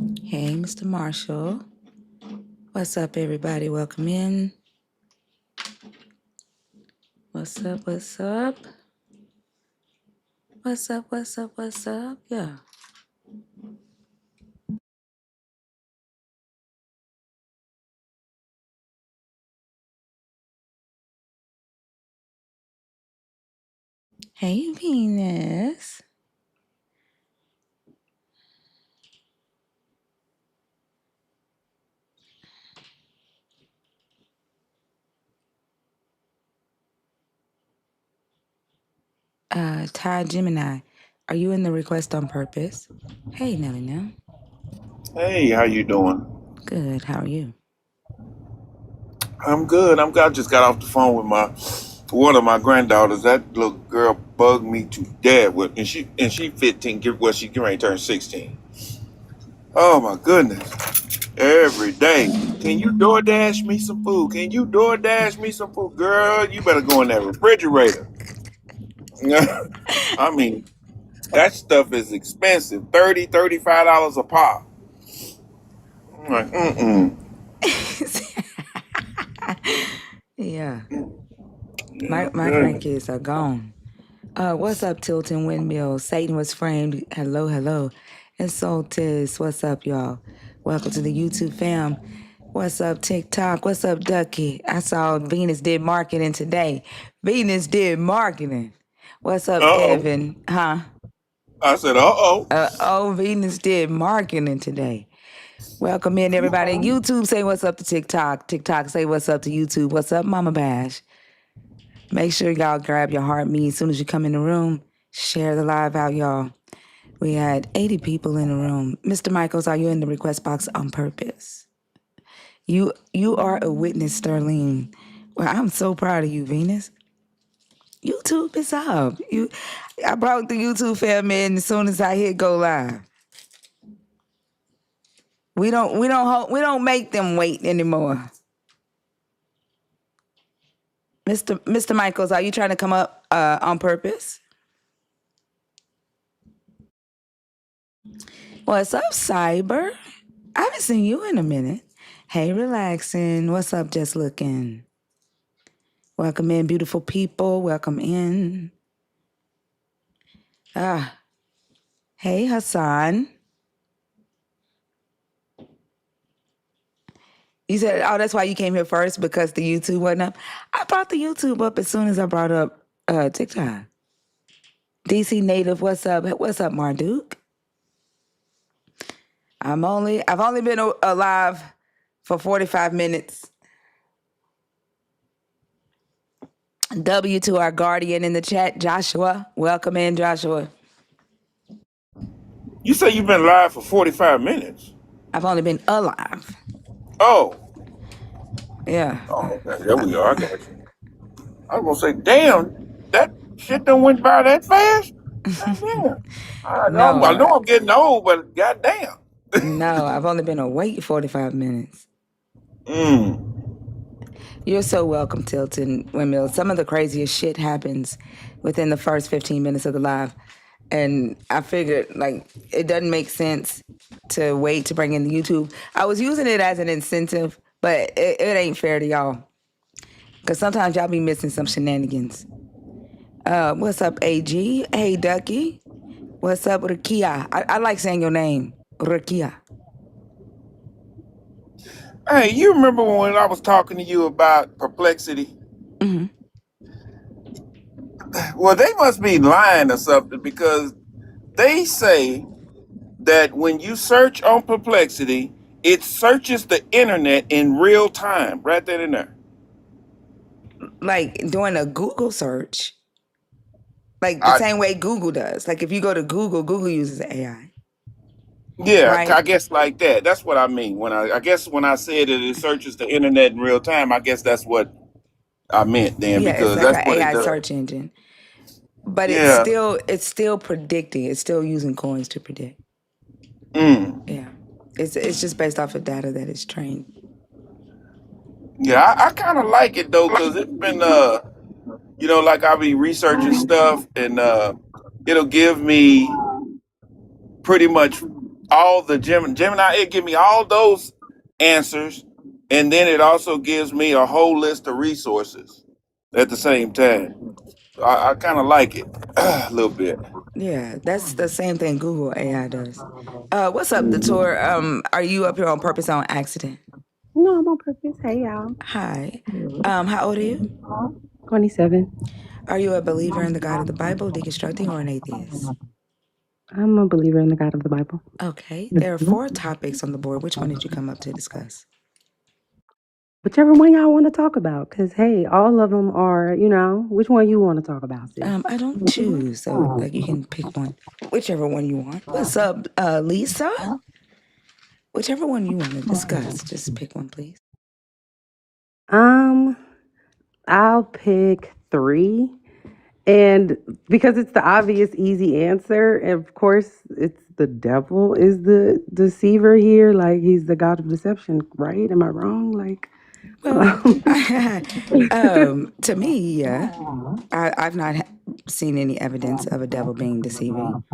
Hey, Mr. Marshall. What's up, everybody? Welcome in. What's up? What's up? What's up? What's up? What's up? Yeah. Hey, Venus. Ty Gemini. Are you in the request on purpose? Hey, Nelly now. Hey, how you doing? Good. How are you? I'm good. I'm good. I just got off the phone with my one of my granddaughters. That little girl bugged me to death with, and she 15. Well, she getting ready to turn 16. Oh my goodness! Every day, can you DoorDash me some food? Can you DoorDash me some food, girl? You better go in that refrigerator. I mean, that stuff is expensive. $35 a pop. I'm like, mm-mm. Yeah. My Yeah, my grandkids are gone. What's up, Tilton Windmill? Satan was framed. Hello, hello. And Soltis, what's up, y'all? Welcome to the YouTube fam. What's up, TikTok? What's up, Ducky? I saw Venus did marketing today. Venus did marketing. What's up, uh-oh. Evan? Huh? I said, uh-oh. Venus did marketing today. Welcome in, everybody. YouTube, say what's up to TikTok. TikTok, say what's up to YouTube. What's up, Mama Bash? Make sure y'all grab your heart meat as soon as you come in the room. Share the live out, y'all. We had 80 people in the room. Mr. Michaels, are you in the request box on purpose? You are a witness, Sterling. Well, I'm so proud of you, Venus. YouTube is up. I brought the YouTube fam in as soon as I hit go live. We don't make them wait anymore. Mr. Michaels, are you trying to come up on purpose? What's up, Cyber? I haven't seen you in a minute. Hey, relaxing. What's up, just looking? Welcome in, beautiful people. Welcome in. Hey, Hassan. You said, oh, that's why you came here first because the YouTube wasn't up. I brought the YouTube up as soon as I brought up TikTok. DC native, what's up? What's up, Marduk? I've only been alive for 45 minutes. W to our guardian in the chat, Joshua. Welcome in, Joshua. You say you've been live for 45 minutes. I've only been alive. Oh. Yeah. Oh, okay. There we are. I got you. I was gonna say, damn, that shit done went by that fast? Damn. No, I know I'm getting old, but goddamn. no, I've only been awake 45 minutes. Mm. You're so welcome, Tilton Windmill. Some of the craziest shit happens within the first 15 minutes of the live. And I figured, like, it doesn't make sense to wait to bring in the YouTube. I was using it as an incentive, but it ain't fair to y'all. Because sometimes y'all be missing some shenanigans. What's up, AG? Hey, Ducky. What's up, Rakia? I like saying your name, Rakia. Hey, you remember when I was talking to you about Perplexity? Mm-hmm. Well, they must be lying or something because they say that when you search on Perplexity, it searches the internet in real time, right then and there. Like doing a Google search, like the I same way Google does. Like if you go to Google, Google uses AI, Yeah, right? I guess like that. That's what I mean. I guess when I said that it searches the internet in real time, I guess that's what I meant then Yeah, it's because like that's an what it AI does. search engine, but Yeah. it's still predicting. It's still using coins to predict. Mm. Yeah, it's just based off of data that it's trained. Yeah, I kind of like it though because it's been like I'll be researching stuff and it'll give me pretty much all the Gemini, it give me all those answers, and then it also gives me a whole list of resources at the same time. I kind of like it a little bit. Yeah, that's the same thing Google AI does. What's up, the tour? Are you up here on purpose or on accident? No, I'm on purpose. Hey, y'all. Hi. How old are you? 27. Are you a believer in the God of the Bible, deconstructing, or an atheist? I'm a believer in the God of the Bible. Okay. There are 4 topics on the board. Which one did you come up to discuss? Whichever one y'all want to talk about. Because, hey, all of them are, which one you want to talk about, sis? I don't choose, so like you can pick one, whichever one you want. What's up, Lisa? Whichever one you want to discuss, just pick one, please. I'll pick 3. And because it's the obvious, easy answer, of course, it's the devil is the deceiver here. Like, he's the God of deception, right? Am I wrong? Like, Well, to me, yeah, I've not seen any evidence of a devil being deceiving.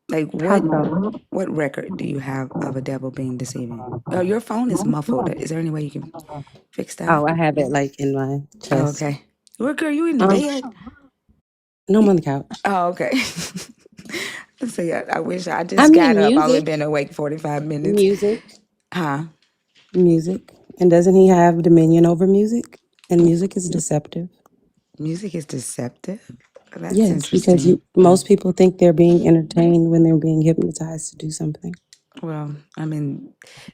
Like, how so? what record do you have of a devil being deceiving? Oh, your phone is muffled. Is there any way you can fix that? Oh, I have it like in my Oh, chest. okay. Where, girl, you in the bed? No, I'm on the couch. Oh, okay. So yeah, I wish I I just mean, got up. I only music. been awake 45 minutes. Music. Huh? Music. And doesn't he have dominion over music? And music is deceptive. Music is deceptive? That's Yes, because interesting. most people think they're being entertained when they're being hypnotized to do something. Well, I mean,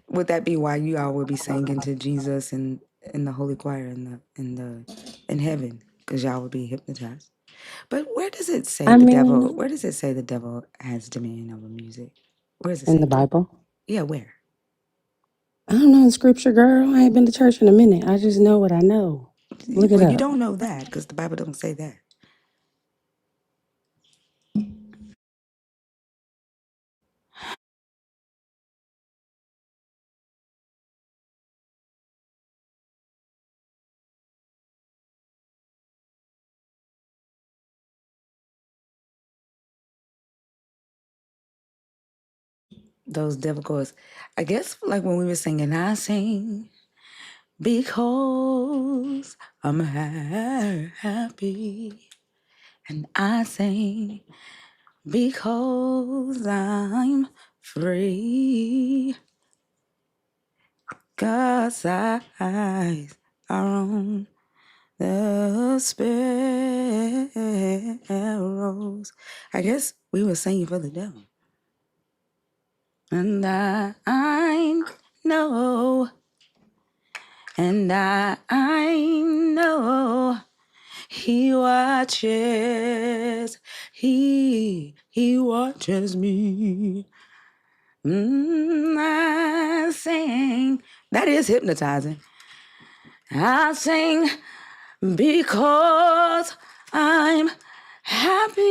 would that be why you all would be singing to Jesus and in the holy choir in heaven? Because y'all would be hypnotized. But where does it say I the mean, devil? Where does it say the devil has dominion over music? Where does it in say the that? Bible. Yeah, where? I don't know in scripture, girl. I ain't been to church in a minute. I just know what I know. Look it Well, you up. don't know that because the Bible don't say that. Those devil chords. I guess like when we were singing, I sing because I'm happy. And I sing because I'm free. God's eyes are on the sparrows. I guess we were singing for the devil. And I know, and I know he watches, he watches me. I sing. That is hypnotizing. I sing because I'm happy.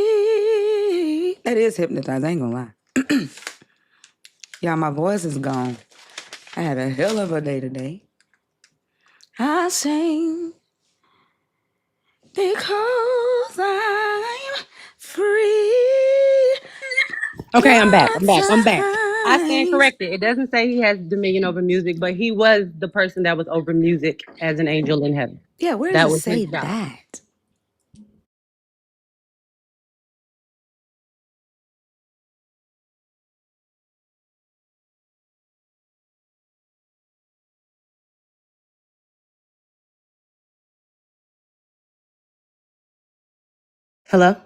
That is hypnotizing. I ain't gonna lie. Y'all, my voice is gone. I had a hell of a day today. I sing because I'm free. Okay, I'm back. I stand God's corrected. It doesn't say he has dominion over music, but he was the person that was over music as an angel in heaven. Yeah, where That does it was say his job. that? Hello?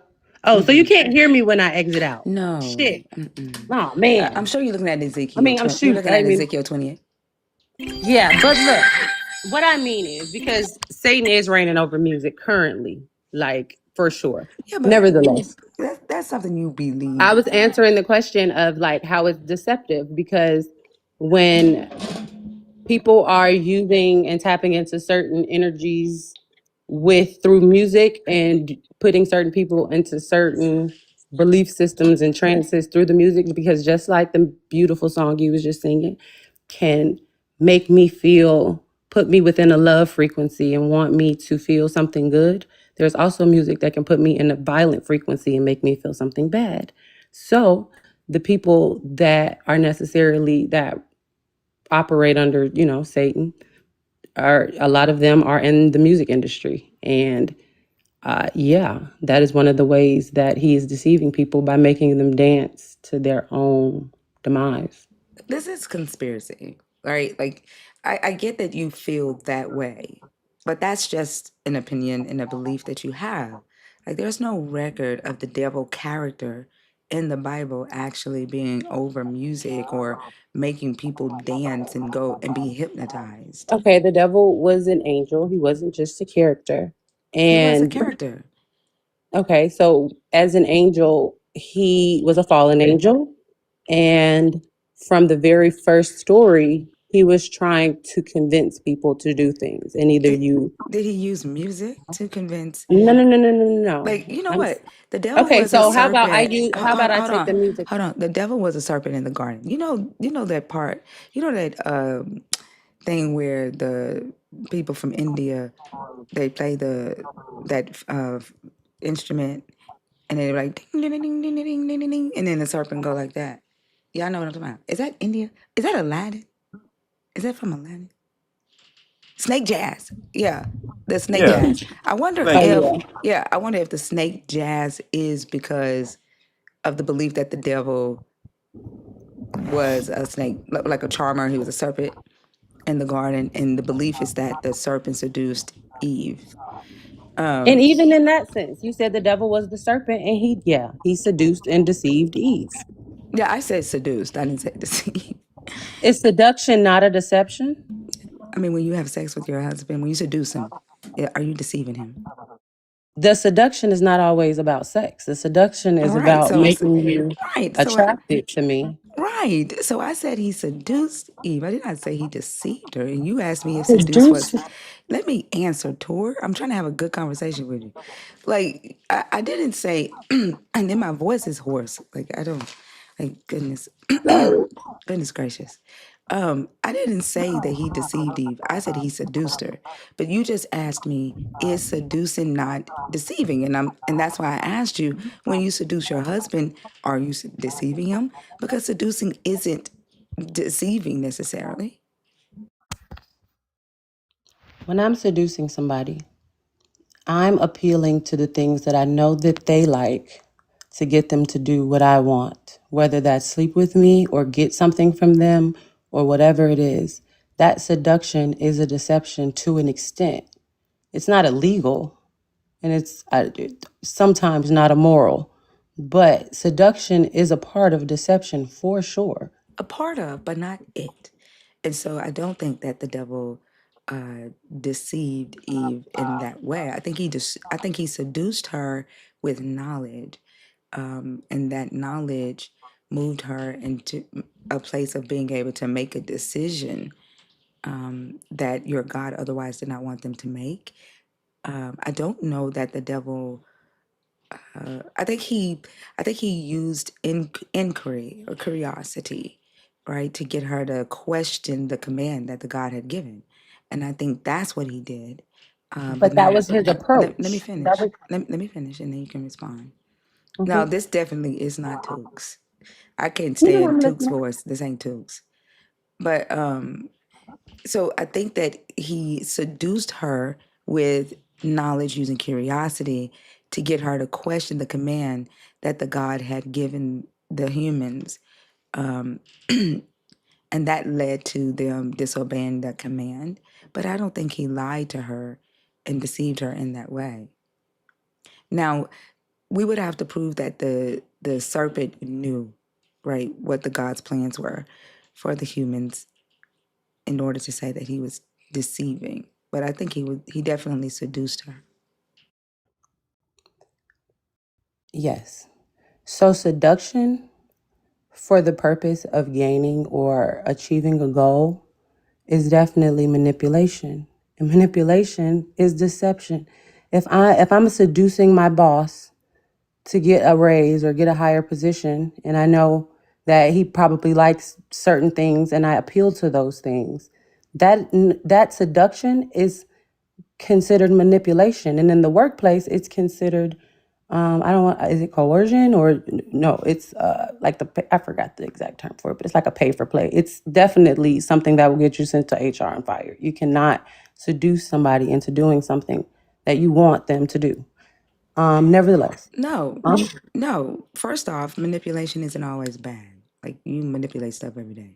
Oh, so you can't hear me when I exit out. No. Shit. Mm-mm. Oh, man. I'm sure you're looking at Ezekiel. I mean, I'm You're shoot. looking I at mean, Ezekiel 28. yeah, but look, what I mean is because Satan is reigning over music currently, like for sure. Yeah, but Nevertheless, that's something you believe. I was answering the question of like how it's deceptive because when people are using and tapping into certain energies through music and putting certain people into certain belief systems and trances through the music, because just like the beautiful song you was just singing can make me put me within a love frequency and want me to feel something good, there's also music that can put me in a violent frequency and make me feel something bad. So the people that are necessarily that operate under, Satan, are a lot of them are in the music industry. And yeah, that is one of the ways that he is deceiving people, by making them dance to their own demise. This is conspiracy, right? Like, I get that you feel that way, but that's just an opinion and a belief that you have. Like, there's no record of the devil character in the Bible actually being over music or making people dance and go and be hypnotized. Okay, the devil was an angel. He wasn't just a character. He was a And character. okay, so as an angel, he was a fallen angel. And from the very first story, he was trying to convince people to do things. And either Did, you, did he use music to convince? no, no, no, no, no, no. Like, you know I'm, what? The devil okay, was a so how about serpent. how about I Hold take the on. music? Hold on. The devil was a serpent in the garden. You know that part. You know that thing where the people from India, they play that instrument, and they're like ding ding ding ding ding ding ding ding, ding, and then the serpent go like that. Y'all know what I'm talking about? Is that India? Is that Aladdin? Is that from Aladdin? Snake jazz. Yeah, the snake Yeah. jazz. I wonder Thank Oh you. if, yeah. yeah, I wonder if the snake jazz is because of the belief that the devil was a snake, like a charmer. He was a serpent in the garden, and the belief is that the serpent seduced Eve. And Um, even in that sense, you said the devil was the serpent, and he seduced and deceived Eve. yeah, I said seduced. I didn't say deceive. Is seduction not a deception? I mean, when you have sex with your husband, when you seduce him, are you deceiving him? The seduction is not always about sex. The seduction is Right. about So, making you right. attracted to me. Right. So I said he seduced Eve. I did not say he deceived her. And you asked me if seduce was. Seduce. Let me answer, Tor. I'm trying to have a good conversation with you. Like, I didn't say, and then my voice is hoarse. Like, I don't, like, goodness, Sorry. goodness gracious. I didn't say that he deceived Eve. I said he seduced her. But you just asked me, is seducing not deceiving? And that's why I asked you, when you seduce your husband, are you deceiving him? Because seducing isn't deceiving necessarily. When I'm seducing somebody, I'm appealing to the things that I know that they like to get them to do what I want, whether that's sleep with me or get something from them or whatever it is. That seduction is a deception to an extent. It's not illegal, and it's sometimes not immoral, but seduction is a part of deception for sure. A part of, but not it. And so I don't think that the devil deceived Eve in that way. I think he seduced her with knowledge, and that knowledge moved her into a place of being able to make a decision that your God otherwise did not want them to make. I don't know that the devil. I think he used inquiry or curiosity, right, to get her to question the command that the God had given, and I think that's what he did. But But that not. was his Let me approach. That finish. was Let me finish, and then you can respond. Now, mhm. this definitely is not Tukes. I can't You know stand I'm Tukes' listening. voice. This ain't Tukes. But so I think that he seduced her with knowledge using curiosity to get her to question the command that the God had given the humans. Um, and that led to them disobeying that command. But I don't think he lied to her and deceived her in that way. Now, we would have to prove that the serpent knew, right, what the God's plans were for the humans in order to say that he was deceiving. But I think he definitely seduced her. Yes. So seduction for the purpose of gaining or achieving a goal is definitely manipulation. And manipulation is deception. If I'm seducing my boss to get a raise or get a higher position, and I know that he probably likes certain things and I appeal to those things, that seduction is considered manipulation. And in the workplace, it's considered I don't want, is it coercion or no? It's like I forgot the exact term for it, but it's like a pay for play. It's definitely something that will get you sent to HR and fired. You cannot seduce somebody into doing something that you want them to do. Nevertheless, No, no. First off, manipulation isn't always bad. Like you manipulate stuff every day.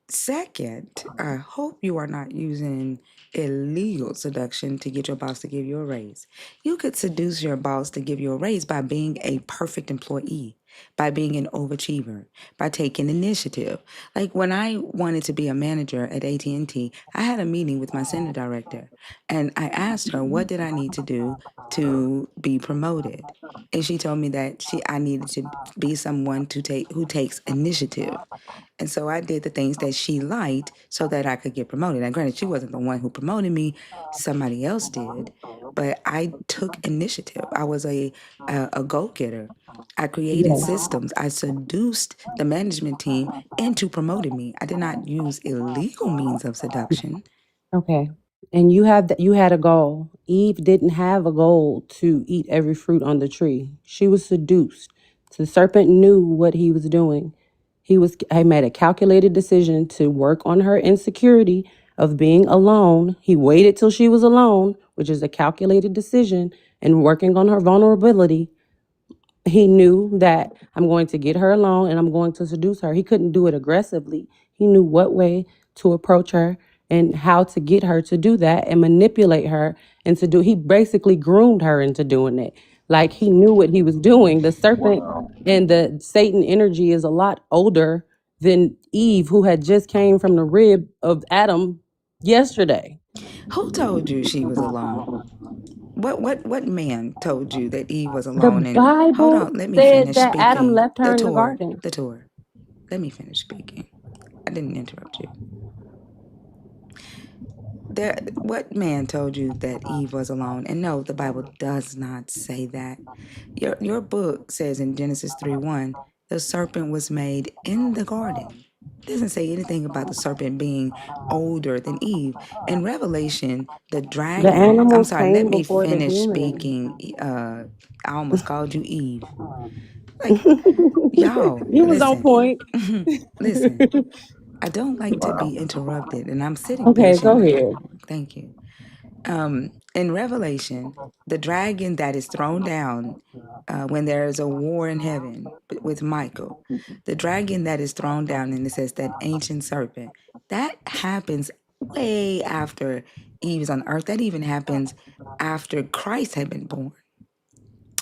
Second, I hope you are not using illegal seduction to get your boss to give you a raise. You could seduce your boss to give you a raise by being a perfect employee, by being an overachiever, by taking initiative. Like when I wanted to be a manager at AT&T, I had a meeting with my center director and I asked her what did I need to do to be promoted. And she told me that I needed to be someone who takes initiative. And so I did the things that she liked so that I could get promoted. Now, granted, she wasn't the one who promoted me; somebody else did. But I took initiative. I was a go getter. I created yes. systems. I seduced the management team into promoting me. I did not use illegal means of seduction. Okay. And you had a goal. Eve didn't have a goal to eat every fruit on the tree. She was seduced. The serpent knew what he was doing. He made a calculated decision to work on her insecurity of being alone. He waited till she was alone, which is a calculated decision, and working on her vulnerability. He knew that I'm going to get her alone and I'm going to seduce her. He couldn't do it aggressively. He knew what way to approach her and how to get her to do that and manipulate her and to do. He basically groomed her into doing it. Like he knew what he was doing. The serpent Wow. and the Satan energy is a lot older than Eve, who had just came from the rib of Adam yesterday. Who told you she was alone? What man told you that Eve was The alone? And hold Bible on, let me said finish that Adam speaking. left her in the garden. The tour. Let me finish speaking. I didn't interrupt you. What man told you that Eve was alone? And no, the Bible does not say that. Your book says in Genesis 3:1, the serpent was made in the garden. It doesn't say anything about the serpent being older than Eve. In Revelation, the The dragon, I'm animals sorry, let came me before the finish human. speaking. I almost called you Eve. Like, y'all, You was on listen. point. Listen, I don't like to be interrupted, and I'm sitting Okay, go patiently. ahead. Thank you. In Revelation, the dragon that is thrown down when there is a war in heaven with Michael, the dragon that is thrown down, and it says that ancient serpent, that happens way after Eve is on earth. That even happens after Christ had been born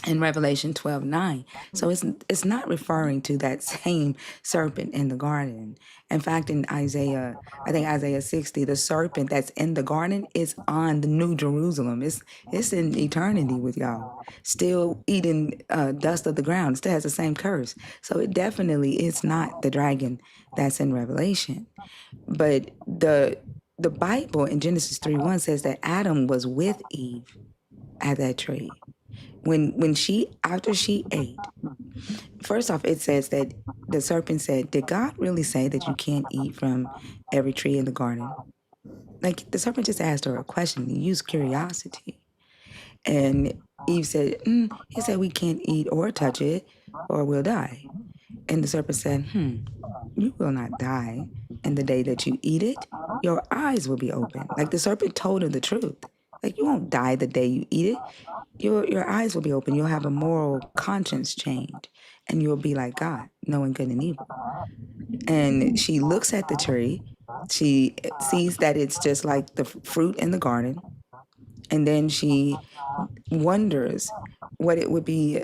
in Revelation 12:9. So it's not referring to that same serpent in the garden. In fact, in Isaiah, I think Isaiah 60, the serpent that's in the garden is on the New Jerusalem. It's in eternity with y'all, still eating dust of the ground. It still has the same curse. So it definitely is not the dragon that's in Revelation. But the Bible in Genesis 3:1 says that Adam was with Eve at that tree when she after she ate. First off, it says that the serpent said, did God really say that you can't eat from every tree in the garden? Like the serpent just asked her a question. He used curiosity. And Eve said, he said we can't eat or touch it or we'll die. And the serpent said, you will not die. And the day that you eat it, your eyes will be open. Like the serpent told her the truth. Like you won't die the day you eat it. Your eyes will be open. You'll have a moral conscience change, and you'll be like God, knowing good and evil. And she looks at the tree. She sees that it's just like the fruit in the garden, and then she wonders what it would be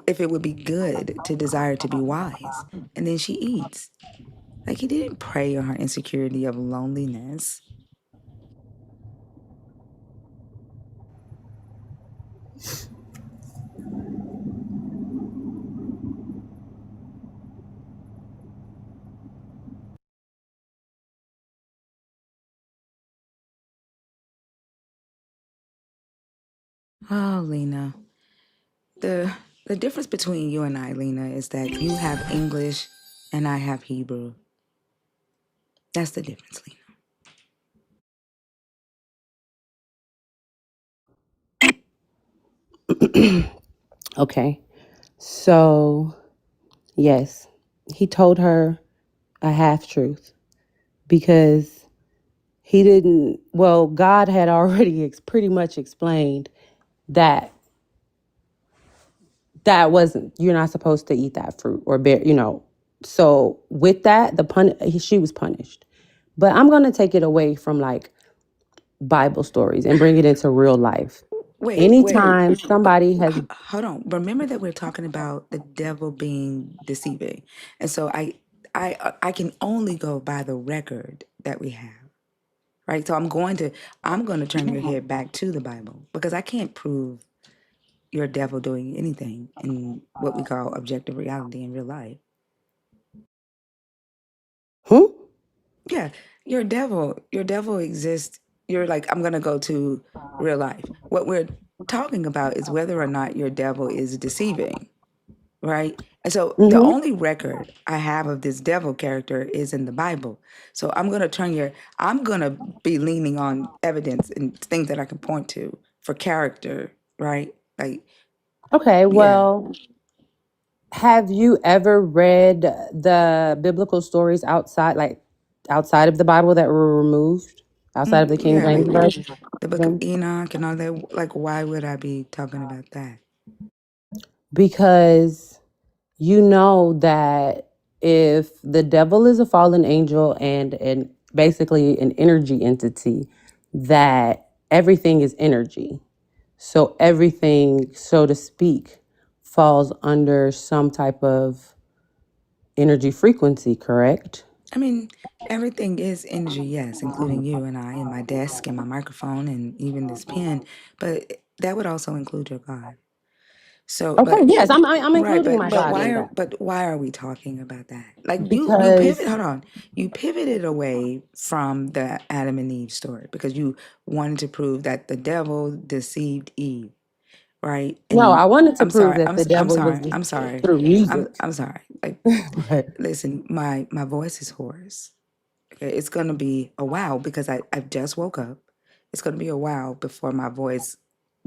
if it would be good to desire to be wise. And then she eats. Like he didn't prey on her insecurity of loneliness. Oh, Lena. The the difference between you and I, Lena, is that you have English and I have Hebrew. That's the difference, Lena. Okay. So, yes, he told her a half truth because he didn't, well, God had already pretty much explained that wasn't, you're not supposed to eat that fruit or bear, So with that, she was punished. But I'm going to take it away from like Bible stories and bring it into real life. Wait, Anytime somebody has, hold on. Remember that we're talking about the devil being deceiving, and so I can only go by the record that we have, right? So I'm going to turn your head back to the Bible because I can't prove your devil doing anything in what we call objective reality in real life. hmm? Yeah, your devil exists. You're like, I'm gonna go to real life. What we're talking about is whether or not your devil is deceiving, right? And so the Mm-hmm. only record I have of this devil character is in the Bible. So I'm gonna be leaning on evidence and things that I can point to for character, right? Like, Okay, yeah. well, have you ever read the biblical stories outside of the Bible that were removed, outside of the King Yeah, James like Version? the book of Enoch and all that. Like, why would I be talking about that? Because you know that if the devil is a fallen angel and basically an energy entity, that everything is energy. So everything, so to speak, falls under some type of energy frequency, correct? I mean, everything is energy, yes, including you and I, and my desk and my microphone, and even this pen. But that would also include your God. So, Okay, but yes, I'm right, including my God in that but why are we talking about that? Like you pivot. because Hold on, you pivoted away from the Adam and Eve story because you wanted to prove that the devil deceived Eve, right? no, And I wanted to I'm prove sorry, that the I'm devil was sorry, I'm deceived sorry, through music. I'm sorry. Like, But listen, my voice is hoarse. Okay, it's gonna be a while because I've just woke up. It's gonna be a while before my voice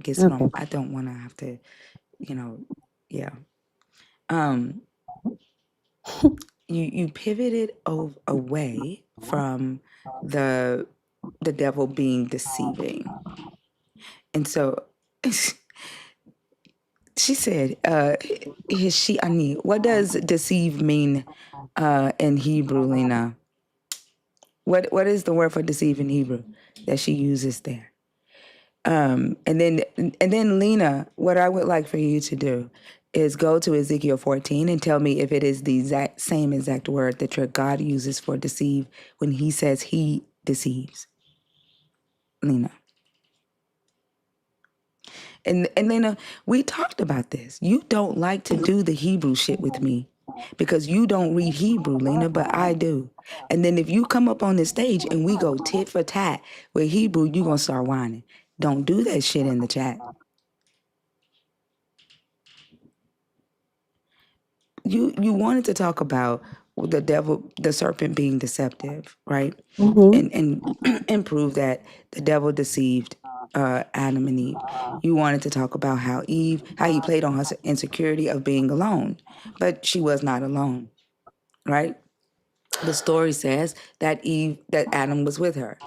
gets okay. normal. I don't want to have to, you know, yeah. Um, you pivoted away from the the devil being deceiving, and so she said, she ani. What does deceive mean in Hebrew, Lena? What is the word for deceive in Hebrew that she uses there? And then Lena, what I would like for you to do is go to Ezekiel 14 and tell me if it is the same exact word that your God uses for deceive when he says he deceives. Lena. And Lena, we talked about this. You don't like to do the Hebrew shit with me because you don't read Hebrew, Lena, but I do. And then if you come up on the stage and we go tit for tat with Hebrew, you gonna start whining. Don't do that shit in the chat. You wanted to talk about the devil, the serpent being deceptive, right? Mm-hmm. And prove that the devil deceived Adam and Eve. You wanted to talk about how he played on her insecurity of being alone, but she was not alone, right? The story says that Adam was with her.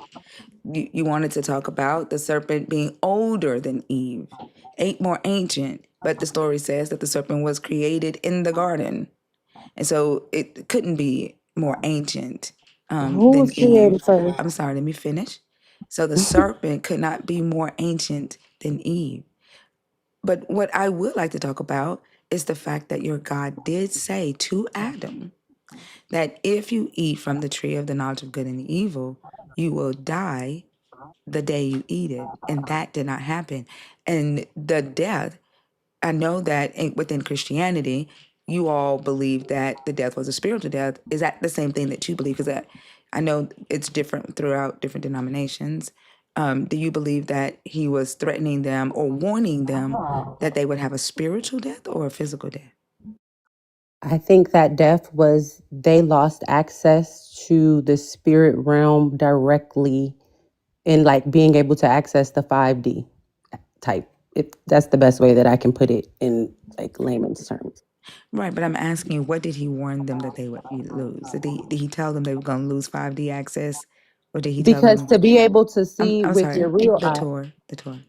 You wanted to talk about the serpent being older than Eve, more ancient, but the story says that the serpent was created in the garden. And so it couldn't be more ancient Who than was Eve. created first? I'm sorry, let me finish. So the serpent could not be more ancient than Eve. But what I would like to talk about is the fact that your God did say to Adam that if you eat from the tree of the knowledge of good and evil, you will die the day you eat it. And that did not happen. And the death, I know that within Christianity, you all believe that the death was a spiritual death. Is that the same thing that you believe? Because I know it's different throughout different denominations. Do you believe that he was threatening them or warning them that they would have a spiritual death or a physical death? I think that death was they lost access to the spirit realm directly in like being able to access the 5D type. if that's the best way that I can put it in like layman's terms. Right, but I'm asking you, what did he warn them that they would lose? Did he tell them they were going to lose 5D access, or did he tell Because them? to be able to I'm see I'm with sorry, your real the eye, tour, the tour.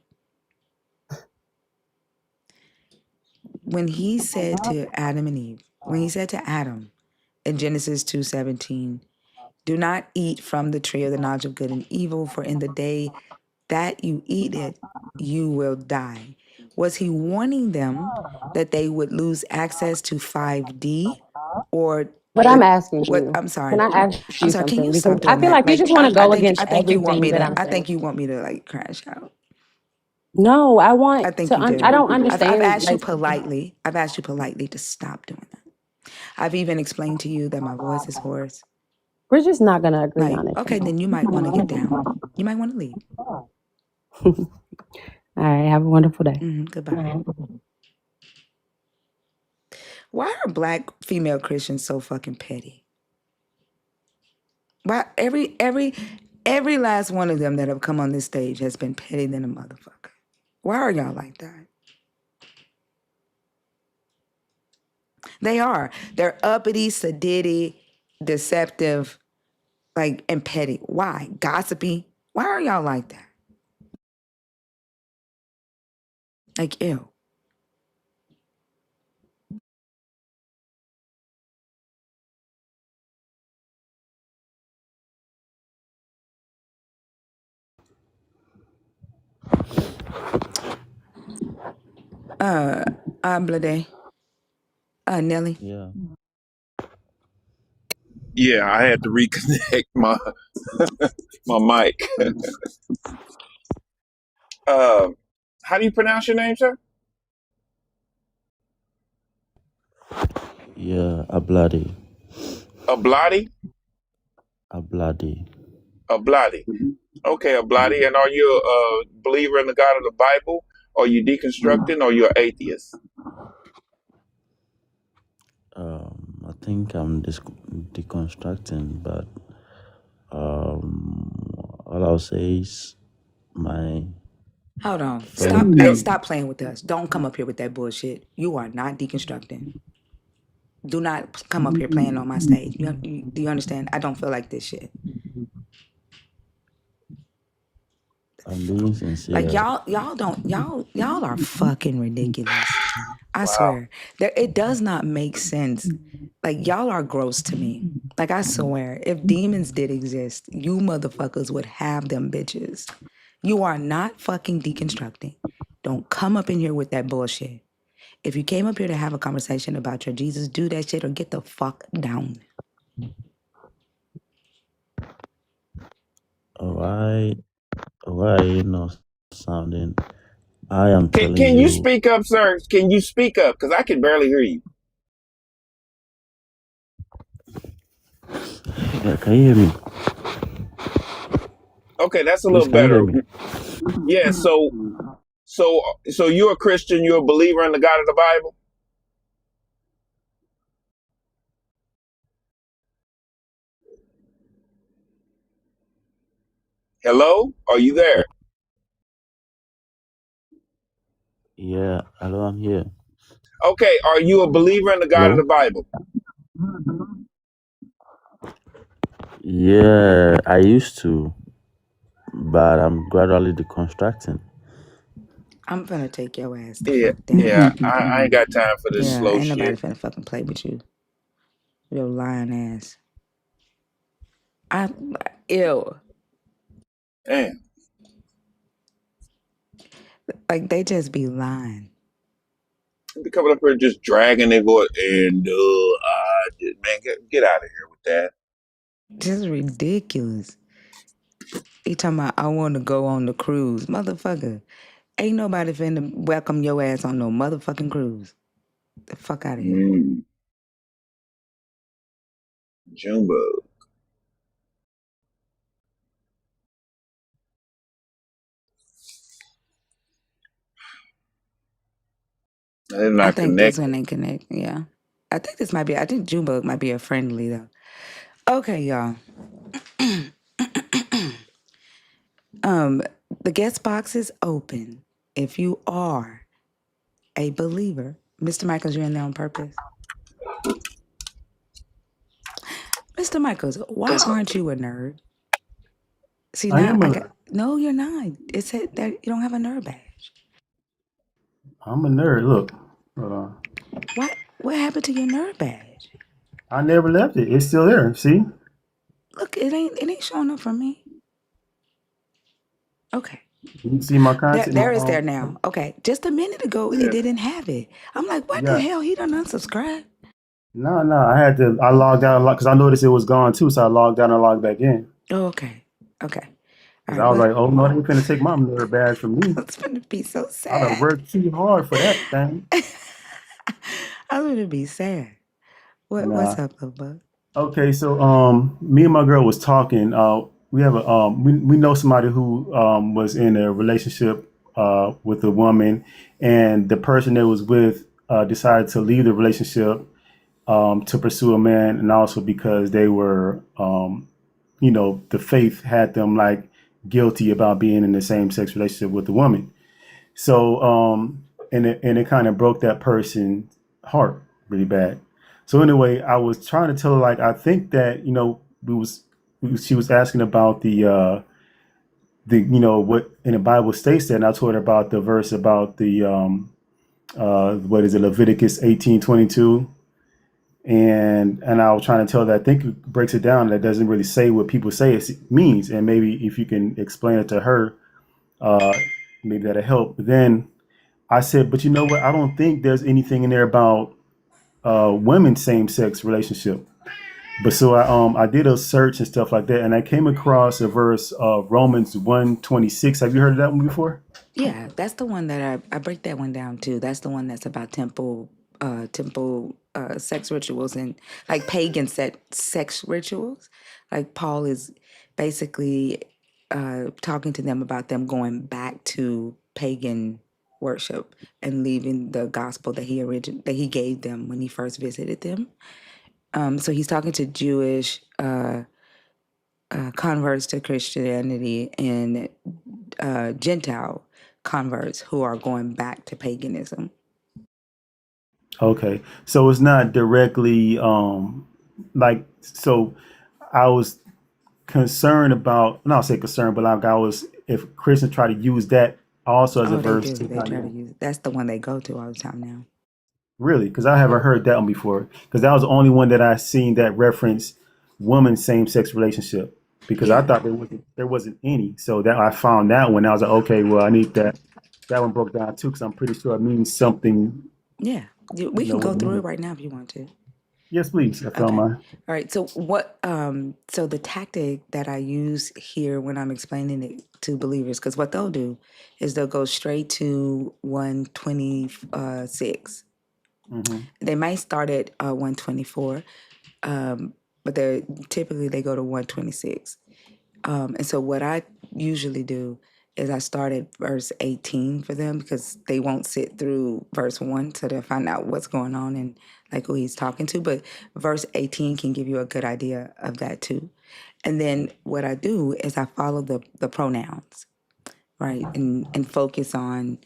When he said to Adam and Eve, when he said to Adam in Genesis 2:17, do not eat from the tree of the knowledge of good and evil, for in the day that you eat it, you will die. Was he warning them that they would lose access to 5D, or but I'm the asking what? you, I'm can sorry. I ask I'm you sorry. Can something? you Because stop I doing feel that? like you Like just want to go against I think you want everything me that to. I'm I saying. think you want me to like crash out. No, I I want think to. you I do. don't I've understand. asked you Like, politely. I've asked you politely to stop doing that. I've even explained to you that my voice is hoarse. we're just not gonna agree Like, on it okay, tonight. then you might want to get down. You might want to leave. All right. Have a wonderful day. Goodbye. Why are Black female Christians so fucking petty? Why every last one of them that have come on this stage has been petty than a motherfucker. Why are y'all like that? They are. They're uppity, sedity, deceptive, like, and petty. Why? Gossipy. Why are y'all like that? Like, ew. Blade. Nelly. Yeah. Yeah, I had to reconnect my mic. How do you pronounce your name, sir? Yeah. Abladi. Abladi? Abladi. Abladi. Okay, Abladi. And are you a believer in the God of the Bible? Or are you deconstructing or you're atheist? I think I'm deconstructing, but all I'll say is my Hold on. friend. Stop playing with us. Don't come up here with that bullshit. You are not deconstructing. Do not come up here playing on my stage. Do you understand? I don't feel like this shit. I'm being Like sincere. y'all are fucking ridiculous. I swear. It does not make sense. Like, y'all are gross to me. Like, I swear, if demons did exist, you motherfuckers would have them bitches. You are not fucking deconstructing. Don't come up in here with that bullshit. If you came up here to have a conversation about your Jesus, do that shit or get the fuck down. Why are you not sounding? I am telling Can you you. speak up, sir? Can you speak up? Because I can barely hear you. Yeah, can you hear me? Okay, that's a Please, little can you hear better. me? Yeah, so you're a Christian, you're a believer in the God of the Bible? Hello? Are you there? Yeah. Hello, I'm here. Okay, are you a believer in the God of Hello. the Bible? Yeah, I used to, but I'm gradually deconstructing. I'm gonna take your ass the Yeah, fuck down. yeah. I ain't got time for this Yeah, slow ain't nobody shit. finna fucking play with you. Your lying ass. Ew. Damn. Like, they just be lying. Be coming up here just dragging their voice and man, get out of here with that. Just ridiculous. He talking about, I want to go on the cruise. Motherfucker. Ain't nobody finna welcome your ass on no motherfucking cruise. The fuck out of here. Jumbo. They're I not think this one connecting. ain't connect. Yeah. I think Junebug might be a friendly though. Okay, y'all. The guest box is open. if you are a believer, Mr. Michaels, you're in there on purpose. Mr. Michaels, why aren't you a nerd? See, I now am I a got, no, you're not. It said that you don't have a nerd badge. I'm a nerd. Look, uh, What happened to your nerd badge? I never left it. It's still there. See, Look, it ain't showing up for me. Okay. you can see my content. There is there now. Okay. Just a minute ago, it didn't have it. I'm like, what the Yeah. hell? He done unsubscribed. No. I logged out a lot because I noticed it was gone too. So I logged out and logged back in. Oh, okay. Okay. All Because right. I was Well, like, oh no, they finna take my nerd badge from me. it's gonna be so I done sad. worked too hard for that thing. I'm gonna be sad. What's Nah. up, little bug? Okay, so me and my girl was talking. We have a we know somebody who was in a relationship with a woman, and the person they was with decided to leave the relationship to pursue a man, and also because they were the faith had them like guilty about being in the same sex relationship with the woman. So and it kind of broke that person's heart really bad. So anyway, I was trying to tell her like I think that she was asking about the what in the Bible states that, and I told her about the verse about the what is it, Leviticus 18:22. And I was trying to tell that I think it breaks it down that doesn't really say what people say it means, and maybe if you can explain it to her, uh, maybe that'll help. But then I said, but you know what? I don't think there's anything in there about women's same-sex relationship. But so I did a search and stuff like that, and I came across a verse of Romans 1:26. Have you heard of that one before? Yeah, that's the one that I break that one down too. That's the one that's about temple sex rituals and like pagan sex rituals. Like Paul is basically talking to them about them going back to pagan worship and leaving the gospel that he gave them when he first visited them. So he's talking to Jewish converts to Christianity and Gentile converts who are going back to paganism. Okay, so it's not directly like so. I was concerned about, not say concerned, but like I was if Christians try to use that also as a Oh, they verse do. to They kind try of to use it. That's the one they go to all the time now. really, because I haven't heard that one before. Because that was the only one that I seen that referenced woman same sex relationship. Because I Yeah, thought there wasn't any. So that I found that one. I was like, okay, well, I need that. That one broke down too, because I'm pretty sure it means something. yeah. We can What go it through it means. right now if you want to. Yes, please. I found Okay. mine. All right. So so the tactic that I use here when I'm explaining it to believers, because what they'll do is they'll go straight to 126. Hmm. They might start at 124, but they go to 126. And so what I usually do is I start at verse 18 for them because they won't sit through verse 1, so they'll find out what's going on and like who he's talking to. But verse 18 can give you a good idea of that too. And then what I do is I follow the pronouns, right? And focus on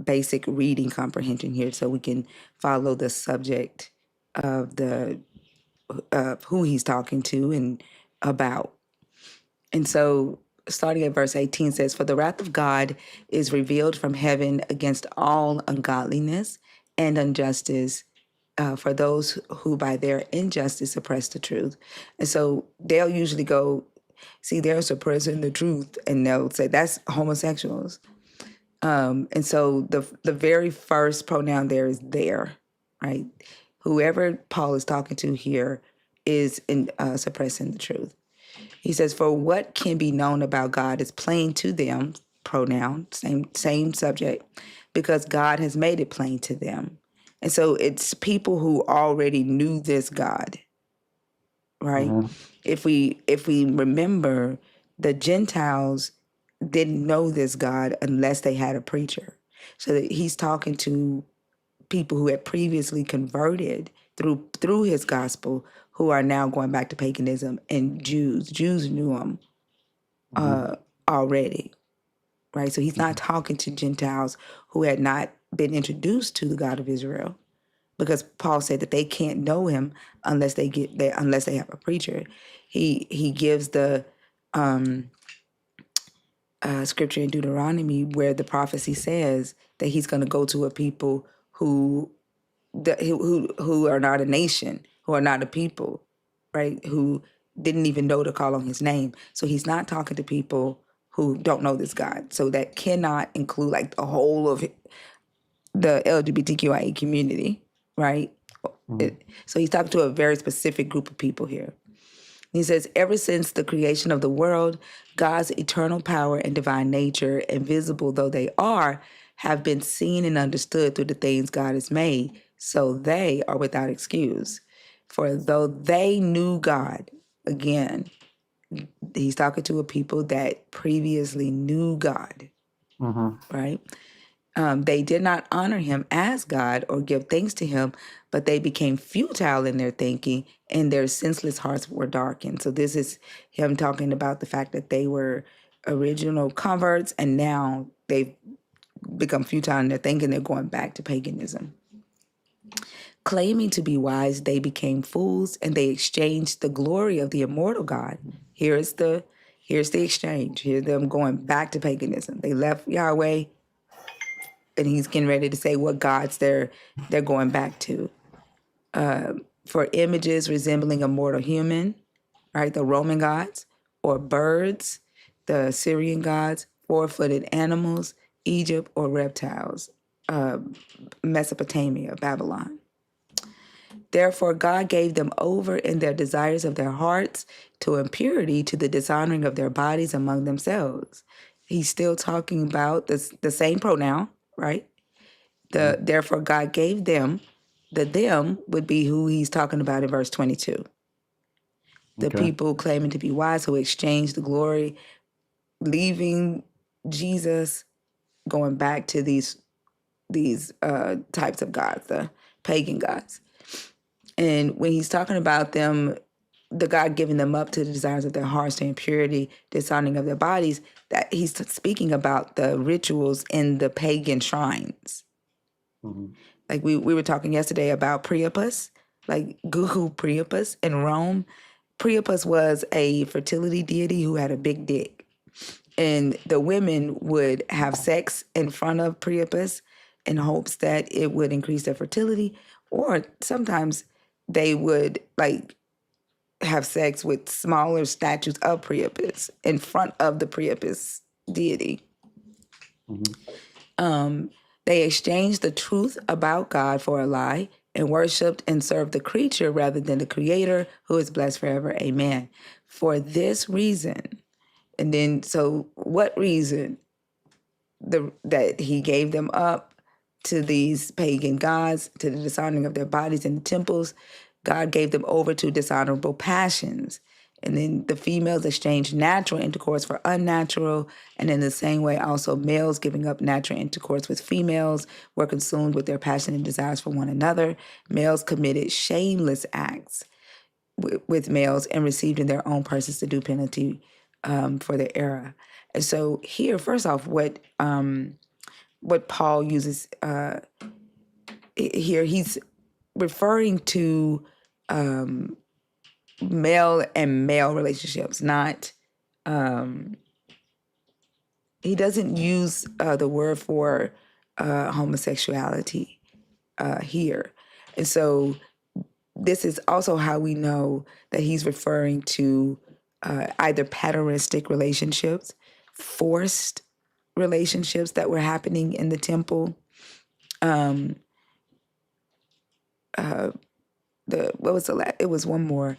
basic reading comprehension here so we can follow the subject of who he's talking to and about. And so, starting at verse 18 says, "For the wrath of God is revealed from heaven against all ungodliness and injustice for those who by their injustice suppress the truth." And so they'll usually go, see, they're suppressing the truth, and they'll say that's homosexuals. And so the very first pronoun there is there, right? Whoever Paul is talking to here is suppressing the truth. He says, "For what can be known about God is plain to them," pronoun, same subject, "because God has made it plain to them." And so it's people who already knew this God, right? Hmm. If we remember, the Gentiles didn't know this God unless they had a preacher. So that he's talking to people who had previously converted through his gospel who are now going back to paganism, and Jews knew him Hmm. already. right? So he's not talking to Gentiles who had not been introduced to the God of Israel, because Paul said that they can't know him unless they have a preacher. He gives the scripture in Deuteronomy where the prophecy says that he's going to go to a people who are not a nation, who are not a people, right? Who didn't even know to call on his name. So he's not talking to people who don't know this God. So that cannot include like the whole of the LGBTQIA community, right? So he's talking to a very specific group of people here. He says, ever since the creation of the world, God's eternal power and divine nature, invisible though they are, have been seen and understood through the things God has made. So they are without excuse. For though they knew God, again, he's talking to a people that previously knew God, right? They did not honor him as God or give thanks to him, but they became futile in their thinking and their senseless hearts were darkened. So this is him talking about the fact that they were original converts and now they've become futile in their thinking. They're going back to paganism. Claiming to be wise, they became fools and they exchanged the glory of the immortal God. Here's the exchange. Here's them going back to paganism. They left Yahweh, and he's getting ready to say what gods they're going back to. For images resembling a mortal human, right? The Roman gods, or birds, the Assyrian gods, four-footed animals, Egypt, or reptiles, Mesopotamia, Babylon. Therefore, God gave them over in their desires of their hearts to impurity, to the dishonoring of their bodies among themselves. He's still talking about the same pronoun, right? Therefore, God gave them, the them would be who he's talking about in verse 22. The people claiming to be wise who exchanged the glory, leaving Jesus, going back to these types of gods, the pagan gods. And when he's talking about them, the God giving them up to the desires of their hearts, to impurity, dishonoring of their bodies, that he's speaking about the rituals in the pagan shrines. Like we were talking yesterday about Priapus, like Google Priapus in Rome. Priapus was a fertility deity who had a big dick. And the women would have sex in front of Priapus in hopes that it would increase their fertility. Or sometimes they would like have sex with smaller statues of Priapus in front of the Priapus deity. They exchanged the truth about God for a lie and worshiped and served the creature rather than the creator, who is blessed forever. Amen. For this reason, and then, so what reason? That he gave them up to these pagan gods, to the dishonoring of their bodies in the temples. God gave them over to dishonorable passions. And then the females exchanged natural intercourse for unnatural. And in the same way, also males giving up natural intercourse with females were consumed with their passionate desires for one another. Males committed shameless acts with males and received in their own persons the due penalty for their error. And so here, first off, what Paul uses here, he's referring to male and male relationships, not he doesn't use the word for homosexuality here. And so this is also how we know that he's referring to either paternalistic relationships, forced relationships that were happening in the temple, it was one more,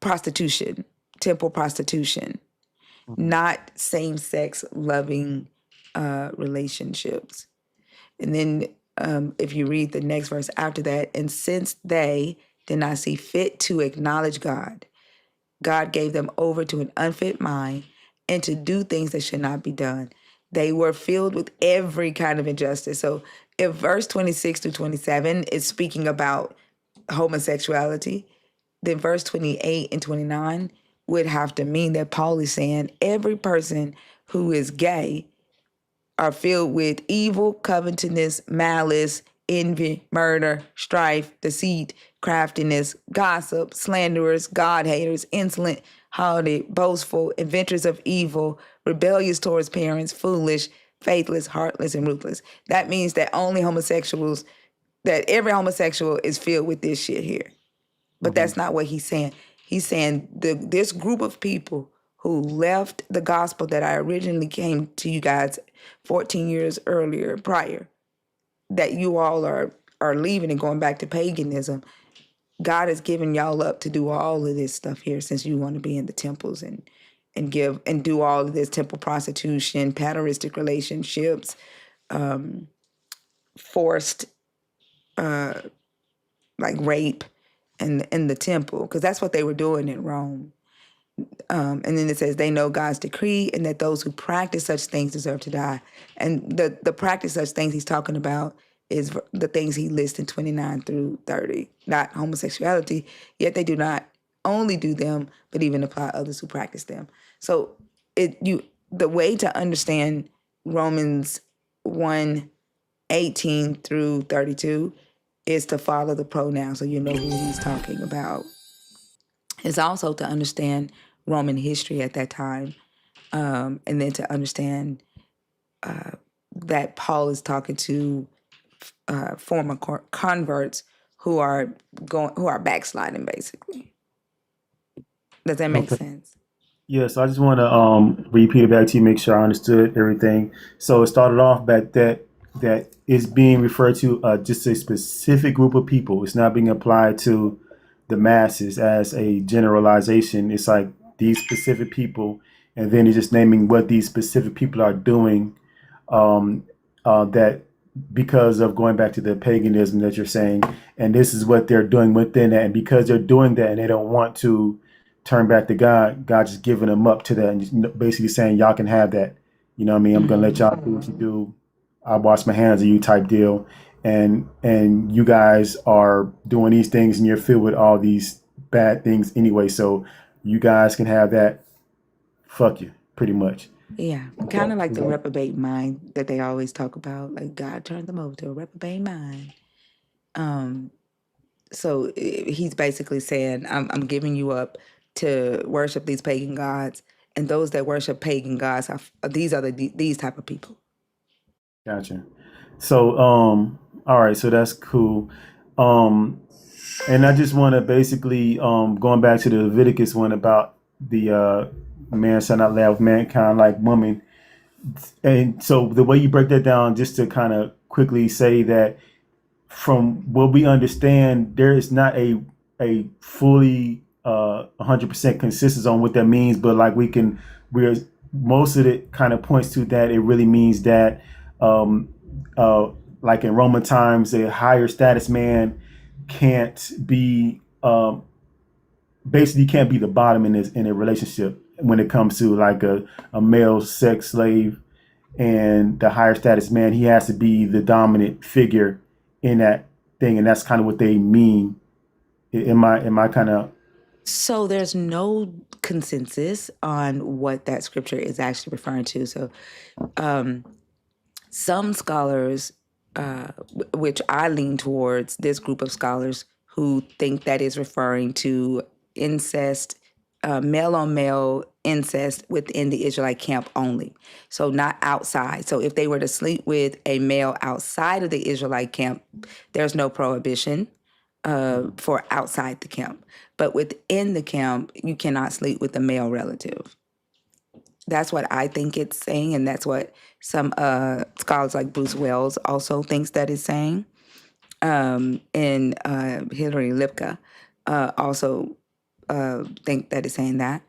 prostitution, temple prostitution, not same-sex loving relationships. And then if you read the next verse after that, and since they did not see fit to acknowledge God, God gave them over to an unfit mind and to do things that should not be done. They were filled with every kind of injustice. So if verse 26 to 27 is speaking about homosexuality, then verse 28 and 29 would have to mean that Paul is saying every person who is gay are filled with evil, covetousness, malice, envy, murder, strife, deceit, craftiness, gossip, slanderers, God haters, insolent, haughty, boastful, inventors of evil, rebellious towards parents, foolish, faithless, heartless, and ruthless. That means that every homosexual is filled with this shit here. But that's not what he's saying. He's saying this group of people who left the gospel that I originally came to you guys 14 years prior, that you all are leaving and going back to paganism. God has given y'all up to do all of this stuff here, since you want to be in the temples and do all of this temple prostitution, patteristic relationships, forced like rape in the temple, because that's what they were doing in Rome. And then it says they know God's decree and that those who practice such things deserve to die. And the practice such things he's talking about is the things he lists in 29 through 30, not homosexuality, yet they do not only do them, but even apply others who practice them. So the way to understand Romans 1:18 through 32 is to follow the pronoun, so you know who he's talking about. It's also to understand Roman history at that time, and then to understand that Paul is talking to former converts who are backsliding, basically. Does that make sense? Yeah, so I just want to repeat it back to you, make sure I understood everything. So it started off that is being referred to just a specific group of people. It's not being applied to the masses as a generalization. It's like these specific people, and then he's just naming what these specific people are doing, that because of going back to the paganism that you're saying, and this is what they're doing within that, and because they're doing that and they don't want to turn back to God, God's just giving them up to that and just basically saying, y'all can have that. You know what I mean? I'm going to let y'all do what you do. I wash my hands of you type deal. And you guys are doing these things and you're filled with all these bad things anyway. So you guys can have that. Fuck you, pretty much. Yeah, kind of like the reprobate mind that they always talk about. Like God turned them over to a reprobate mind. So he's basically saying, I'm giving you up to worship these pagan gods, and those that worship pagan gods these type of people. Gotcha. So all right, so that's cool. And I just want to basically going back to the Leviticus one about the man shall not lie with mankind like woman. And so the way you break that down, just to kind of quickly say that from what we understand, there is not a fully 100% consensus on what that means, but like we're most of it kind of points to that it really means that like in Roman times, a higher status man can't be basically can't be the bottom in a relationship when it comes to like a male sex slave, and the higher status man, he has to be the dominant figure in that thing, and that's kind of what they mean. Am I kind of? So there's no consensus on what that scripture is actually referring to. So some scholars, which I lean towards this group of scholars, who think that is referring to incest, male on male incest within the Israelite camp only. So not outside. So if they were to sleep with a male outside of the Israelite camp, there's no prohibition for outside the camp. But within the camp, you cannot sleep with a male relative. That's what I think it's saying, and that's what some scholars like Bruce Wells also thinks that it's saying. And Hilary Lipka also think that it's saying that.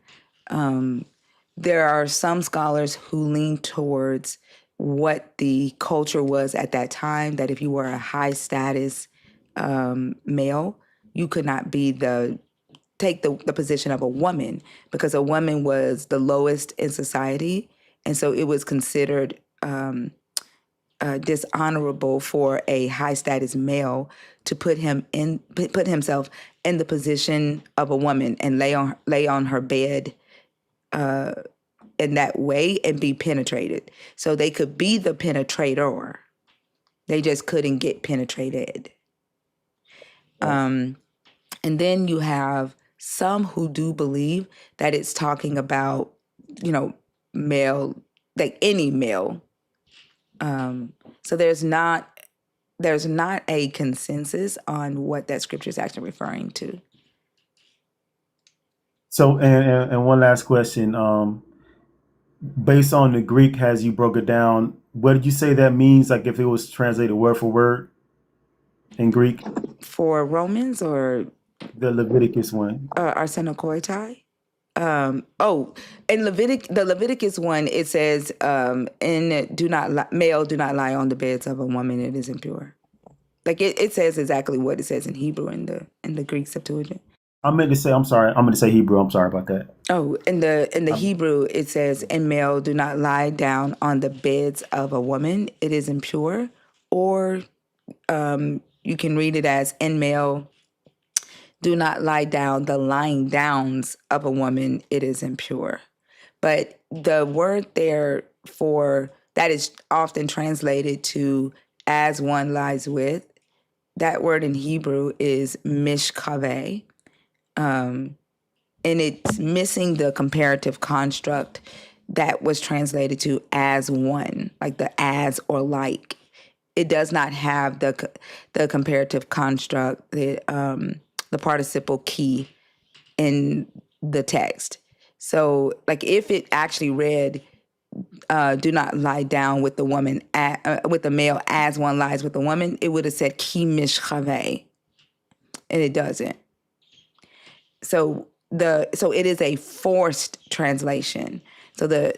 There are some scholars who lean towards what the culture was at that time, that if you were a high status male, you could not take the position of a woman, because a woman was the lowest in society, and so it was considered dishonorable for a high status male to put himself in the position of a woman and lay on her bed in that way and be penetrated. So they could be the penetrator. They just couldn't get penetrated. And then you have some who do believe that it's talking about, male, like any male. So there's not a consensus on what that scripture is actually referring to. So, and one last question. Based on the Greek, as you broke it down, what did you say that means? Like if it was translated word for word in Greek, For Romans or the Leviticus one. arsenokoitai? In the Leviticus one, it says, male do not lie on the beds of a woman, it is impure. Like it says exactly what it says in Hebrew in the Greek Septuagint. I'm going to say Hebrew. I'm sorry about that. Oh, in the Hebrew, it says, "And male do not lie down on the beds of a woman; it is impure." Or you can read it as, "And male do not lie down the lying downs of a woman; it is impure." But the word there for that is often translated to "as one lies with." That word in Hebrew is mishkaveh. And it's missing the comparative construct that was translated to "as one," like the "as" or "like." It does not have the comparative construct, the participle key in the text. So, like, if it actually read, "Do not lie down with the woman with the male as one lies with the woman," it would have said "ki mishchaveh," and it doesn't. So it is a forced translation. So the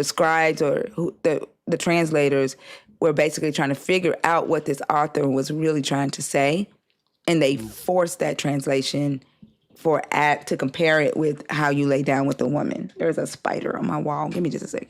scribes or the translators were basically trying to figure out what this author was really trying to say, and they forced that translation to compare it with how you lay down with a woman. There's a spider on my wall. Give me just a second.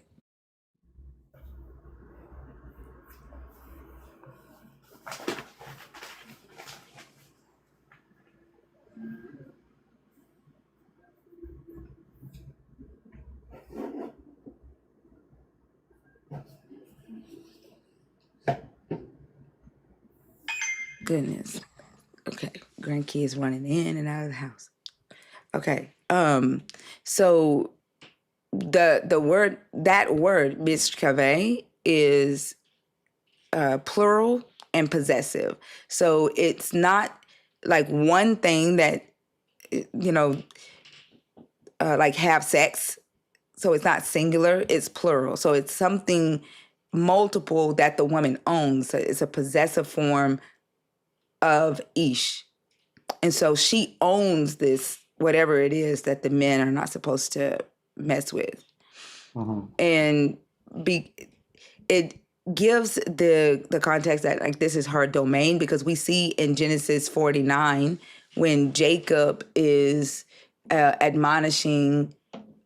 Goodness. Okay. Grandkids running in and out of the house. Okay. So the word mishkaveh is plural and possessive. So it's not like one thing that like have sex. So it's not singular, it's plural. So it's something multiple that the woman owns. So it's a possessive form of ish. And so she owns this, whatever it is that the men are not supposed to mess with. And it gives the context that like this is her domain, because we see in Genesis 49 when Jacob is admonishing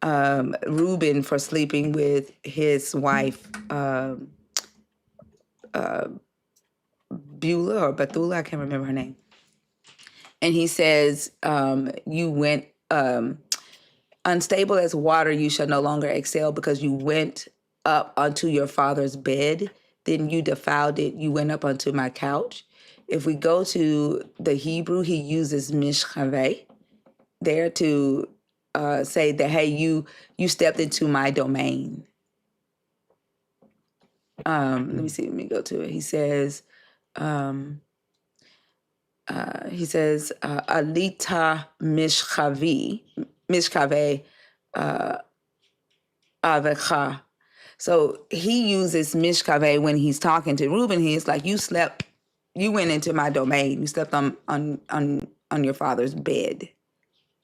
Reuben for sleeping with his wife Beulah or Bethulah, I can't remember her name. And he says, you went unstable as water, you shall no longer excel, because you went up unto your father's bed, then you defiled it, you went up unto my couch. If we go to the Hebrew, he uses mishchaveh there to say that, hey, you stepped into my domain. Let me go to it. He says, alita mishkaveh avecha. So he uses mishkaveh when he's talking to Reuben. He's like, you went into my domain. You slept on your father's bed,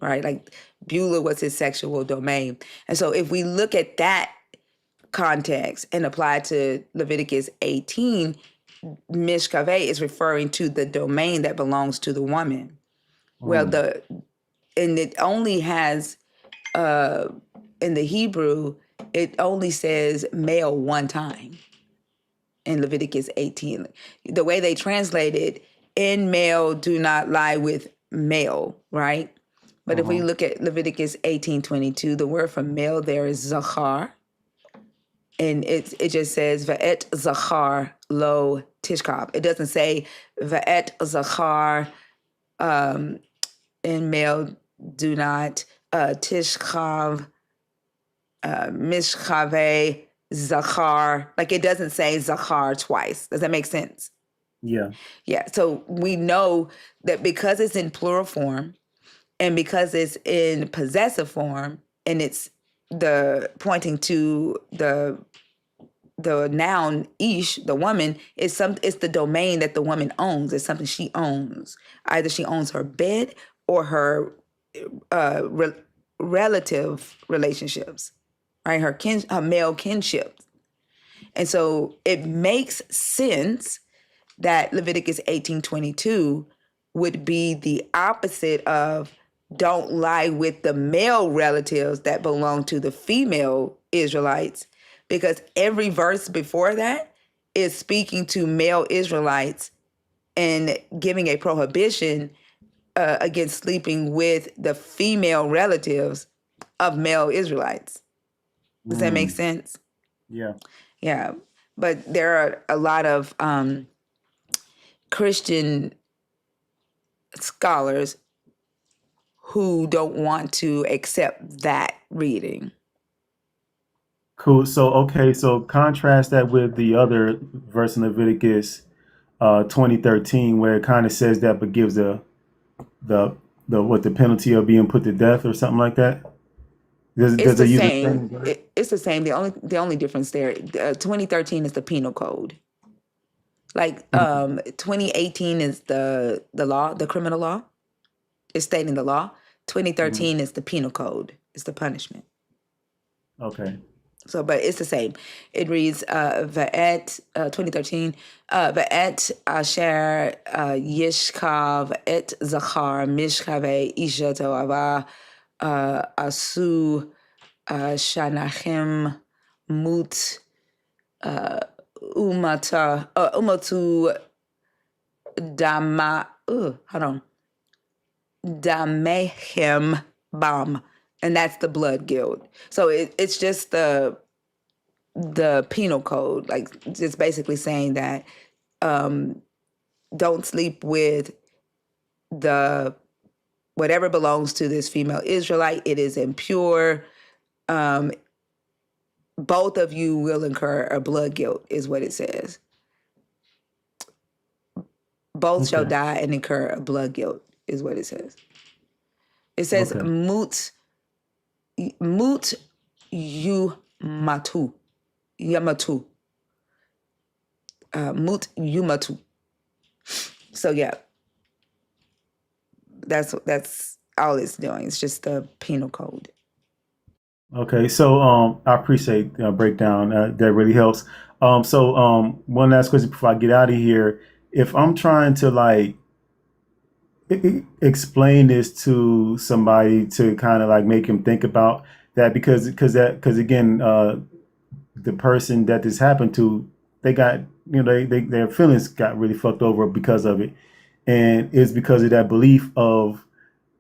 right? Like Beulah was his sexual domain. And so if we look at that context and apply it to Leviticus 18, mishkaveh is referring to the domain that belongs to the woman. Well, and it only has, in the Hebrew, it only says male one time in Leviticus 18. The way they translate it, "in male do not lie with male," right? But if we look at Leviticus 18:22, the word for male there is zachar, and it just says va'et zachar lo tishkab. It doesn't say va'et zachar and male do not tishkav mishkave zachar. Like it doesn't say zachar twice. Does that make sense? Yeah. Yeah. So we know that because it's in plural form and because it's in possessive form and it's the pointing to the noun ish, the woman, it's the domain that the woman owns. It's something she owns. Either she owns her bed or her relative relationships, right? Her male kinship. And so it makes sense that Leviticus 18:22 would be the opposite of don't lie with the male relatives that belong to the female Israelites, because every verse before that is speaking to male Israelites and giving a prohibition against sleeping with the female relatives of male Israelites. Does that make sense? Yeah. Yeah. But there are a lot of Christian scholars who don't want to accept that reading. Cool. So, okay. So contrast that with the other verse in Leviticus 20:13, where it kind of says that, but gives the penalty of being put to death or something like that. It's Does the it use the same. same verse? It's the same. The only difference there, 2013 is the penal code. Like 2018 is the law, the criminal law. It's stating the law. 2013 is the penal code. It's the punishment. Okay. So, but it's the same. It reads, Va'et, 2013, Va'et asher yishkav et zachar mishkave isha to'ava asu shanachem mut umatu dama, damehem bam. And that's the blood guilt. So it's just the penal code, like just basically saying that don't sleep with the whatever belongs to this female Israelite. It is impure. Both of you will incur a blood guilt, is what it says. Both shall die and incur a blood guilt, is what it says. It says mut yamatu. Mut yumatu. So yeah, that's all it's doing. It's just the penal code. Okay, so I appreciate the breakdown. That really helps. So one last question before I get out of here. If I'm trying to like explain this to somebody to kind of like make him think about that, because again, the person that this happened to, they got, their feelings got really fucked over because of it, and it's because of that belief of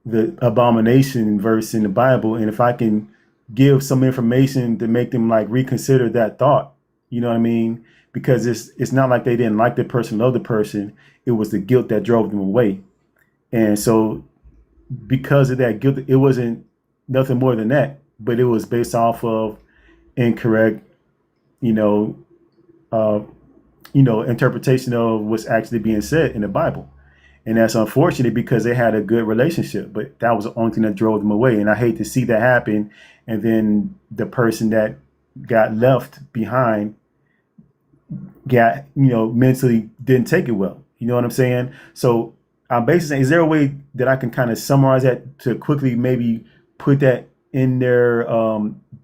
the abomination verse in the Bible. And if I can give some information to make them like reconsider that thought, you know what I mean? Because it's not like they didn't like the person, love the person. It was the guilt that drove them away. And so because of that guilt, it wasn't nothing more than that, but it was based off of incorrect, interpretation of what's actually being said in the Bible. And that's unfortunate because they had a good relationship, but that was the only thing that drove them away. And I hate to see that happen. And then the person that got left behind got, mentally didn't take it well. You know what I'm saying? So I'm basically saying, is there a way that I can kind of summarize that to quickly maybe put that in there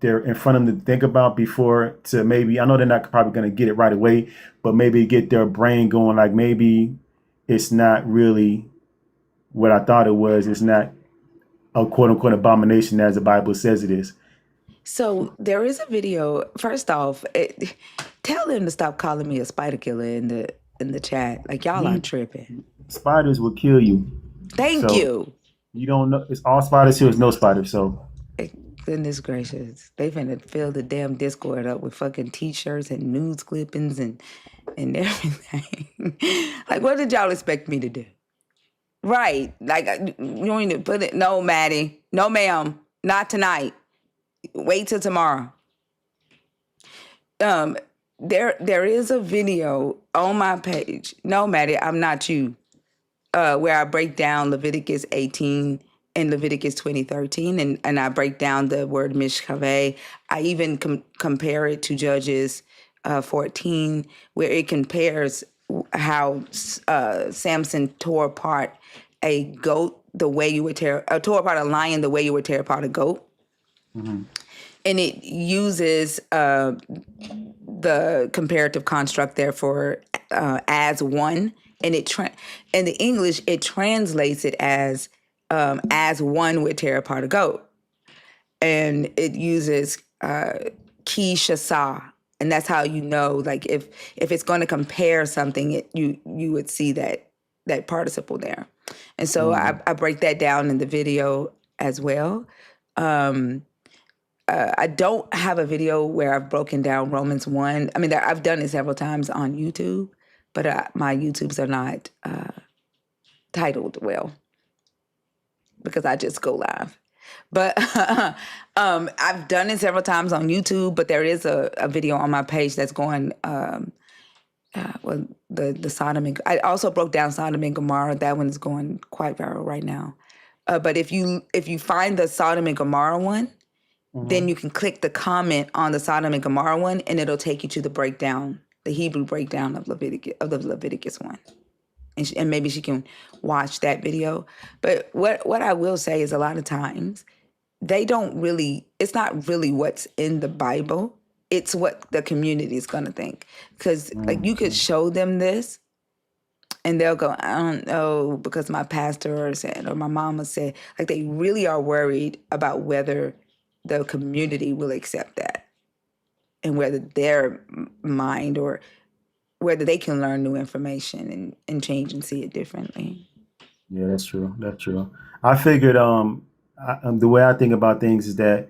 in front of them to think about before, to maybe, I know they're not probably going to get it right away, but maybe get their brain going, like maybe it's not really what I thought it was. It's not a quote unquote abomination as the Bible says it is. So there is a video. First off, tell them to stop calling me a spider killer in the chat. Like y'all are tripping. Spiders will kill you. Thank you. You don't know. It's all spiders here. It's no spiders. So Goodness gracious. They finna fill the damn Discord up with fucking t-shirts and news clippings and everything. Like, what did y'all expect me to do? Right. Like, you don't need to put it. No, Maddie. No, ma'am. Not tonight. Wait till tomorrow. There is a video on my page. No, Maddie, I'm not you. Where I break down Leviticus 18 and Leviticus 20:13, and I break down the word mishkaveh. I even compare it to Judges 14, where it compares how Samson tore apart a goat the way you would tore apart a lion the way you would tear apart a goat. mm-hmm. And it uses the comparative construct there for as one, and in the English it translates it as one would tear apart a goat, and it uses ki shasa, and that's how you know, like, if it's going to compare something, you would see that participle there, and so I break that down in the video as well. I don't have a video where I've broken down Romans 1. I mean, I've done it several times on YouTube, but my YouTubes are not titled well because I just go live. But I've done it several times on YouTube, but there is a video on my page that's going, the Sodom and I also broke down Sodom and Gomorrah. That one's going quite viral right now. But if you find the Sodom and Gomorrah one, then you can click the comment on the Sodom and Gomorrah one, and it'll take you to the breakdown, the Hebrew breakdown of the Leviticus one, and maybe she can watch that video. But what I will say is, a lot of times it's not really what's in the Bible. It's what the community is gonna think, because like you could show them this, and they'll go, I don't know, because my pastor said or my mama said. Like, they really are worried about whether the community will accept that, and whether their mind or whether they can learn new information and change and see it differently. Yeah, that's true. That's true. I figured the way I think about things is that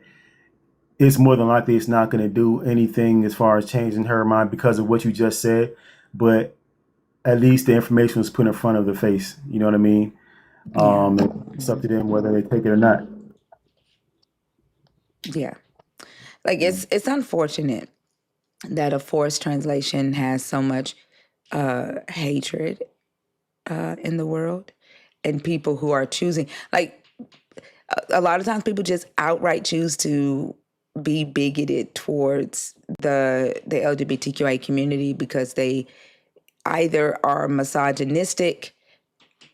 it's more than likely it's not going to do anything as far as changing her mind because of what you just said, but at least the information was put in front of the face. You know what I mean? It's up to them whether they take it or not. Yeah. Like, it's unfortunate that a forced translation has so much hatred in the world, and people who are choosing, like, a lot of times people just outright choose to be bigoted towards the LGBTQI community because they either are misogynistic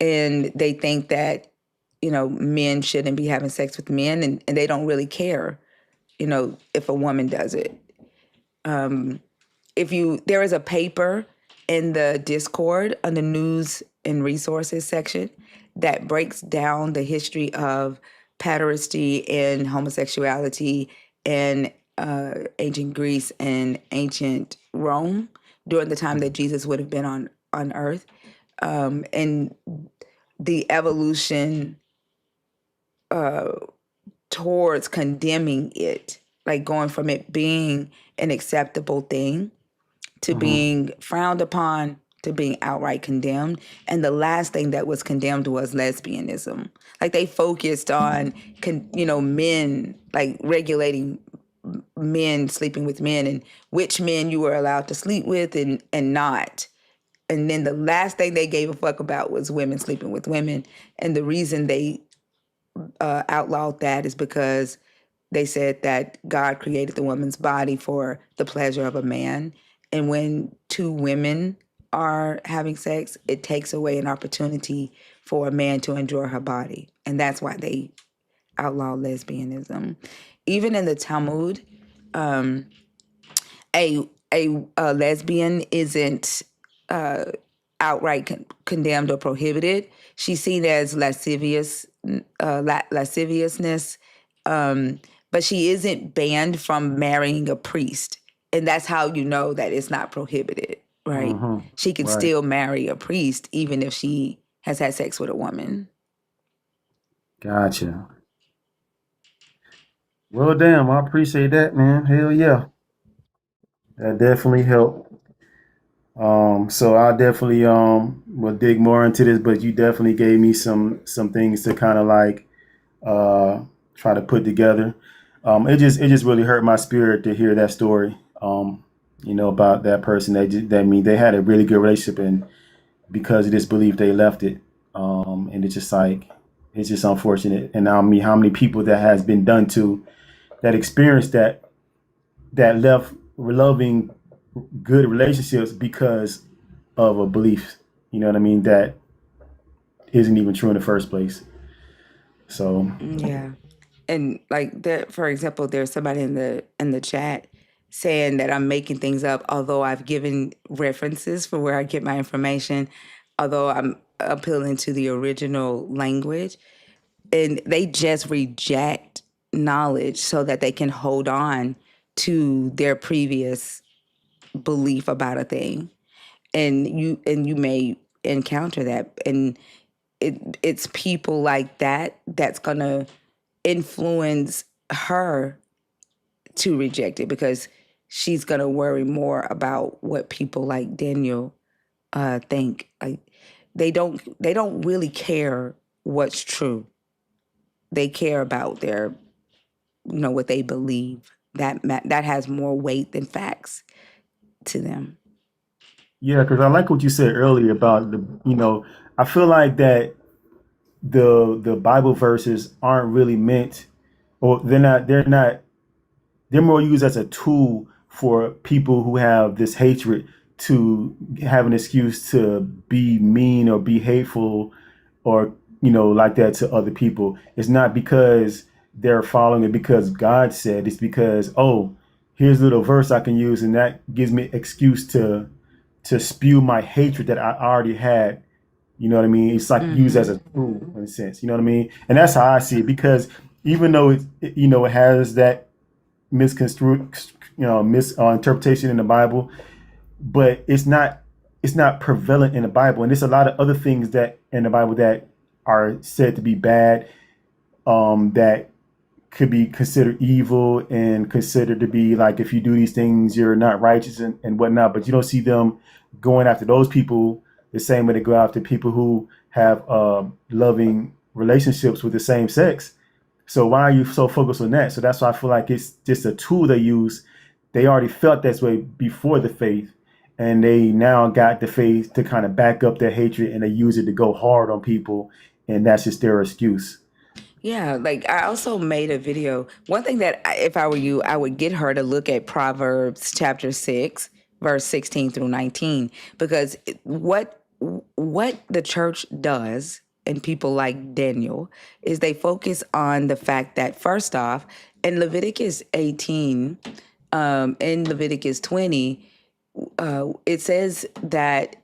and they think that, men shouldn't be having sex with men, and they don't really care, if a woman does it. There is a paper in the Discord on the news and resources section that breaks down the history of pederasty and homosexuality in ancient Greece and ancient Rome during the time that Jesus would have been on earth, and the evolution towards condemning it, like going from it being an acceptable thing to being frowned upon to being outright condemned. And the last thing that was condemned was lesbianism. Like, they focused on, men, like regulating men sleeping with men and which men you were allowed to sleep with and not. And then the last thing they gave a fuck about was women sleeping with women. And the reason they outlawed that is because they said that God created the woman's body for the pleasure of a man. And when two women are having sex, it takes away an opportunity for a man to enjoy her body. And that's why they outlawed lesbianism. Even in the Talmud, a lesbian isn't outright condemned or prohibited. She's seen as lasciviousness, but she isn't banned from marrying a priest. And that's how you know that it's not prohibited, right? She can still marry a priest even if she has had sex with a woman. Gotcha. Well, damn, I appreciate that, man. Hell yeah, that definitely helped. So I definitely will dig more into this, but you definitely gave me some things to kind of like uh try to put together. It just really hurt my spirit to hear that story. About that person that mean they had a really good relationship, and because of this belief they left it. And it's just like it's just unfortunate. And I mean, how many people that has been done to that experienced that left loving good relationships because of a belief, you know what I mean, that isn't even true in the first place. So, Yeah. And like there, for example, there's somebody in the chat saying that I'm making things up, although I've given references for where I get my information, although I'm appealing to the original language. And they just reject knowledge so that they can hold on to their previous belief about a thing. And you may encounter that. And it's people like that that's gonna influence her to reject it, because she's gonna worry more about what people like Daniel think. Like they don't really care what's true. They care about their, what they believe. That has more weight than facts to them. yeah, because I like what you said earlier about I feel like that the Bible verses aren't really meant, or they're more used as a tool for people who have this hatred to have an excuse to be mean or be hateful or like that to other people. It's not because they're following it because God said. It's because, oh, here's a little verse I can use, and that gives me excuse to spew my hatred that I already had. You know what I mean? It's like used as Mm-hmm. a tool in a sense. You know what I mean? And that's how I see it, because even though it has that misconstrued, misinterpretation in the Bible, but it's not prevalent in the Bible. And there's a lot of other things that in the Bible that are said to be bad, that could be considered evil and considered to be like, if you do these things, you're not righteous and whatnot. But you don't see them going after those people the same way they go after people who have loving relationships with the same sex. So why are you so focused on that? So that's why I feel like it's just a tool they use. They already felt that way before the faith, and they now got the faith to kind of back up their hatred, and they use it to go hard on people, and that's just their excuse. Yeah, like I also made a video. One thing that if I were you, I would get her to look at Proverbs chapter 6, verse 16 through 19, because what the church does, and people like Daniel, is they focus on the fact that, first off, in Leviticus 18, in Leviticus 20, it says that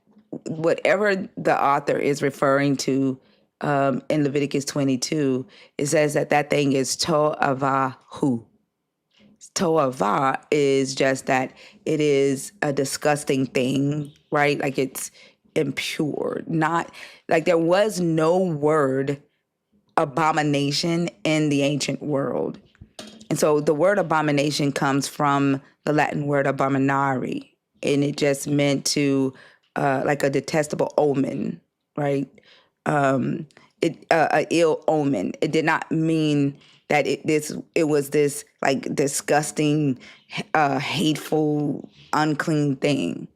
whatever the author is referring to, in Leviticus 22, it says that thing is to'avahu. To'avah is just that it is a disgusting thing, right? Like it's impure. Not like there was no word abomination in the ancient world. And so the word abomination comes from the Latin word abominare, and it just meant to, like a detestable omen, right? Um, a ill omen. It did not mean that it was this like disgusting, hateful, unclean thing.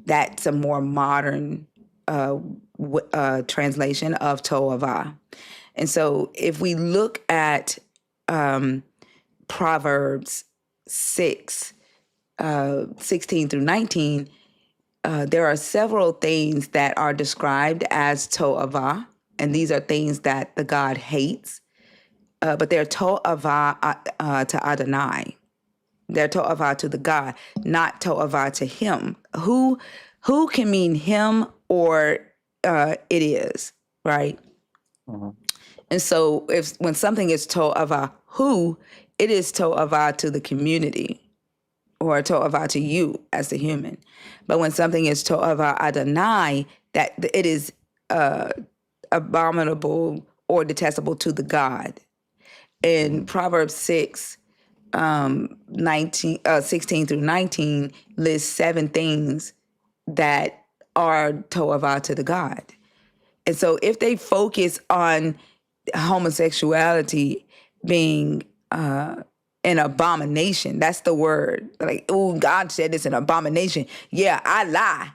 That's a more modern translation of to'avah. And so if we look at Proverbs 6, 16 through 19, there are several things that are described as to'avah, and these are things that the God hates, but they're to'avah to Adonai. They're to'avah to the God, not to'avah to him. Who can mean him or it is, right? Mhm. And so when something is to'avah who, it is to'avah to the community, or to'avah to you as the human. But when something is to'avah Adonai, that it is abominable or detestable to the God. In Proverbs 6, 16 through 19 lists 7 things that are to'avah to the God. And so if they focus on homosexuality being an abomination, that's the word. Like, oh, God said it's an abomination. Yeah, I lie.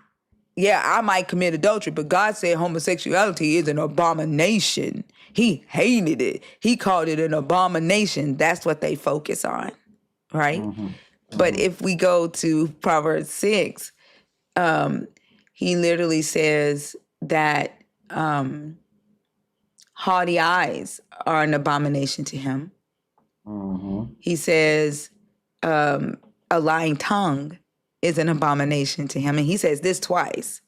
Yeah, I might commit adultery, but God said homosexuality is an abomination. He hated it. He called it an abomination. That's what they focus on, right? But if we go to Proverbs 6, he literally says that haughty eyes are an abomination to him. He says a lying tongue is an abomination to him. And he says this twice,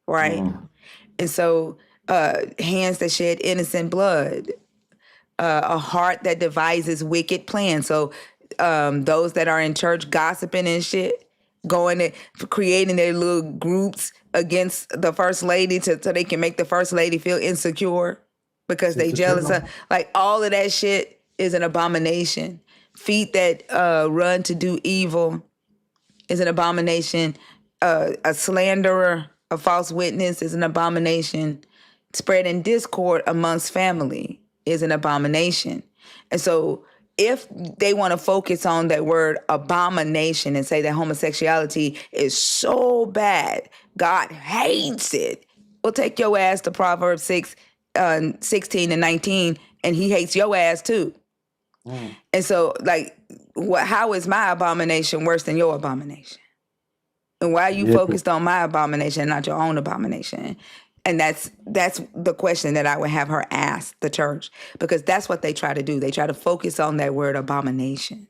right? And so hands that shed innocent blood, a heart that devises wicked plans. So those that are in church gossiping and shit, going and creating their little groups against the first lady so they can make the first lady feel insecure because they Sister jealous Cheryl. of, like, all of that shit is an abomination. Feet that run to do evil is an abomination. A slanderer, a false witness is an abomination. Spreading discord amongst family is an abomination. And so if they want to focus on that word abomination and say that homosexuality is so bad, God hates it, well, take your ass to Proverbs 6, 16 and 19, and he hates your ass too. And so, like, how is my abomination worse than your abomination? And why are you Yeah, focused on my abomination and not your own abomination? And that's the question that I would have her ask the church, because that's what they try to do. They try to focus on that word abomination.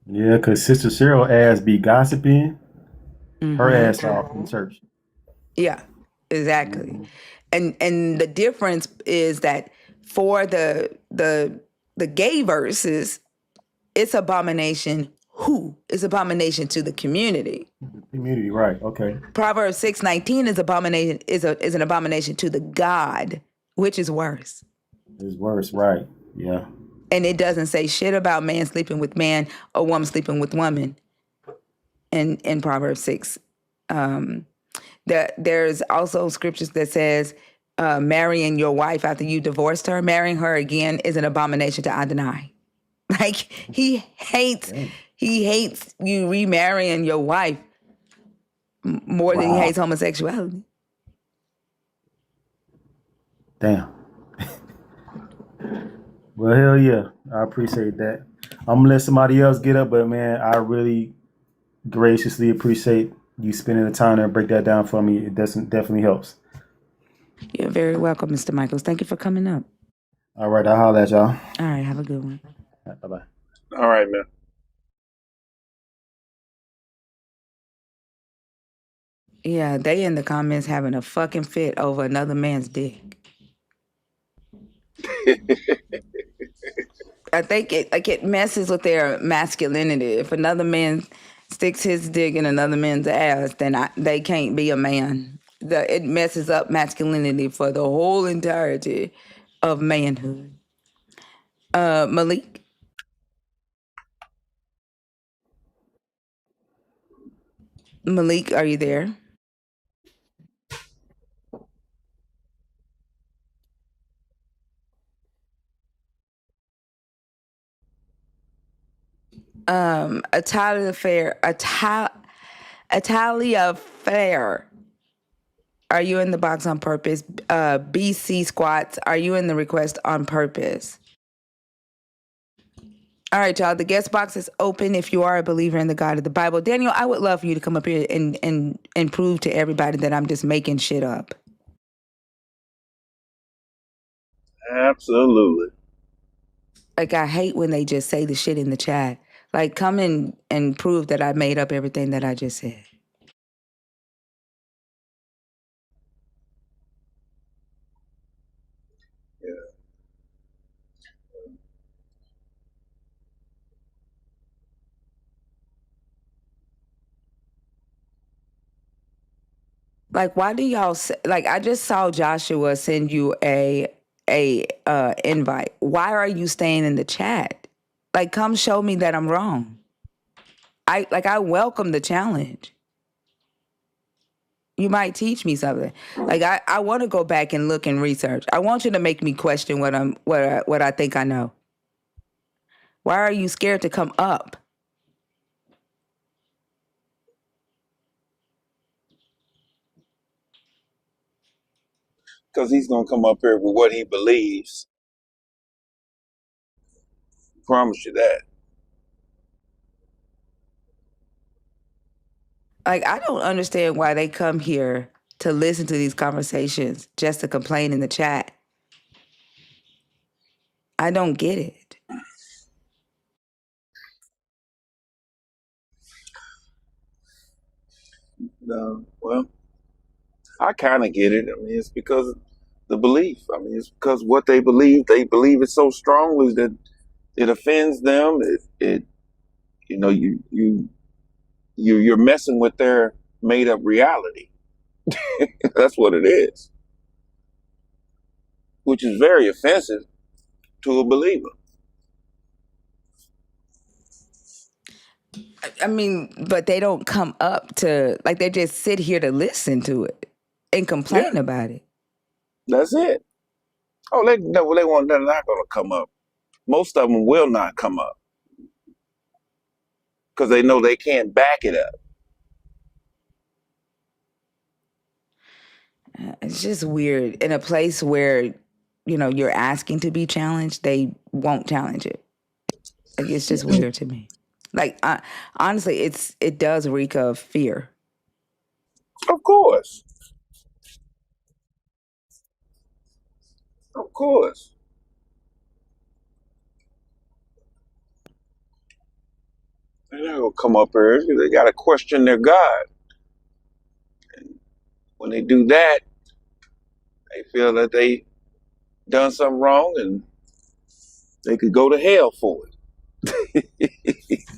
yeah, because Sister Cheryl ass be gossiping her ass off in church. Yeah, exactly. And the difference is that for the gay verses, it's abomination who? It's abomination to the community. Community, right? Okay, Proverbs 6:19 is abomination is an abomination to the God, which is worse. it's worse, right? Yeah, And it doesn't say shit about man sleeping with man or woman sleeping with woman in Proverbs 6. There's also scriptures that says marrying your wife after you divorced her, marrying her again is an abomination to Adonai. Like, he hates you remarrying your wife more than he wow, hates homosexuality. damn. Well, hell yeah, I appreciate that. I'm gonna let somebody else get up, but man, I really graciously appreciate you spending the time there and break that down for me. It definitely helps. You're very welcome, Mr. Michaels. Thank you for coming up. All right, I'll holler at y'all. All right, have a good one. Bye bye. All right, man. Yeah, they in the comments having a fucking fit over another man's dick. I think it messes with their masculinity. If another man sticks his dick in another man's ass, then they can't be a man. It messes up masculinity for the whole entirety of manhood. Malik, are you there? Atalia Fair. Are you in the box on purpose? BC Squats, are you in the request on purpose? All right, y'all. The guest box is open if you are a believer in the God of the Bible. Daniel, I would love for you to come up here and prove to everybody that I'm just making shit up. Absolutely. Like, I hate when they just say the shit in the chat. Like, come in and prove that I made up everything that I just said. Like, why do y'all like? I just saw Joshua send you a invite. Why are you staying in the chat? Like, come show me that I'm wrong. I welcome the challenge. You might teach me something. Like I want to go back and look and research. I want you to make me question what I think I know. Why are you scared to come up? Because he's gonna come up here with what he believes. Promise you that. Like, I don't understand why they come here to listen to these conversations just to complain in the chat. I don't get it. No, well, I kind of get it. I mean, it's because of the belief. I mean, it's because what they believe it so strongly that it offends them. It you know, you're messing with their made up reality. That's what it is, which is very offensive to a believer. I mean, but they don't come up to, like, they just sit here to listen to it and complain Yeah, about it. that's it. Oh, no, they're not going to come up. Most of them will not come up because they know they can't back it up. It's just weird. In a place where, you're asking to be challenged, they won't challenge it. Like, it's just weird to me. Like, honestly, it does reek of fear. Of course, of course. They're not gonna come up here. They got to question their God. And when they do that, they feel that they done something wrong and they could go to hell for it.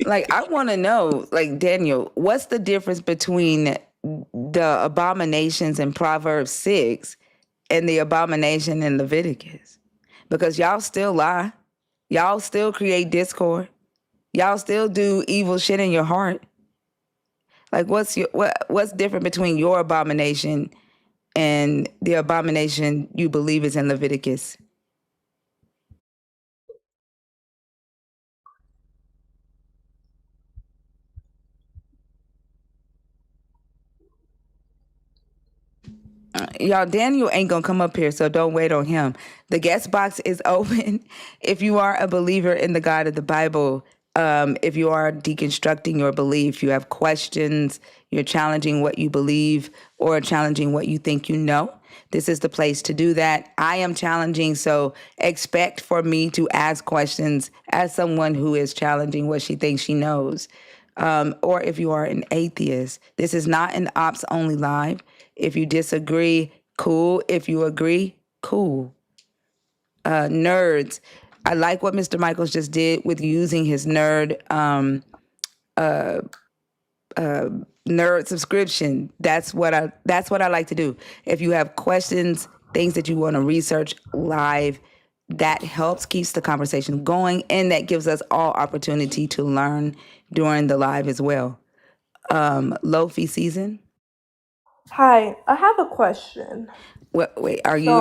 Like, I want to know, like, Daniel, what's the difference between the abominations in Proverbs 6 and the abomination in Leviticus? Because y'all still lie. Y'all still create discord. Y'all still do evil shit in your heart. Like, what's different between your abomination and the abomination you believe is in Leviticus? Y'all, Daniel ain't gonna come up here, so don't wait on him. The guest box is open. If you are a believer in the God of the Bible, if you are deconstructing your belief, you have questions, you're challenging what you believe or challenging what you think you know, this is the place to do that. I am challenging, so expect for me to ask questions as someone who is challenging what she thinks she knows. Or if you are an atheist, this is not an ops only live. If you disagree, cool. If you agree, cool. Nerds, I like what Mr. Michaels just did with using his nerd subscription. That's what I like to do. If you have questions, things that you want to research live, that helps keeps the conversation going, and that gives us all opportunity to learn during the live as well. Lofi season. Hi, I have a question. Wait,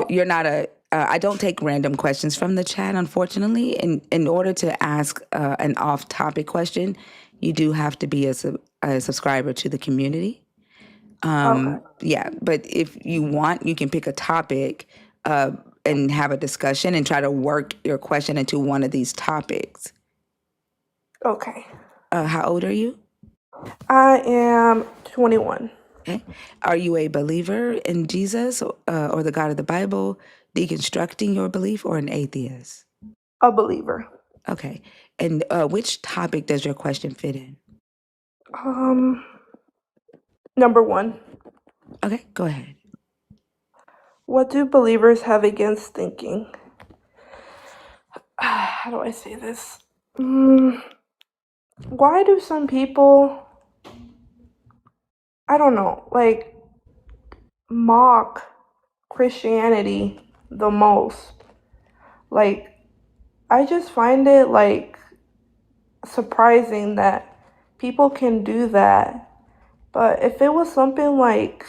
you're not I don't take random questions from the chat, unfortunately. In order to ask an off-topic question, you do have to be a subscriber to the community. Okay. Yeah, but if you want, you can pick a topic and have a discussion and try to work your question into one of these topics. Okay. How old are you? I am 21. Okay. Are you a believer in Jesus or the God of the Bible, deconstructing your belief, or an atheist? A believer. Okay. And which topic does your question fit in? Number 1. Okay, go ahead. What do believers have against thinking? How do I say this? Why do some people, I don't know, like, mock Christianity the most. Like, I just find it like surprising that people can do that. But if it was something like,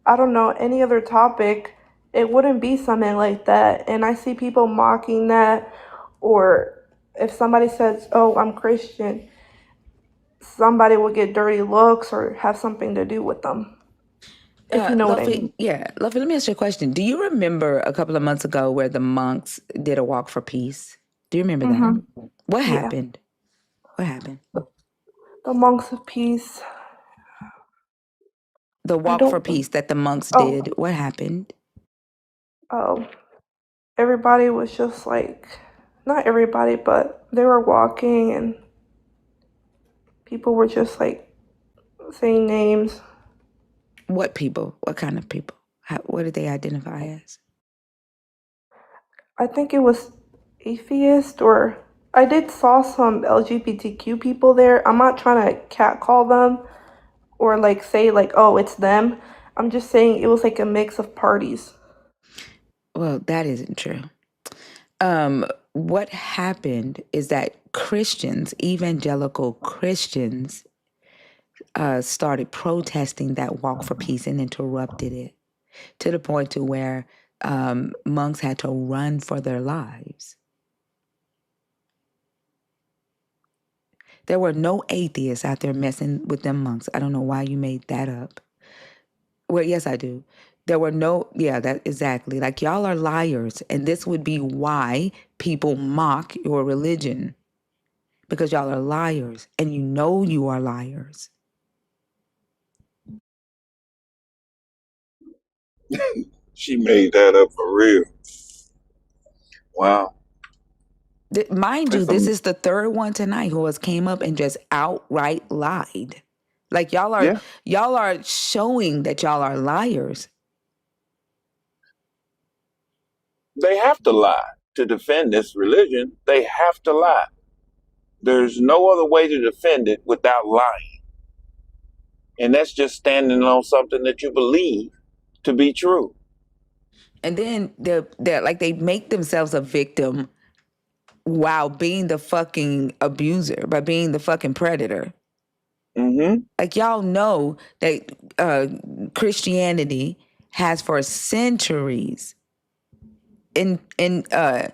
I don't know, any other topic, it wouldn't be something like that. And I see people mocking that, or if somebody says, "Oh, I'm Christian," somebody will get dirty looks or have something to do with them. If you know what I Luffy, mean. yeah, Luffy, let me ask you a question. Do you remember a couple of months ago where the monks did a walk for peace? Do you remember that? Mm-hmm. What Yeah. happened? What happened? The monks of peace. The I walk for don't. peace that the monks Oh, did, what happened? oh. Everybody was just like, not everybody, but they were walking and people were just like saying names. What people? What kind of people? What did they identify as? I think it was atheist, or I did saw some LGBTQ people there. I'm not trying to catcall them or like say like, oh, it's them. I'm just saying it was like a mix of parties. Well, that isn't true. What happened is that Christians, evangelical Christians, started protesting that walk for peace and interrupted it to the point to where monks had to run for their lives. There were no atheists out there messing with them monks. I don't know why you made that up. Well, yes, I do. There were that exactly. Like, y'all are liars. And this would be why people mock your religion. Because y'all are liars. And you know you are liars. She made that up for real. Wow. Mind you, That's this some, is the third one tonight who has came up and just outright lied. Like, y'all are showing that y'all are liars. they have to lie to defend this religion. They have to lie. There's no other way to defend it without lying. And that's just standing on something that you believe to be true. And then they're like, they make themselves a victim while being the fucking abuser, by being the fucking predator. Mm-hmm. Like, y'all know that Christianity has for centuries encroached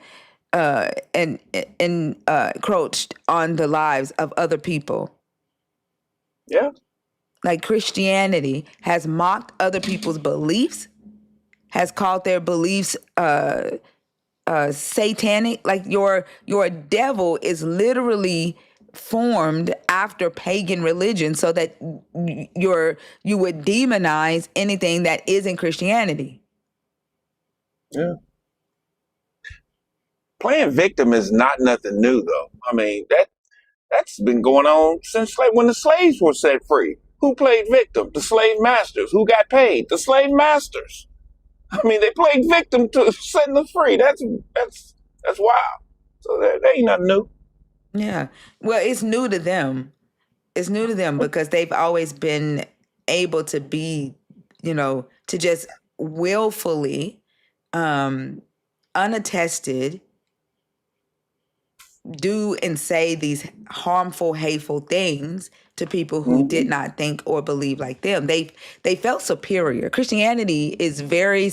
on the lives of other people. Yeah. Like, Christianity has mocked other people's beliefs, has called their beliefs satanic. Like, your devil is literally formed after pagan religion so that you would demonize anything that isn't Christianity. Yeah. Playing victim is not nothing new, though. I mean, that's been going on since like when the slaves were set free. Who played victim? The slave masters. Who got paid? The slave masters. I mean, they played victim to setting them free. That's wild. So that ain't nothing new. Yeah. Well, it's new to them. It's new to them because they've always been able to be, to just willfully, unattested, do and say these harmful, hateful things to people who did not think or believe like them. They felt superior. Christianity is very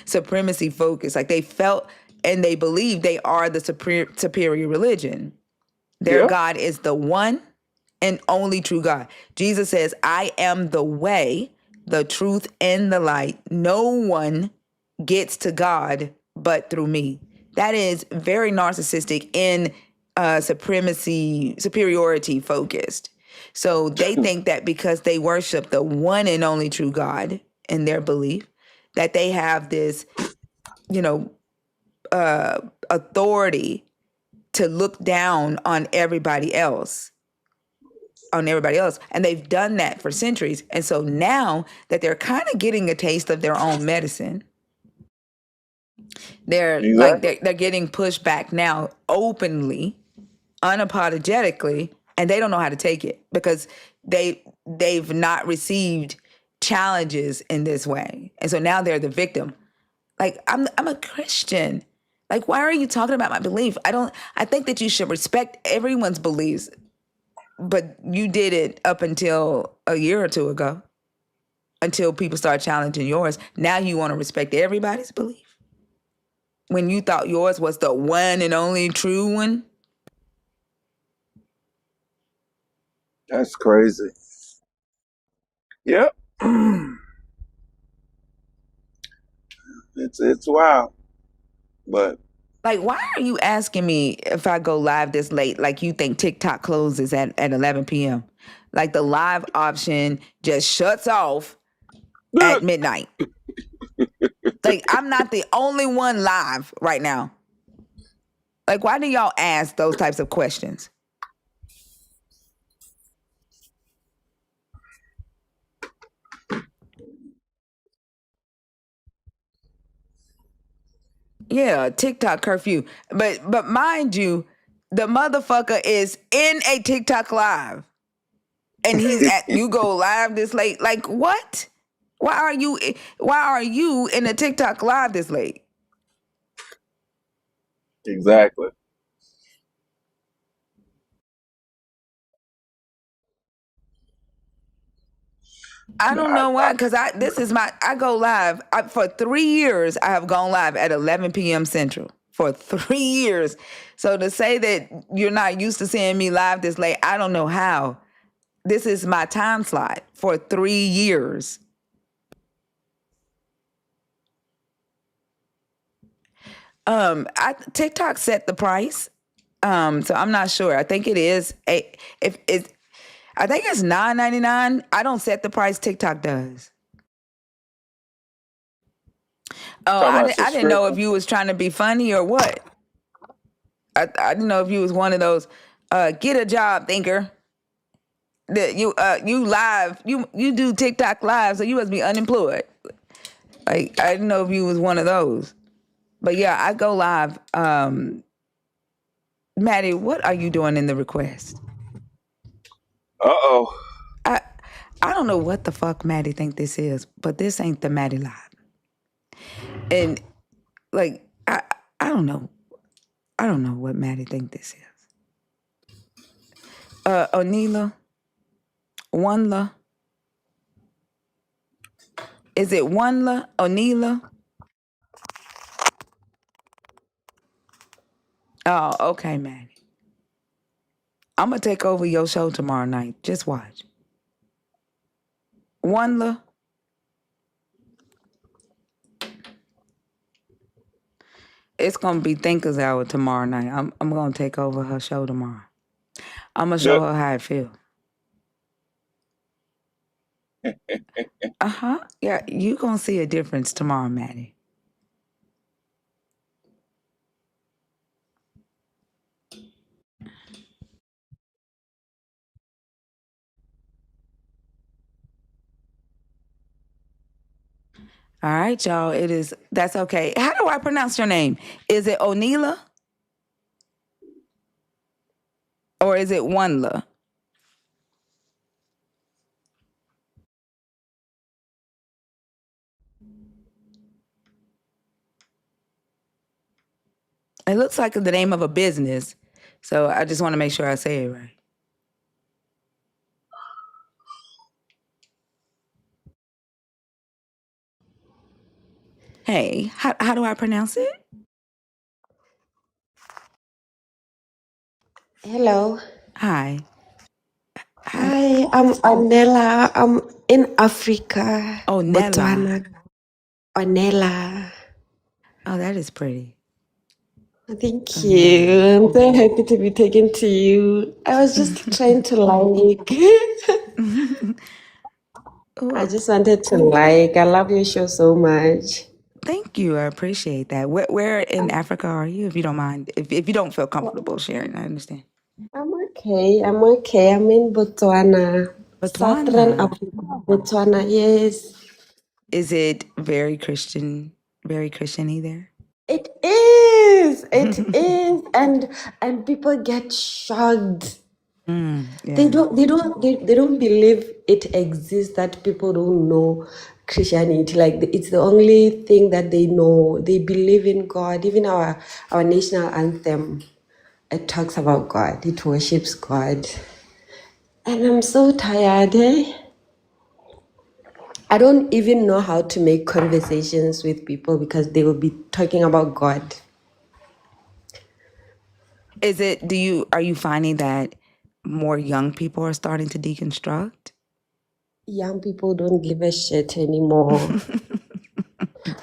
supremacy focused. Like, they felt and they believe they are the superior religion. Their Yeah. God is the one and only true God. Jesus says, "I am the way, the truth, and the light. No one gets to God but through me." That is very narcissistic and superiority focused. So they think that because they worship the one and only true God in their belief, that they have this, authority to look down on everybody else. And they've done that for centuries. And so now that they're kind of getting a taste of their own medicine, they're getting pushed back now openly, unapologetically, and they don't know how to take it because they've not received challenges in this way. And so now they're the victim. Like, I'm a Christian. Like, why are you talking about my belief? I think that you should respect everyone's beliefs, but you did it up until a year or two ago, until people start challenging yours. Now you want to respect everybody's belief when you thought yours was the one and only true one. That's crazy. Yep. It's wild. But Like, why are you asking me if I go live this late? Like, you think TikTok closes at 11 p.m.? Like, the live option just shuts off at midnight. Like, I'm not the only one live right now. Like, why do y'all ask those types of questions? Yeah, TikTok curfew. But mind you, the motherfucker is in a TikTok live. And you go live this late. Like, what? Why are you in a TikTok live this late? exactly. I don't know why, because I go live. For 3 years, I have gone live at 11 p.m. Central. For 3 years. So to say that you're not used to seeing me live this late, I don't know how. This is my time slot for 3 years. TikTok set the price. So I'm not sure. I think it is I think it's $9.99. I don't set the price. TikTok does. Oh, Talking about I didn't know if subscription. you was trying to be funny or what. I didn't know if you was one of those get a job thinker. That you live you do TikTok live, so you must be unemployed. Like, I didn't know if you was one of those. But yeah, I go live. Maddie, what are you doing in the request? Uh-oh. I don't know what the fuck Maddie think this is, but this ain't the Maddie live. And like, I don't know. I don't know what Maddie think this is. Onila, Oneila. Is it Oneila, Onila? Oh, okay, Maddie. I'm gonna take over your show tomorrow night. Just watch. Oneila. It's gonna be Thinkers Hour tomorrow night. I'm gonna take over her show tomorrow. I'm gonna show her how it feels. Yeah, you gonna see a difference tomorrow, Maddie. All right, y'all. That's okay. How do I pronounce your name? Is it Onila? Or is it Oneila? It looks like the name of a business. So I just want to make sure I say it right. Hey, how do I pronounce it? Hello. Hi. Hi, I'm Onela. I'm in Africa, Oh, Nella. Botswana. Onela. Oh, that is pretty. Thank you. I'm so happy to be taken to you. I was just trying to like. I just wanted to like. I love your show so much. Thank you. I appreciate that. Where in Africa are you, if you don't mind? If you don't feel comfortable sharing, I understand. I'm okay. I'm okay. I'm in Botswana. Southern Botswana. Africa. Botswana, yes. Is it very Christian-y there? It is. It is. And people get shocked They Yeah. don't believe it exists, that people don't know Christianity. Like it's the only thing that they know. They believe in God. Even our national anthem, it talks about God. It worships God. And I'm so tired. I don't even know how to make conversations with people because they will be talking about God. Are you finding that more young people are starting to deconstruct? Young people don't give a shit anymore.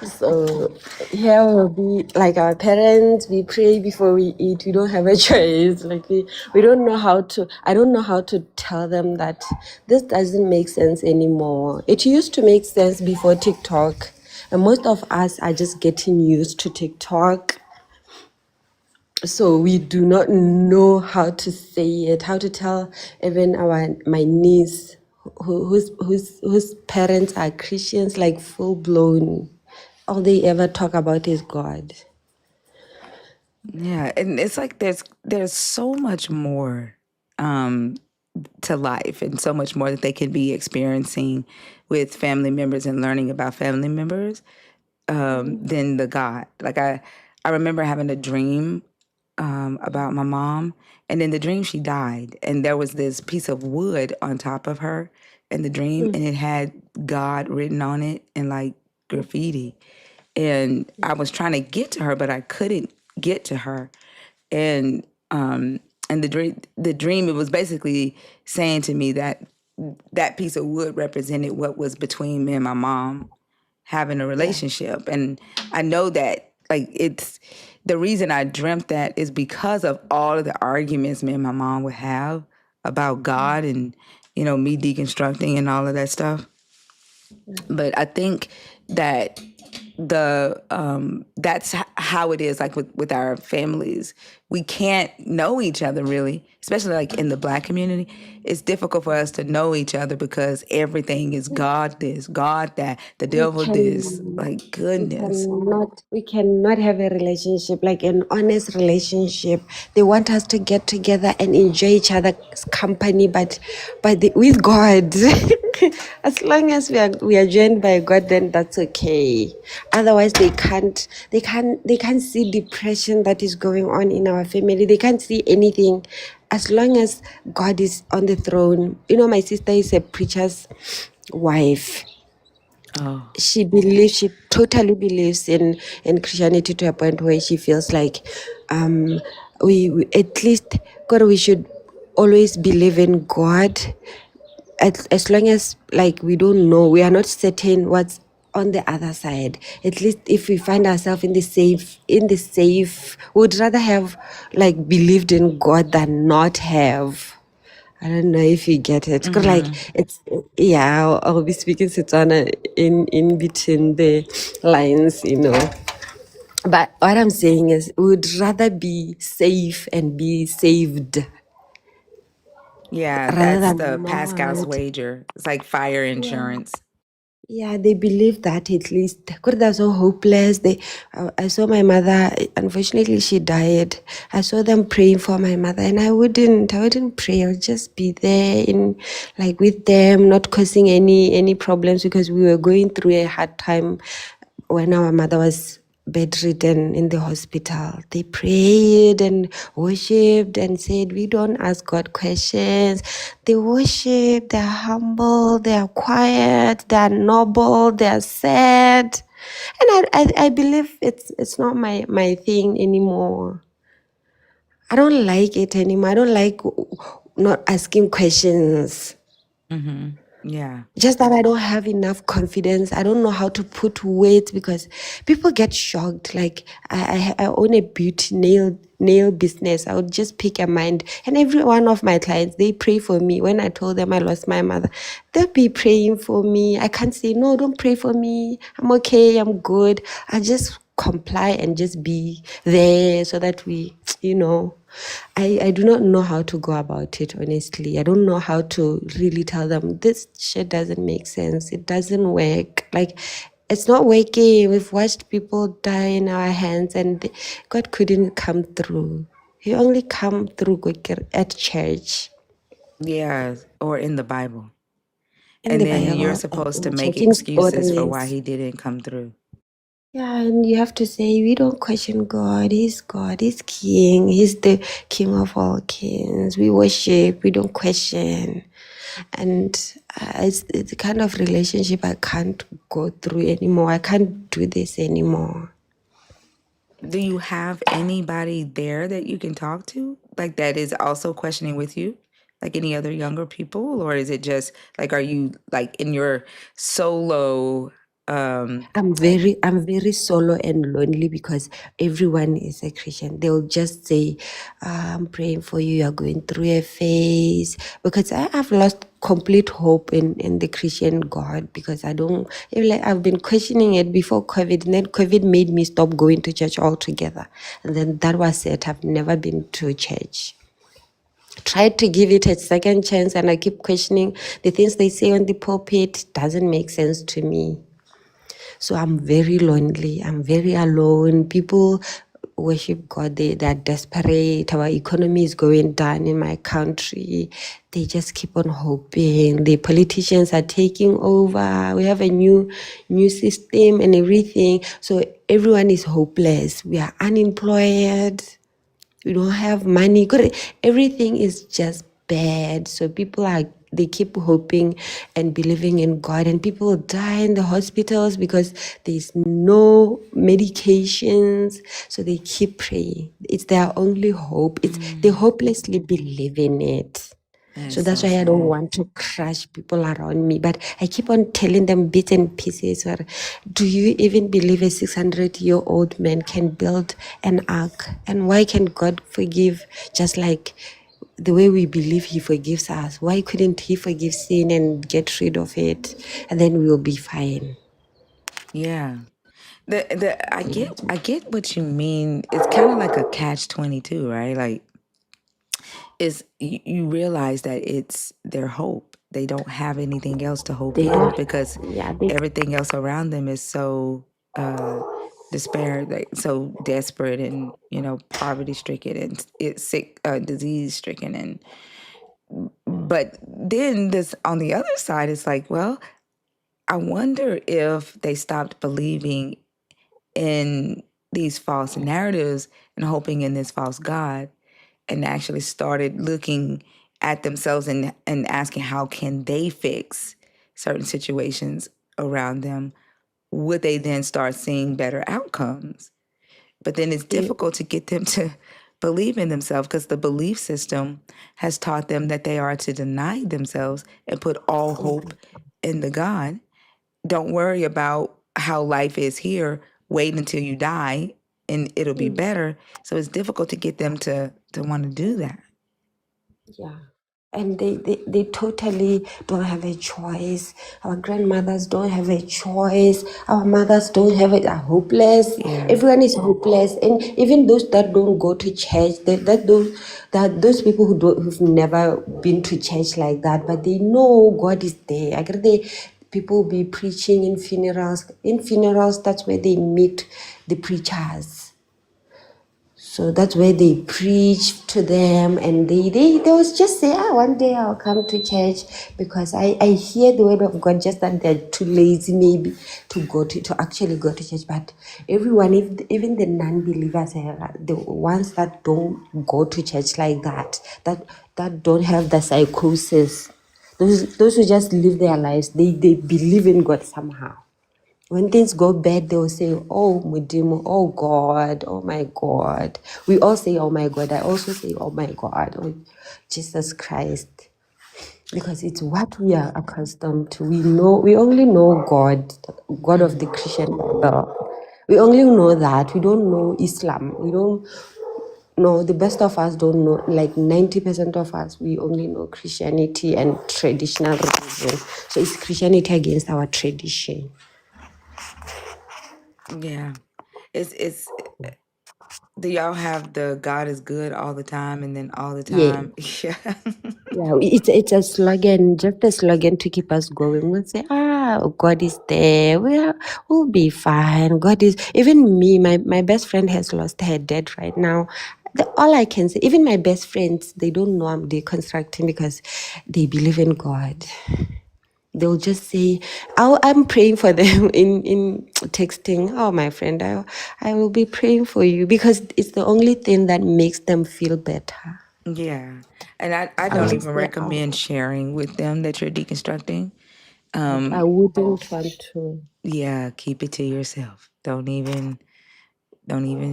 So here will be like our parents, we pray before we eat. We don't have a choice. Like we don't know how to, I don't know how to tell them that this doesn't make sense anymore. It used to make sense before TikTok. And most of us are just getting used to TikTok. So we do not know how to say it, how to tell even my niece whose parents are Christians, like full blown. All they ever talk about is God. Yeah, and it's like there's so much more um, to life, and so much more that they can be experiencing with family members and learning about family members than the God. Like I remember having a dream about my mom, and in the dream she died, and there was this piece of wood on top of her in the dream, and it had God written on it in like graffiti. And I was trying to get to her, but I couldn't get to her. And and the dream, it was basically saying to me that that piece of wood represented what was between me and my mom having a relationship. And I know that like it's the reason I dreamt that is because of all of the arguments me and my mom would have about God and me deconstructing and all of that stuff. But I think that that's how it is like with our families. We can't know each other really, especially like in the Black community. It's difficult for us to know each other because everything is God this, God that, the We devil this. can Like goodness. we cannot have a relationship, like an honest relationship. They want us to get together and enjoy each other's company, but with God. As long as we are joined by God, then that's okay. Otherwise they can't see depression that is going on in our family. They can't see anything. As long as God is on the throne. My sister is a preacher's wife. Oh, She totally believes in Christianity to a point where she feels like we at least God, we should always believe in God, as long as like we don't know, we are not certain what's on the other side. At least if we find ourselves in the safe, would rather have like believed in God than not have. I don't know if you get it. 'Cause like it's I'll be speaking Setswana in between the lines. But what I'm saying is we would rather be safe and be saved yeah, rather that's than the Pascal's not. wager. It's like fire insurance. Yeah, they believe that at least. God, they're so hopeless. I saw my mother. Unfortunately, she died. I saw them praying for my mother, and I wouldn't pray. I would just be there like with them, not causing any problems because we were going through a hard time when our mother was bedridden in the hospital. They prayed and worshipped and said, we don't ask God questions. They worship, they're humble, they're quiet, they're noble, they're sad. And I believe it's not my thing anymore. I don't like it anymore. I don't like not asking questions. Yeah. Just that I don't have enough confidence. I don't know how to put weight because people get shocked. Like I own a beauty nail business. I would just pick a mind, and every one of my clients, they pray for me. When I told them I lost my mother, they'll be praying for me. I can't say no, don't pray for me. I'm okay. I'm good. I just comply and just be there so that I do not know how to go about it, honestly. I don't know how to really tell them this shit doesn't make sense. It doesn't work. Like, it's not working. We've watched people die in our hands and God couldn't come through. He only come through at church. Yeah, or in the Bible. in And the then you're Bible supposed to and make checking excuses for why stories. he didn't come through. Yeah, and you have to say we don't question God. He's God. He's King. He's the King of all kings. We worship. We don't question. And it's the kind of relationship I can't go through anymore. I can't do this anymore. Do you have anybody there that you can talk to, like that is also questioning with you, like any other younger people, or is it just like, are you like in your solo? I'm very solo and lonely because everyone is a Christian. They'll just say, I'm praying for you, you're going through a phase. Because I've lost complete hope in the Christian God because I've been questioning it before COVID, and then COVID made me stop going to church altogether. And then that was it. I've never been to church. Tried to give it a second chance, and I keep questioning the things they say on the pulpit. Doesn't make sense to me. So I'm very lonely. I'm very alone. People worship God. They're desperate. Our economy is going down in my country. They just keep on hoping. The politicians are taking over. We have a new system and everything. So everyone is hopeless. We are unemployed. We don't have money. Everything is just bad. So they keep hoping and believing in God, and people die in the hospitals because there's no medications. So they keep praying. It's their only hope. They hopelessly believe in it. So That's that's so why I don't sad. want to crush people around me. But I keep on telling them bits and pieces. Or, do you even believe a 600-year-old man can build an ark? And why can God forgive just like the way we believe he forgives us? Why couldn't he forgive sin and get rid of it? And then we'll be fine. Yeah. I get what you mean. It's kind of like a catch-22, right? Like, is you realize that it's their hope. They don't have anything else to hope They in don't, because yeah, everything else around them is so despair, like so desperate, and poverty stricken, and it's sick, disease stricken, and but then this on the other side, it's like, well, I wonder if they stopped believing in these false narratives and hoping in this false God, and actually started looking at themselves and asking how can they fix certain situations around them, would they then start seeing better outcomes? But then it's they, difficult to get them to believe in themselves because the belief system has taught them that they are to deny themselves and put all hope in the God. Don't worry about how life is here. Wait until you die and it'll be better. So it's difficult to get them to want to do that. yeah. And they totally don't have a choice. Our grandmothers don't have a choice. Our mothers don't have it. Are hopeless. Yeah. Everyone is hopeless. And even those that don't go to church, those people who've never been to church like that, but they know God is there. I guess people be preaching in funerals. In funerals, that's where they meet the preachers. So that's where they preach to them, and they was just say, one day I'll come to church because I hear the word of God, just that they're too lazy maybe to actually go to church. But everyone, even the non-believers, the ones that don't go to church like that don't have the psychosis, those who just live their lives, they believe in God somehow. When things go bad, they'll say, oh, Mudimu, oh God, oh my God. We all say, oh my God. I also say, oh my God, oh Jesus Christ. Because it's what we are accustomed to. We only know God, God of the Christian Bible. We only know that. We don't know Islam. We don't know, the best of us don't know, like 90% of us, we only know Christianity and traditional religion. So it's Christianity against our tradition. Yeah. It's do y'all have the God is good all the time and then all the Yeah. time? Yeah. Yeah, it's a slogan, just a slogan to keep us going. We'll say, God is there. We'll be fine. God is, even me, my best friend has lost her dad right now. all I can say, even my best friends, they don't know I'm deconstructing because they believe in God. They'll just say, I'm praying for them in texting. Oh, my friend, I will be praying for you because it's the only thing that makes them feel better. Yeah. And I I'll don't just even say, recommend sharing with them that you're deconstructing. I wouldn't want to. Yeah, keep it to yourself. Don't even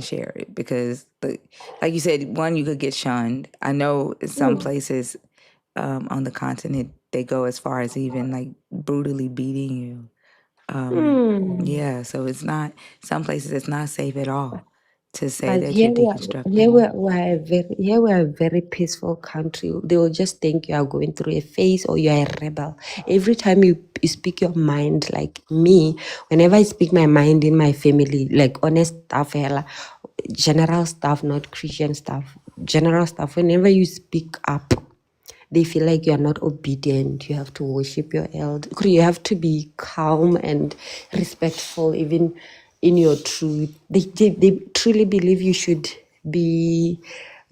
share it because like you said, one, you could get shunned. I know in some places on the continent they go as far as even like brutally beating you. Yeah, so it's not, some places it's not safe at all to say But that you're deconstructing. we're a very peaceful country. They will just think you are going through a phase or you are a rebel. Every time you speak your mind, like me, whenever I speak my mind in my family, like honest stuff, general stuff, not Christian stuff, general stuff, whenever you speak up, they feel like you're not obedient. You have to worship your elder. You have to be calm and respectful, even in your truth. They truly believe you should be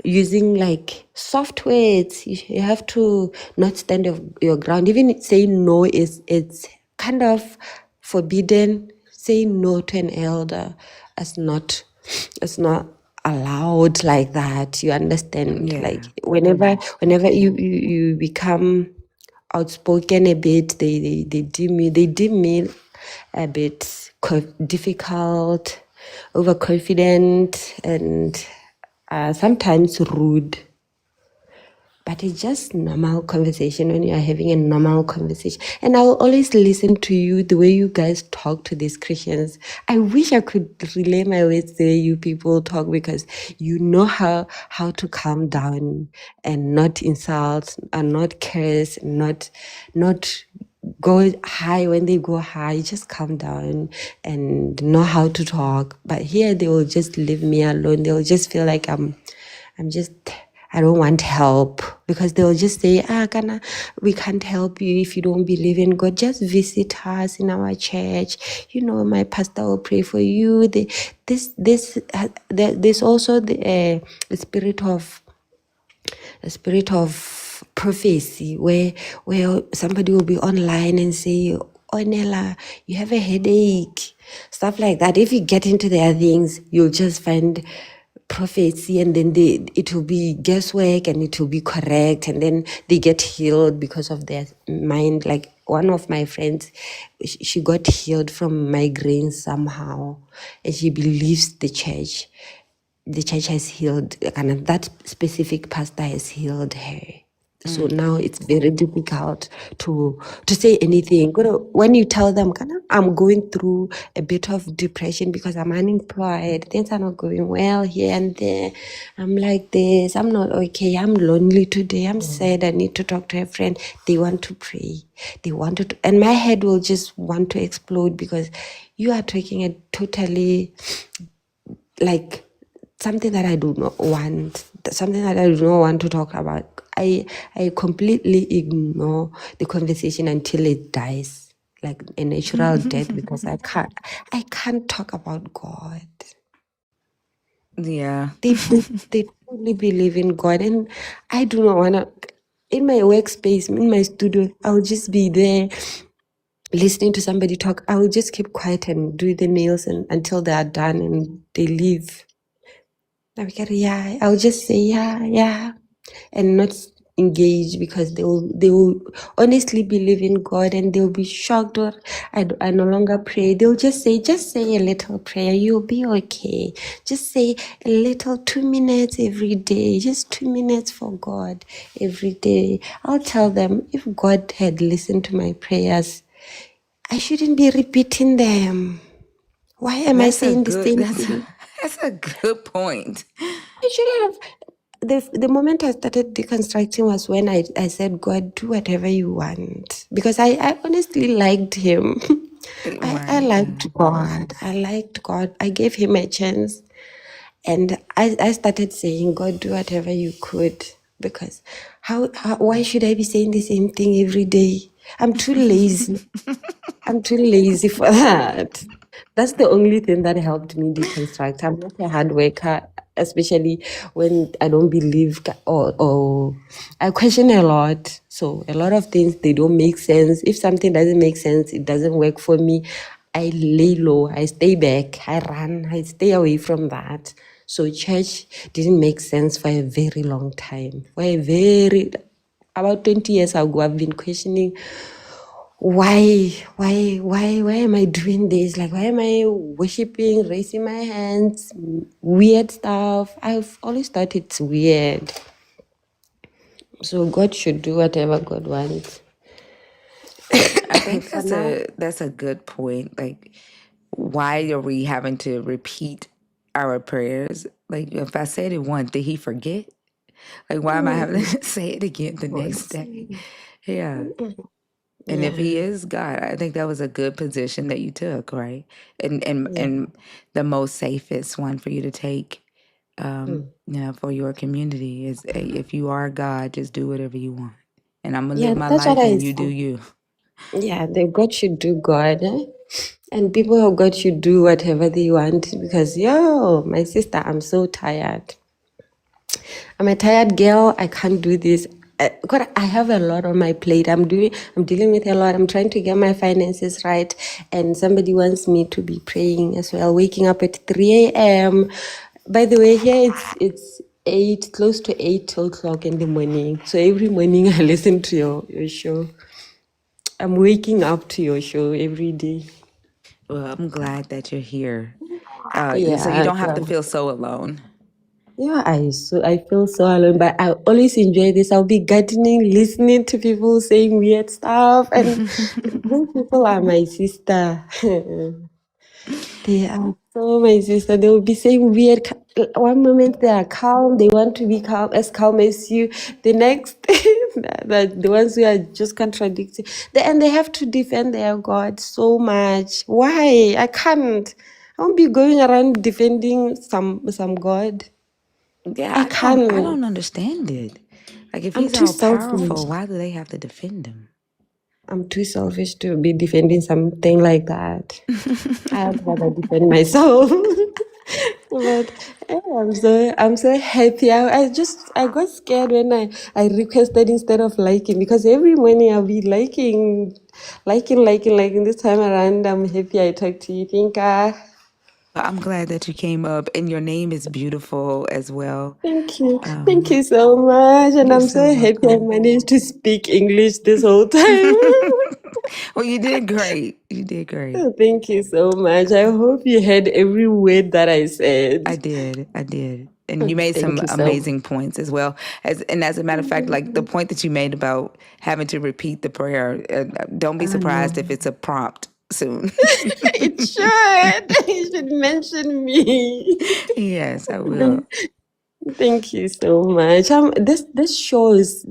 using like soft words. You have to not stand your ground. Even saying no it's kind of forbidden. Saying no to an elder is not allowed like that. You understand? Yeah. Like whenever you become outspoken a bit, they deem me a bit difficult, overconfident, and sometimes rude. But it's just normal conversation when you are having a normal conversation. And I'll always listen to you, the way you guys talk to these Christians. I wish I could relay my words the way you people talk because you know how to calm down and not insult and not curse, not go high when they go high. Just calm down and know how to talk. But here they will just leave me alone. They will just feel like I don't want help because they'll just say, Kana, we can't help you if you don't believe in God. Just visit us in our church. You know, my pastor will pray for you. There's also a spirit of prophecy where somebody will be online and say, oh Nella, you have a headache, stuff like that. If you get into their things, you'll just find prophecy and then it will be guesswork and it will be correct and then they get healed because of their mind. Like one of my friends, she got healed from migraines somehow and she believes the church has healed, and that specific pastor has healed her. So now it's very difficult to say anything. When you tell them, I'm going through a bit of depression because I'm unemployed, things are not going well here and there. I'm like this, I'm not okay, I'm lonely today, I'm sad, I need to talk to a friend. They want to pray. They want to, and my head will just want to explode because you are talking a totally like something that I do not want, something that I do not want to talk about. I completely ignore the conversation until it dies, like a natural death, because I can't talk about God. Yeah. They truly believe in God, and I do not want to. In my workspace, in my studio, I'll just be there listening to somebody talk. I will just keep quiet and do the nails until they are done and they leave. I'll just say yeah, and not engage because they will honestly believe in God and they'll be shocked or I no longer pray. They'll just say a little prayer, you'll be okay. Just say a little 2 minutes every day, just 2 minutes for God every day. I'll tell them if God had listened to my prayers, I shouldn't be repeating them. Why am I saying the same thing? That's a good point. I should have. The moment I started deconstructing was when I said, God, do whatever you want. Because I honestly liked him. I liked God. I liked God. I gave him a chance. And I started saying, God, do whatever you could. Because why should I be saying the same thing every day? I'm too lazy. I'm too lazy for that. That's the only thing that helped me deconstruct. I'm not a hard worker, especially when I don't believe or I question a lot. So a lot of things, they don't make sense. If something doesn't make sense, it doesn't work for me. I lay low, I stay back, I run, I stay away from that. So church didn't make sense for a very long time. About 20 years ago, I've been questioning why am I doing this? Like, why am I worshiping, raising my hands, weird stuff? I've always thought it's weird. So God should do whatever God wants. I think For now, that's a good point. Like, why are we having to repeat our prayers? Like, if I said it once, did he forget? Like, why am I having to say it again the next day? Yeah. And if he yeah, is God, I think that was a good position that you took, right? And yeah. and the most safest one for you to take, for your community is, hey, if you are God, just do whatever you want, and I'm gonna Yeah, live my that's what life, I and you do said. you. Yeah, the God should do God. And people of God should do whatever they want because, my sister, I'm so tired. I'm a tired girl. I can't do this. God, I have a lot on my plate. I'm dealing with a lot. I'm trying to get my finances right. And somebody wants me to be praying as well, waking up at 3 a.m. By the way, here it's 8, close to 8 o'clock in the morning. So every morning I listen to your show. I'm waking up to your show every day. Well, I'm glad that you're here, so you Yeah, don't have to feel so alone. yeah, I feel so alone, but I always enjoy this. I'll be gardening, listening to people saying weird stuff, and those people are my sister. They are so my sister. They will be saying weird. One moment they are calm, they want to be calm as you. The next, the ones who are just contradicting, and they have to defend their God so much. Why? I can't. I won't be going around defending some God. Yeah, I I can't. don't understand it. Like, if I'm he's too all selfish. powerful, why do they have to defend him? I'm too selfish to be defending something like that. I'd rather defend myself. But I'm so happy. I got scared when I requested instead of liking because every morning I'll be liking. This time around, I'm happy I talked to you. I'm glad that you came up, and your name is beautiful as well. Thank you. Thank you so much. And You're I'm so so happy I welcome. managed to speak English this whole time. Well, you did great. You did great. Thank you so much. I hope you heard every word that I said. I did. I did. And you made Thank some you so amazing points as well. As a matter of fact, like the point that you made about having to repeat the prayer, don't be surprised if much. it's a prompt soon. It should. You should mention me. Yes, I will. Thank you so much. This shows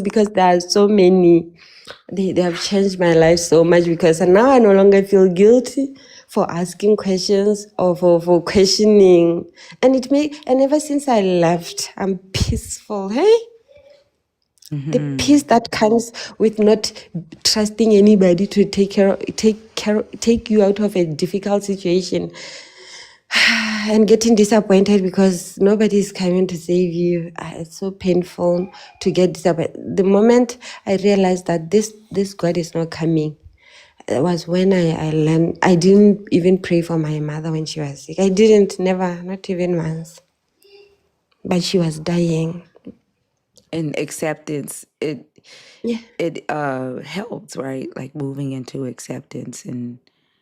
because there are so many. They have changed my life so much because now I no longer feel guilty for asking questions or for questioning. And ever since I left, I'm peaceful. Hey? The peace that comes with not trusting anybody to take you out of a difficult situation and getting disappointed because nobody is coming to save you. It's so painful to get disappointed. The moment I realized that this God is not coming, it was when I learned. I didn't even pray for my mother when she was sick. I didn't, never, not even once. But she was dying. And acceptance, Yeah. it helps, right? Like moving into acceptance, and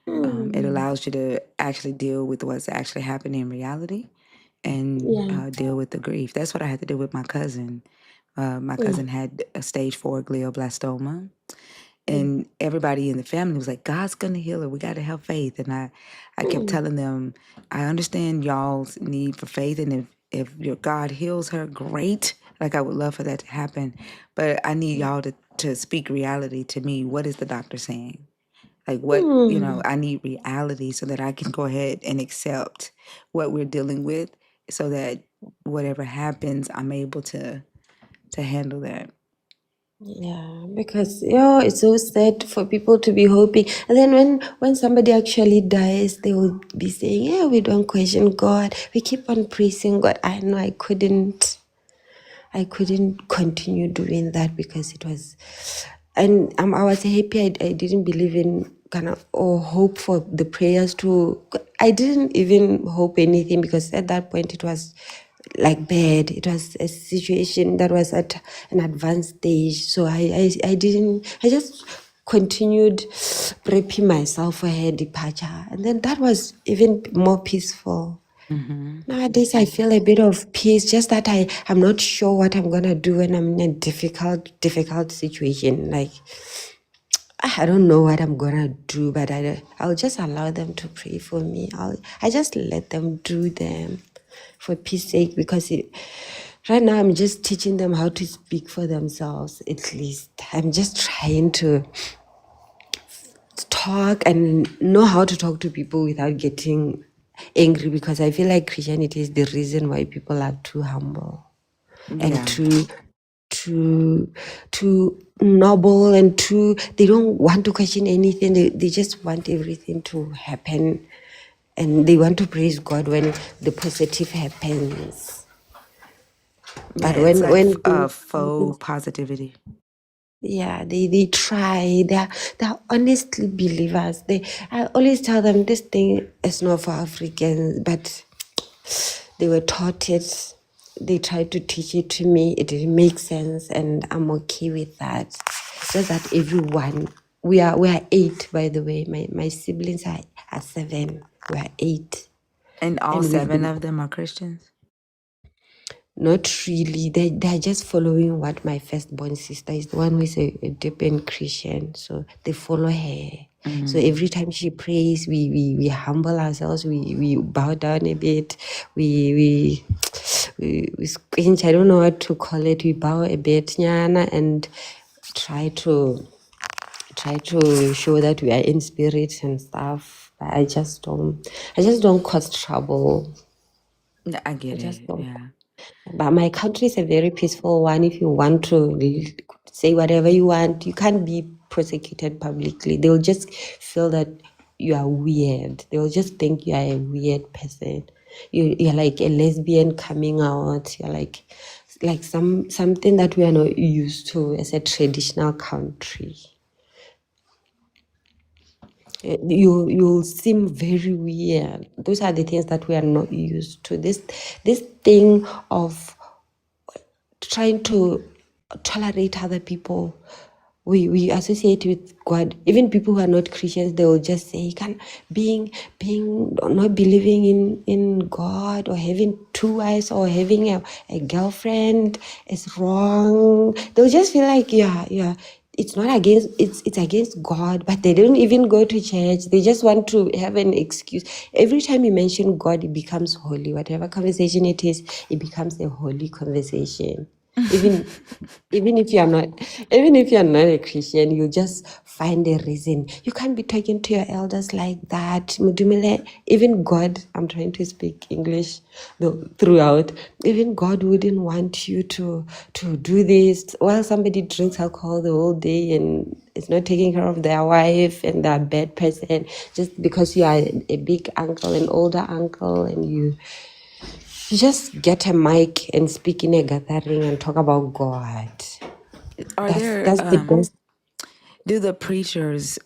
it allows you to actually deal with what's actually happening in reality, and Yeah. deal with the grief. That's what I had to do with my cousin. My Yeah. cousin had a stage 4 glioblastoma, and everybody in the family was like, God's gonna heal her, we gotta have faith. And I kept telling them, I understand y'all's need for faith, and if your God heals her, great. Like, I would love for that to happen, but I need y'all to speak reality to me. What is the doctor saying? Like, what, I need reality so that I can go ahead and accept what we're dealing with, so that whatever happens, I'm able to handle that. Yeah, because it's so sad for people to be hoping, and then when somebody actually dies, they will be saying, "Yeah, we don't question God. We keep on praising God." I know I couldn't continue doing that because it was, and I was happy. I didn't believe in kind of or hope for the prayers to. I didn't even hope anything because at that point it was like bad. It was a situation that was at an advanced stage. So I didn't. I just continued prepping myself for her departure, and then that was even more peaceful. Mm-hmm. Nowadays, I feel a bit of peace, just that I'm not sure what I'm gonna do when I'm in a difficult situation. Like, I don't know what I'm gonna do, but I'll just allow them to pray for me. I just let them do them for peace sake, because right now I'm just teaching them how to speak for themselves, at least. I'm just trying to talk and know how to talk to people without getting angry, because I feel like Christianity is the reason why people are too humble and Yeah. too noble, and they don't want to question anything. They just want everything to happen, and they want to praise God when the positive happens. Yeah, But it's like when faux positivity. yeah, they try. They're honestly believers. I always tell them this thing is not for Africans, but they were taught it. They tried to teach it to me. It didn't make sense, and I'm okay with that. Just that everyone, we are 8, by the way. My siblings are 7. We are 8, And all and we've 7 been of them are Christians? not really. They're just following what my firstborn sister is, the one who is a Durban Christian. So they follow her. So Mm. every time she prays, we humble ourselves. We bow down a bit. We squinch. I don't know what to call it. We bow a bit, nyana, and try to show that we are in spirit and stuff. But I just don't cause trouble. I I get just it. don't. Yeah. But my country is a very peaceful one. If you want to say whatever you want, you can't be prosecuted publicly. They'll just feel that you are weird. They'll just think you are a weird person. You're like a lesbian coming out. You're like something that we are not used to as a traditional country. You'll seem very weird. Those are the things that we are not used to. This thing of trying to tolerate other people. We associate with God. Even people who are not Christians, they will just say, "Can being not believing in God, or having 2 wives, or having a girlfriend is wrong." They'll just feel like it's not against it's against God, but they don't even go to church. They just want to have an excuse. Every time you mention God, it becomes holy. Whatever conversation it is, it becomes a holy conversation. Even if you're not a Christian, you just find a reason. You can't be talking to your elders like that. Mudumile, even God, I'm trying to speak English throughout. Even God wouldn't want you to do this. While somebody drinks alcohol the whole day and is not taking care of their wife, and they're a bad person, just because you are a big uncle, an older uncle, and you just get a mic and speak in a gathering and talk about God. Are That's there the best. do the preachers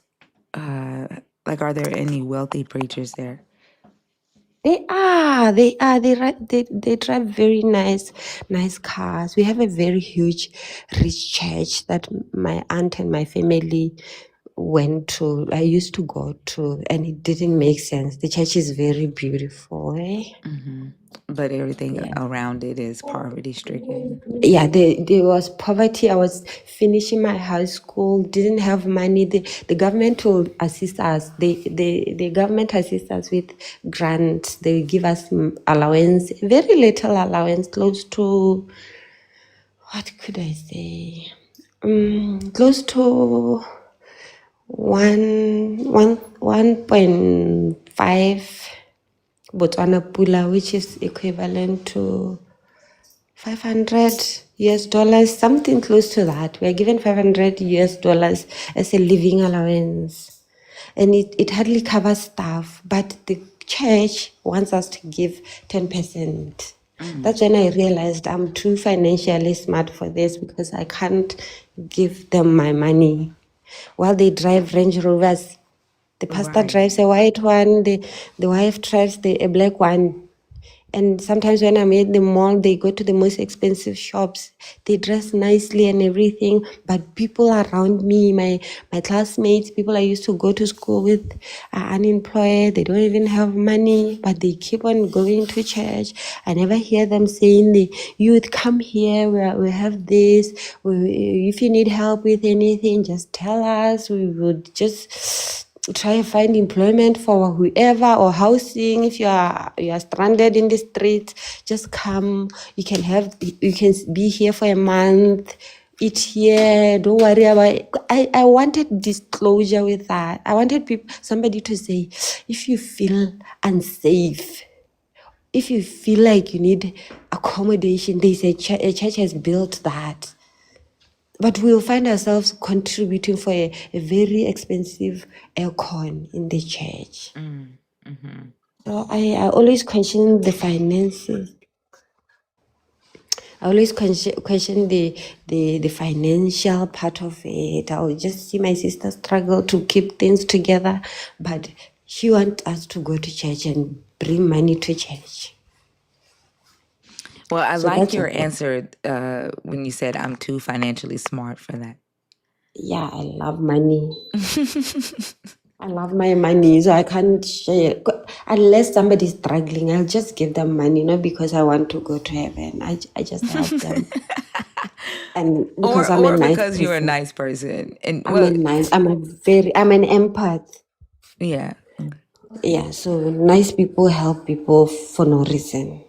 like are there any wealthy preachers there? They drive very nice cars. We have a very huge, rich church that my aunt and my family went to. I used to go to, and it didn't make sense. The church is very beautiful, eh? Mm-hmm. But everything Yeah. around it is poverty stricken. Yeah, there was poverty. I was finishing my high school, didn't have money. The government will assist us. The government assists us with grants. They give us allowance, very little allowance, close to, what could I say? Close to 1.5 Botswana Pula, which is equivalent to $500 US, something close to that. We're given $500 US as a living allowance. And it hardly covers stuff, but the church wants us to give 10%. That's when I realized I'm too financially smart for this because I can't give them my money. While they drive Range Rovers, the pastor Right. drives a white one, the wife drives a black one. And sometimes when I'm at the mall, they go to the most expensive shops. They dress nicely and everything, but people around me, my classmates, people I used to go to school with, are unemployed. They don't even have money, but they keep on going to church. I never hear them saying, "The youth, come here. We have this. If you need help with anything, just tell us. We would just try and find employment for whoever or housing. If you are stranded in the street, just come. You can be here for a month, eat here. Don't worry about it." I wanted disclosure with that. I wanted somebody to say, if you feel unsafe, if you feel like you need accommodation, there's a church has built that. But we'll find ourselves contributing for a very expensive aircon in the church. So I always question the finances. I always question the financial part of it. I will just see my sister struggle to keep things together, but she wants us to go to church and bring money to church. Well, I So like that's your it. answer when you said I'm too financially smart for that. Yeah, I love money. I love my money, so I can't share. Unless somebody's struggling, I'll just give them money, not because I want to go to heaven. I just help them. And because I'm a Or nice because you're a person. nice person. And I'm well, I'm an empath. yeah. Yeah, so nice people help people for no reason.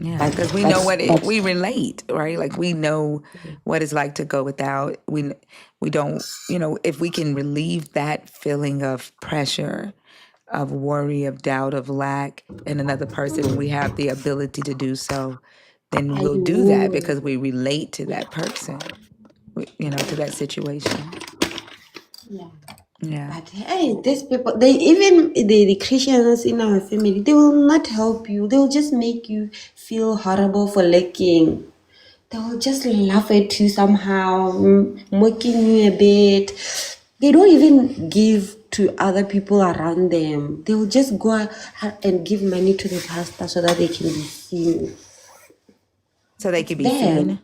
Yeah, But because we know we relate, right? Like we know what it's like to go without. We don't, if we can relieve that feeling of pressure, of worry, of doubt, of lack in another person, and we have the ability to do so, then I we'll do that know. because we relate to that person, to that situation. Yeah. Yeah. But hey, these people, the Christians in our family, they will not help you. They will just make you feel horrible for lacking. They will just laugh at you somehow, mocking you a bit. They don't even give to other people around them. They will just go and give money to the pastor so that they can be seen. So they It's can be bad. seen.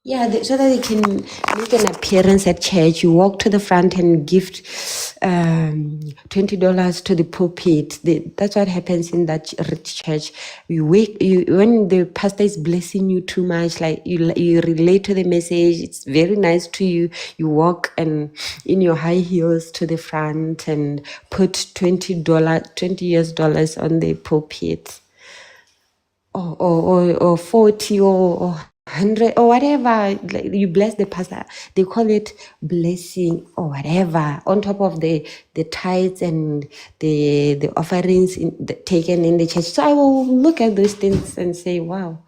Yeah, so that they can make an appearance at church. You walk to the front and give $20 to the pulpit. That's what happens in that church. When the pastor is blessing you too much, like you relate to the message. It's very nice to you. You walk and in your high heels to the front and put $20 US on the pulpit. Or 40 or 100 or whatever, like you bless the pastor, they call it blessing or whatever, on top of the tithes and the offerings taken in the church. So I will look at those things and say, wow,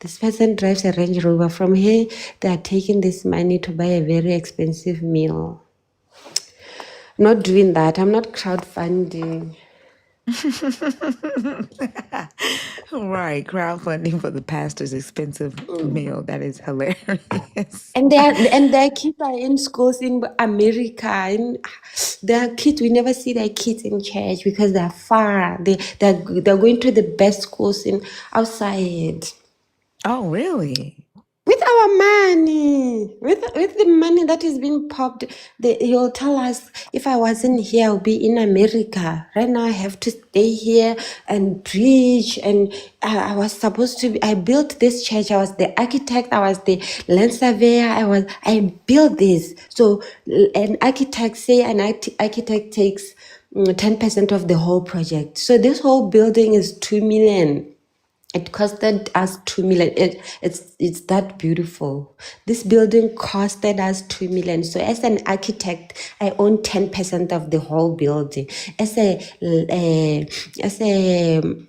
this person drives a Range Rover. From here they are taking this money to buy a very expensive meal. I'm not doing that. I'm not crowdfunding. Right, crowdfunding for the pastor's expensive meal. That is hilarious. And their kids are in schools in America. And their kids, we never see their kids in church because they're far. They're going to the best schools outside. Oh, really? With our money, with the money that is being popped, he'll tell us, if I wasn't here, I'll be in America. Right now, I have to stay here and preach. And I was supposed to I built this church. I was the architect. I was the land surveyor. I built this. So an architect takes 10% of the whole project. So this whole building is 2 million. It costed us 2 million. It's that beautiful. This building costed us 2 million. So as an architect, I own 10% of the whole building. As a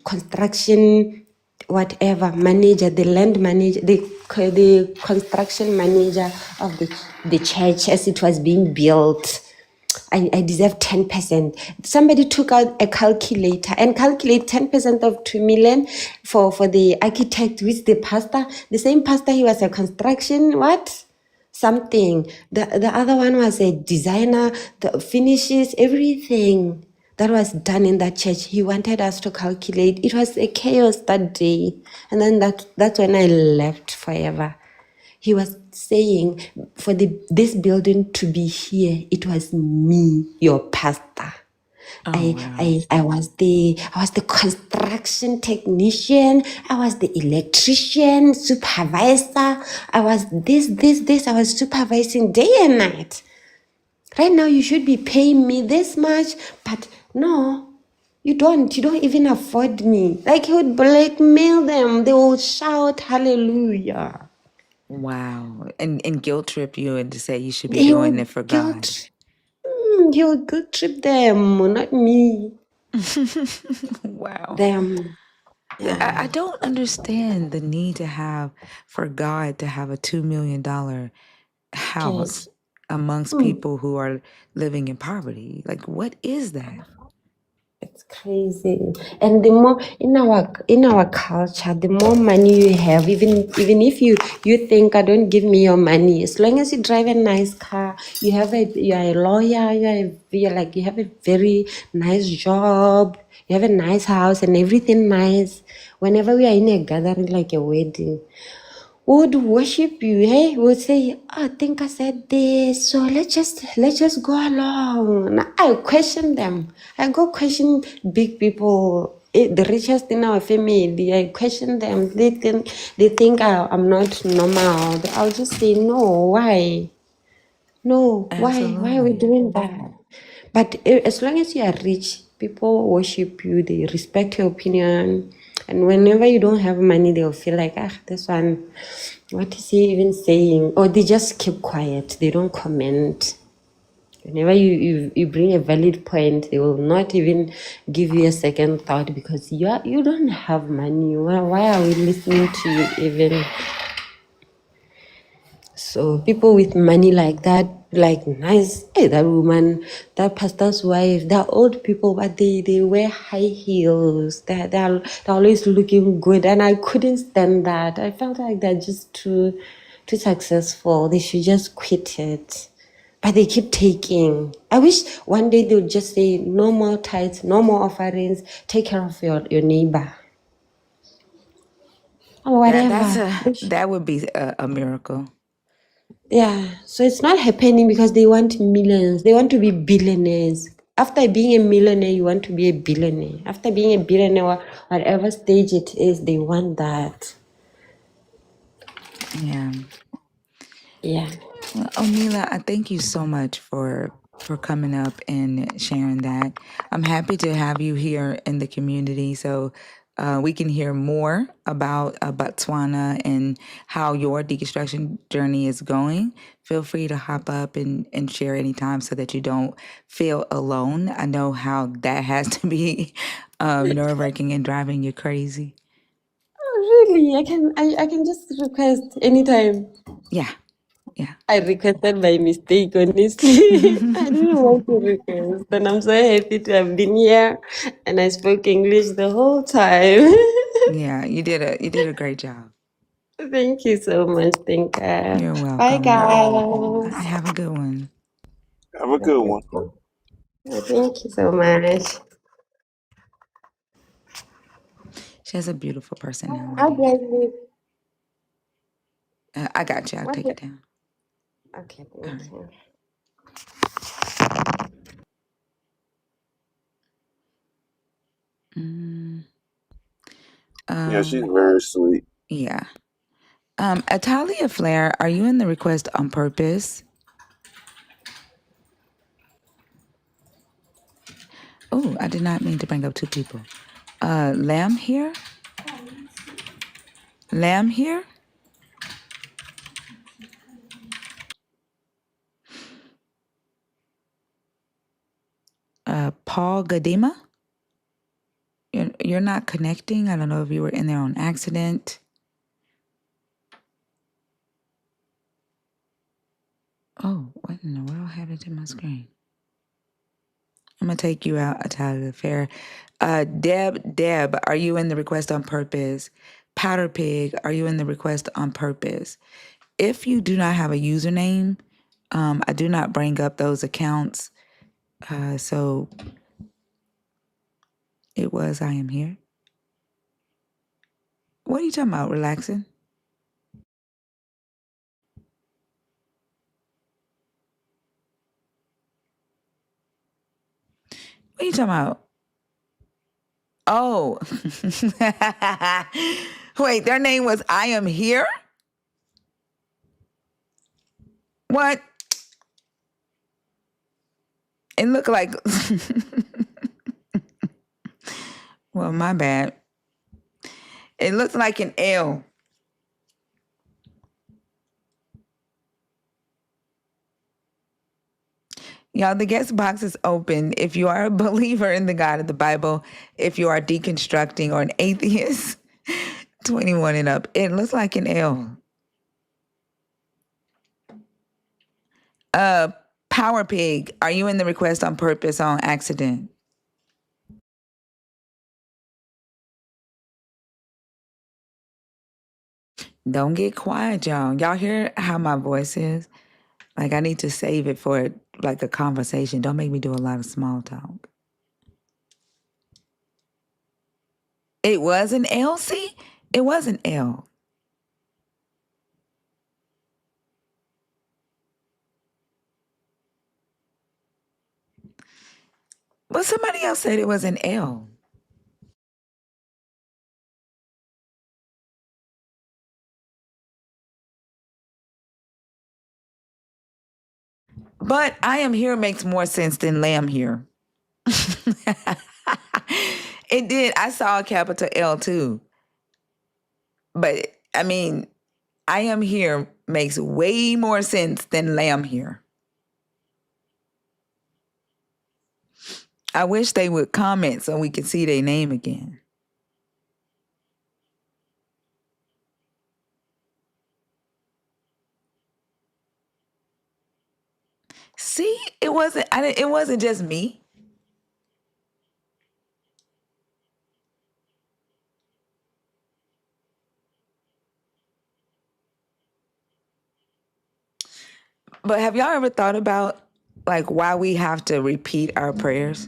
construction whatever manager, the land manager, the construction manager of the church as it was being built. I deserve 10%. Somebody took out a calculator and calculate 10% of 2 million for the architect with the pastor. The same pastor, he was a construction, what? Something. The other one was a designer, the finishes, everything that was done in that church. He wanted us to calculate. It was a chaos that day. And then that's when I left forever. He was saying, for this building to be here, it was me, your pastor. Oh wow. I was the construction technician. I was the electrician, supervisor. I was this. I was supervising day and night. Right now, you should be paying me this much, but no, you don't. You don't even afford me. Like, he would blackmail them. They will shout hallelujah. Wow. And guilt trip you and to say you should be He doing it would for God. he would guilt trip them, not me. Wow. Them. I don't understand the need to have for God to have a $2 million house Church. amongst people who are living in poverty. Like, what is that? It's crazy. And the more in our culture, the more money you have, even if you think, I don't give me your money, as long as you drive a nice car, you're a lawyer, you have a very nice job, you have a nice house and everything nice. Whenever we are in a gathering like a wedding, would worship you, hey? Would say, I think I said this, so let's just go along. And I question them. I go question big people, the richest in our family. I question them. They think I'm not normal. I'll just say, no, why? No, why are we Absolutely. doing that? But as long as you are rich, people worship you, they respect your opinion. And whenever you don't have money, they'll feel like, this one, what is he even saying? Or they just keep quiet, they don't comment. Whenever you bring a valid point, they will not even give you a second thought because you don't have money. Why are we listening to you even? So people with money like that, like nice, hey, that woman, that pastor's wife, they're old people, but they wear high heels. They're always looking good, and I couldn't stand that. I felt like they're just too successful. They should just quit it. But they keep taking. I wish one day they would just say, no more tithes, no more offerings, take care of your neighbor. Or whatever. That would be a miracle. Yeah, so it's not happening because they want millions. They want to be billionaires. After being a millionaire, you want to be a billionaire. After being a billionaire, whatever stage it is, they want that. Yeah. Yeah. Well, Omila, I thank you so much for coming up and sharing that. I'm happy to have you here in the community so we can hear more about Botswana and how your deconstruction journey is going. Feel free to hop up and share anytime so that you don't feel alone. I know how that has to be nerve-wracking and driving you crazy. Oh, really? I can just request anytime. Yeah. I requested by mistake, honestly. I didn't want to request. And I'm so happy to have been here. And I spoke English the whole time. Yeah, you did a great job. Thank you so much, Tinka. You're Bye, welcome. guys. Have a good one. Have a good one. Thank you so much. She has a beautiful How personality. do I leave? I got you. I'll What take do- it down. Okay, All thank right. you. Mm, Yeah, she's um, very sweet. yeah. Atalia Flair, are you in the request on purpose? Oh, I did not mean to bring up two people. Lamb here? Lamb here? Paul Gadima? you're not connecting. I don't know if you were in there on accident. Oh, what in the world happened to my screen? I'm gonna take you out, Atalia Fair. Deb, are you in the request on purpose? Powder Pig, are you in the request on purpose? If you do not have a username, I do not bring up those accounts. So it was I am here. What are you talking about? Relaxing? What are you talking about? Oh. Wait, their name was I am here? What? It looked like well, my bad. It looks like an L. Y'all, the guest box is open. If you are a believer in the God of the Bible, if you are deconstructing or an atheist, 21 and up, it looks like an L. Power Pig, are you in the request on purpose on accident? Don't get quiet, y'all. Y'all hear how my voice is? Like I need to save it for like a conversation. Don't make me do a lot of small talk. It was an L, see? It was an L. But somebody else said it was an L. But I am here makes more sense than lamb here. It did. I saw a capital L too. But I mean, I am here makes way more sense than lamb here. I wish they would comment so we could see their name again. See, it wasn't just me. But have y'all ever thought about like why we have to repeat our prayers?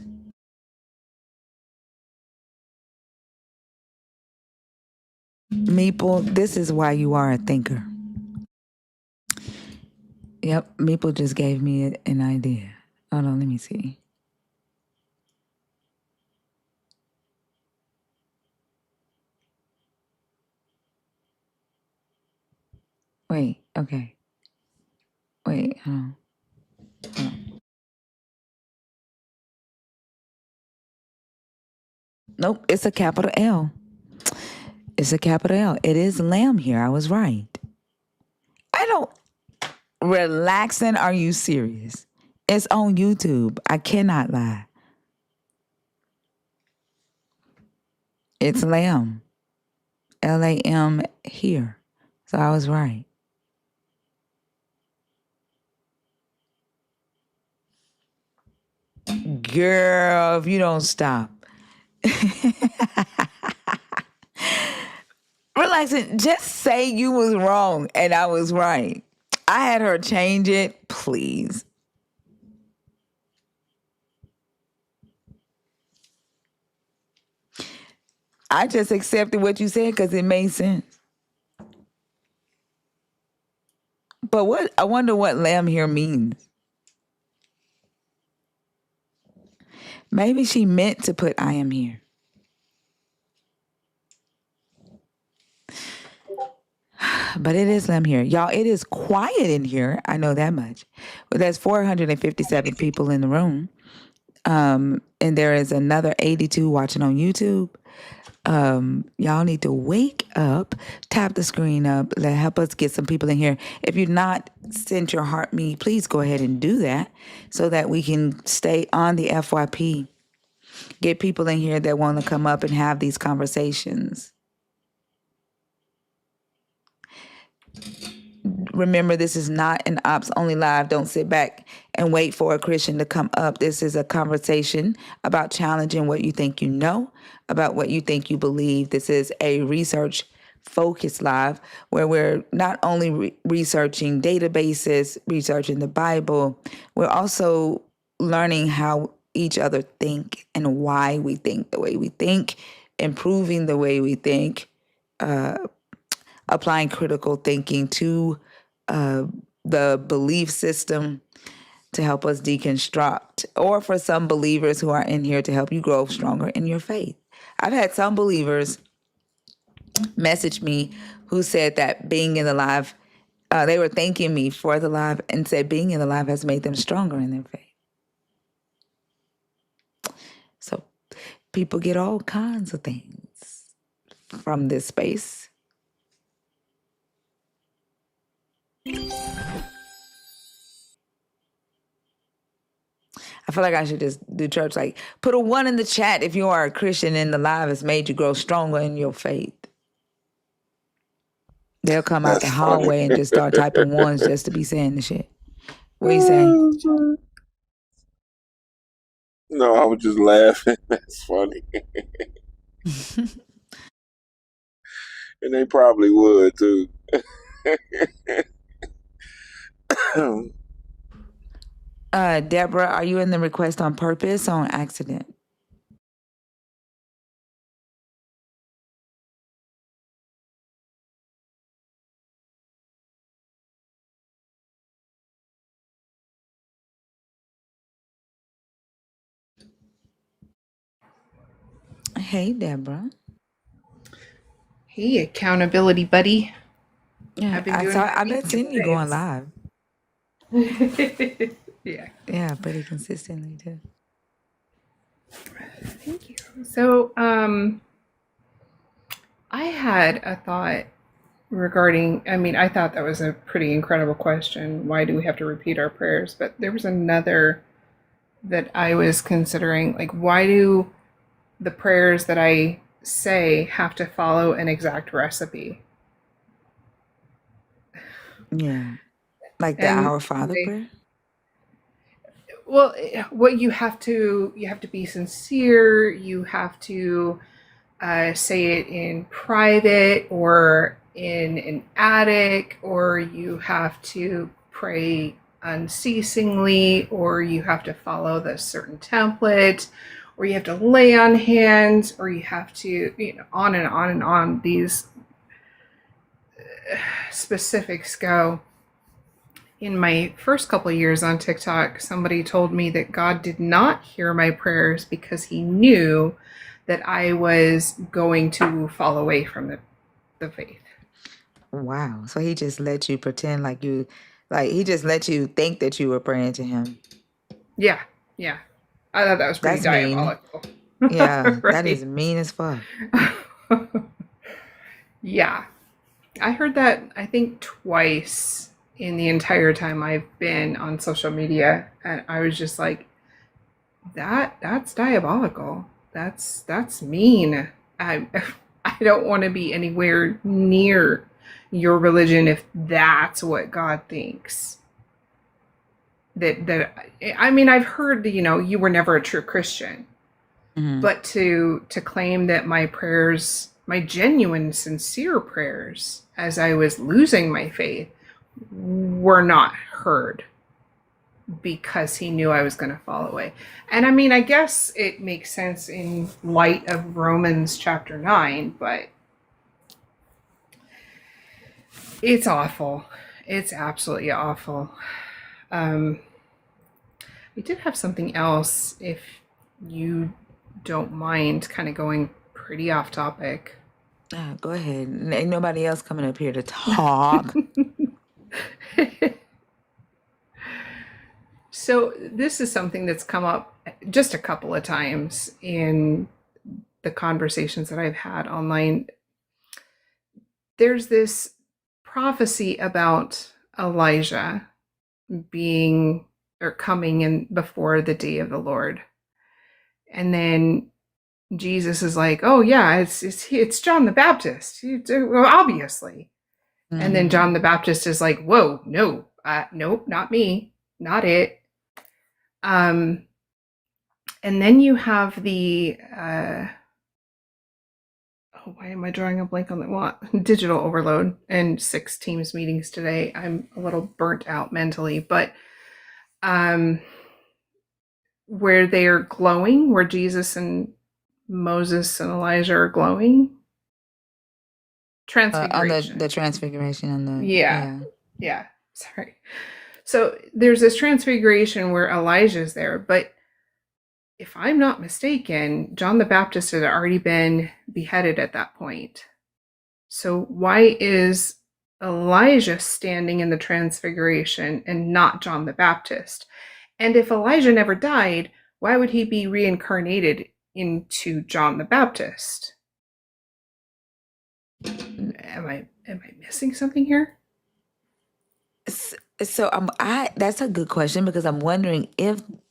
Meeple, this is why you are a thinker. Yep, Meeple just gave me an idea. Hold on, let me see. Wait, okay. Wait, hold on. Nope, it's a capital L. It's a capital L. It is lamb here. I was right. I don't. Relaxing, are you serious? It's on YouTube. I cannot lie. It's lamb. Lam here. So I was right. Girl, if you don't stop. Relaxing, just say you was wrong and I was right. I had her change it, please. I just accepted what you said because it made sense. But I wonder what lamb here means. Maybe she meant to put I am here. But it is lamb here. Y'all, it is quiet in here. I know that much. But there's 457 people in the room. And there is another 82 watching on YouTube. Y'all need to wake up, tap the screen up, help us get some people in here. If you've not sent your heart me, please go ahead and do that so that we can stay on the FYP. Get people in here that want to come up and have these conversations. Remember, this is not an ops only live. Don't sit back and wait for a Christian to come up. This is a conversation about challenging what you think you know, about what you think you believe. This is a research focused live where we're not only researching databases, researching the Bible, we're also learning how each other think and why we think the way we think, improving the way we think, applying critical thinking to the belief system to help us deconstruct, or for some believers who are in here to help you grow stronger in your faith. I've had some believers message me who said that being in the live, they were thanking me for the live and said being in the live has made them stronger in their faith. So people get all kinds of things from this space. I feel like I should just do church, like put a 1 in the chat if you are a Christian and the live has made you grow stronger in your faith. They'll come out the That's funny. hallway and just start typing 1s just to be saying the shit. What you saying? No, I was just laughing. That's funny. And they probably would too. Deborah, are you in the request on purpose or on accident? Hey, Deborah. Hey, accountability buddy. Yeah, I've been doing I've been seeing you going live. Yeah. Yeah, pretty consistently too. Thank you. So, I had a thought regarding, I thought that was a pretty incredible question. Why do we have to repeat our prayers? But there was another that I was considering, like, why do the prayers that I say have to follow an exact recipe? Yeah. Like the And Our Father prayer? well, what you have to be sincere. You have to say it in private or in an attic, or you have to pray unceasingly, or you have to follow the certain template, or you have to lay on hands, or you have to, on and on and on these specifics go. In my first couple of years on TikTok, somebody told me that God did not hear my prayers because he knew that I was going to fall away from the faith. Wow. So he just let you pretend he just let you think that you were praying to him. Yeah. I thought that was pretty diabolical. Yeah, right? That is mean as fuck. Yeah. I heard that, I think, twice in the entire time I've been on social media. And I was just like, that's diabolical. That's mean. I don't want to be anywhere near your religion if that's what God thinks. I've heard, you were never a true Christian. Mm-hmm. But to claim that my prayers, my genuine, sincere prayers, as I was losing my faith, were not heard because he knew I was going to fall away. And I guess it makes sense in light of Romans chapter 9, but it's awful. It's absolutely awful. We did have something else, if you don't mind, kind of going pretty off topic. Go ahead. Ain't nobody else coming up here to talk. So this is something that's come up just a couple of times in the conversations that I've had online. There's this prophecy about And then Jesus is like, "Oh yeah, it's John the Baptist, well, obviously." And then John the Baptist is like, "Whoa, no, nope, not me, not it." And then you have the why am I drawing a blank on that? Digital overload and 6 Teams meetings today. I'm a little burnt out mentally, but where they are glowing, where Jesus and Moses and Elijah are glowing. On Transfiguration. the transfiguration on the Yeah. Sorry. So there's this transfiguration where Elijah's there, but if I'm not mistaken, John the Baptist had already been beheaded at that point. So why is Elijah standing in the transfiguration and not John the Baptist? And if Elijah never died, why would he be reincarnated into John the Baptist? Am I missing something here? So that's a good question, because I'm wondering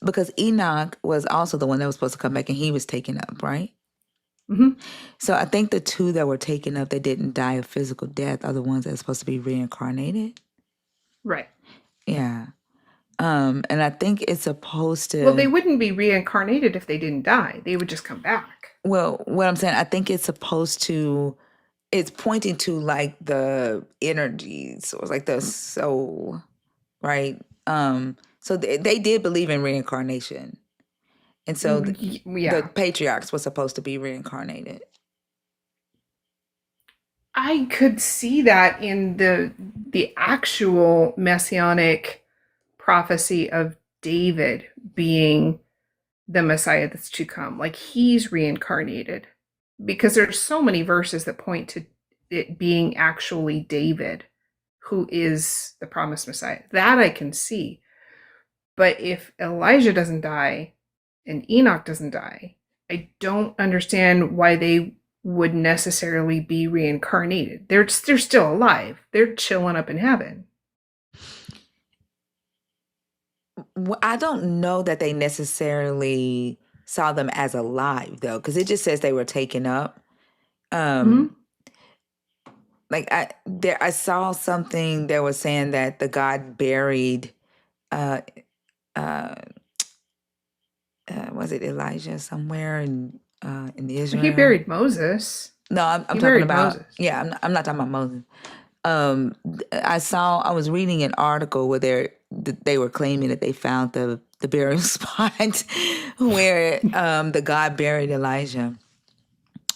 because Enoch was also the one that was supposed to come back and he was taken up, right? Mm-hmm. So I think the two that were taken up that didn't die of physical death are the ones that are supposed to be reincarnated. Right. Yeah. And I think it's supposed to. Well, they wouldn't be reincarnated if they didn't die. They would just come back. Well, what I'm saying, I think it's supposed to. It's pointing to like the energies or like the soul, right? So they did believe in reincarnation, and so the patriarchs were supposed to be reincarnated. I could see that in the actual messianic prophecy of David being the Messiah that's to come. Like he's reincarnated, because there's so many verses that point to it being actually David who is the promised Messiah. That I can see. But if Elijah doesn't die and Enoch doesn't die, I don't understand why they would necessarily be reincarnated. They're still alive. They're chilling up in heaven. I don't know that they necessarily saw them as alive, though, because it just says they were taken up. Like I saw something that was saying that the God buried, was it Elijah somewhere in Israel? He buried Moses. No, I'm talking about Moses. Yeah, I'm not talking about Moses. I was reading an article where they were claiming that they found the burial spot where the God buried Elijah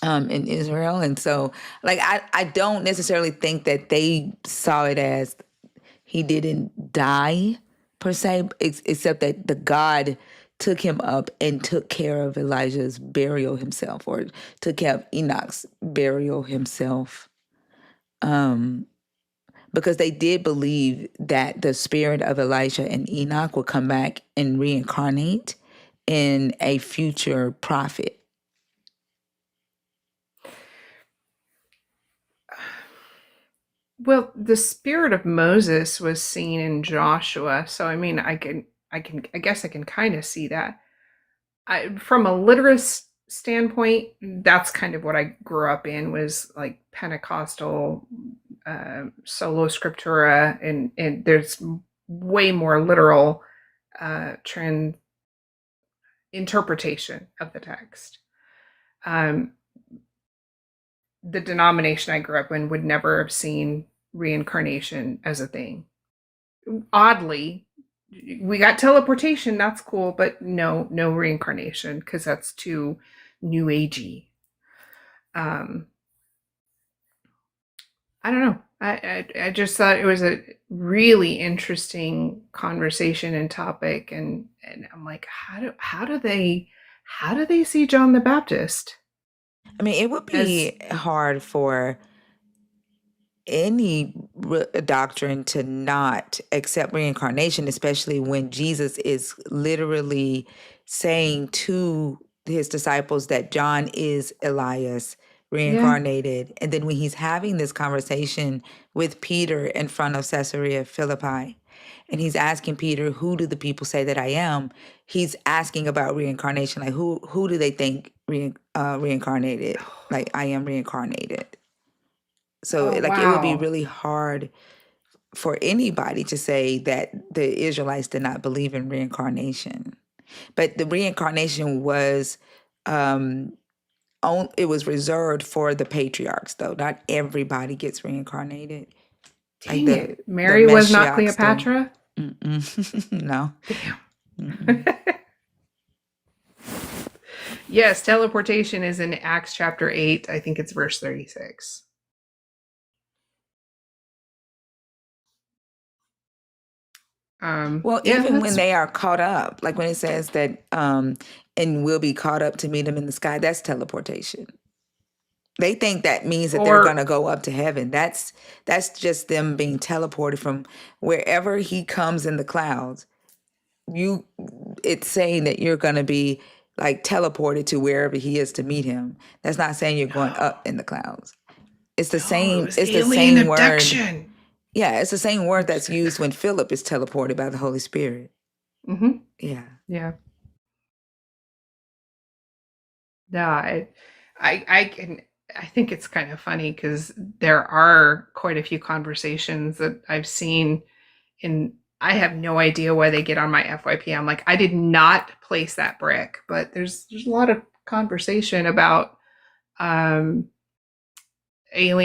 in Israel. And so like I don't necessarily think that they saw it as he didn't die per se, except that the God took him up and took care of Elijah's burial himself, or took care of Enoch's burial himself. Because they did believe that the spirit of Elijah and Enoch would come back and reincarnate in a future prophet. Well, the spirit of Moses was seen in Joshua, so I mean, I guess I can kind of see that. From a literist standpoint, that's kind of what I grew up in, was like Pentecostal sola scriptura, and there's way more literal interpretation of the text. The denomination I grew up in would never have seen reincarnation as a thing. Oddly, we got teleportation, that's cool, but no reincarnation, because that's too new agey. I don't know. I just thought it was a really interesting conversation and topic, and I'm like, how do they see John the Baptist? I mean, it would be hard for any doctrine to not accept reincarnation, especially when Jesus is literally saying to his disciples that John is Elias reincarnated. And then when he's having this conversation with Peter in front of Caesarea Philippi, and he's asking Peter, who do the people say that I am? He's asking about reincarnation. Like, who do they think reincarnated? Like, I am reincarnated. So, Oh, like, it would be wow. really hard for anybody to say that the Israelites did not believe in reincarnation. But the reincarnation was it was reserved for the patriarchs, though. Not everybody gets reincarnated. Like Dang it. Mary was not Mashiachs do. Cleopatra? No. Damn. Yes, teleportation is in Acts chapter 8. I think it's verse 36. Well, Yeah, even when that's they are caught up, like when it says that and will be caught up to meet him in the sky, that's teleportation. They think that means that they're or going to go up to heaven. That's just them being teleported from wherever he comes in the clouds. It's saying that you're going to be like teleported to wherever he is to meet him. That's not saying you're going up in the clouds. It's the no, it same. was It's the alien same word. abduction. Yeah, it's the same word that's used when Philip is teleported by the Holy Spirit. Mm-hmm. Yeah. Yeah. No, I think it's kind of funny because there are quite a few conversations that I've seen and I have no idea why they get on my FYP. I'm like, I did not place that brick, but there's a lot of conversation about alien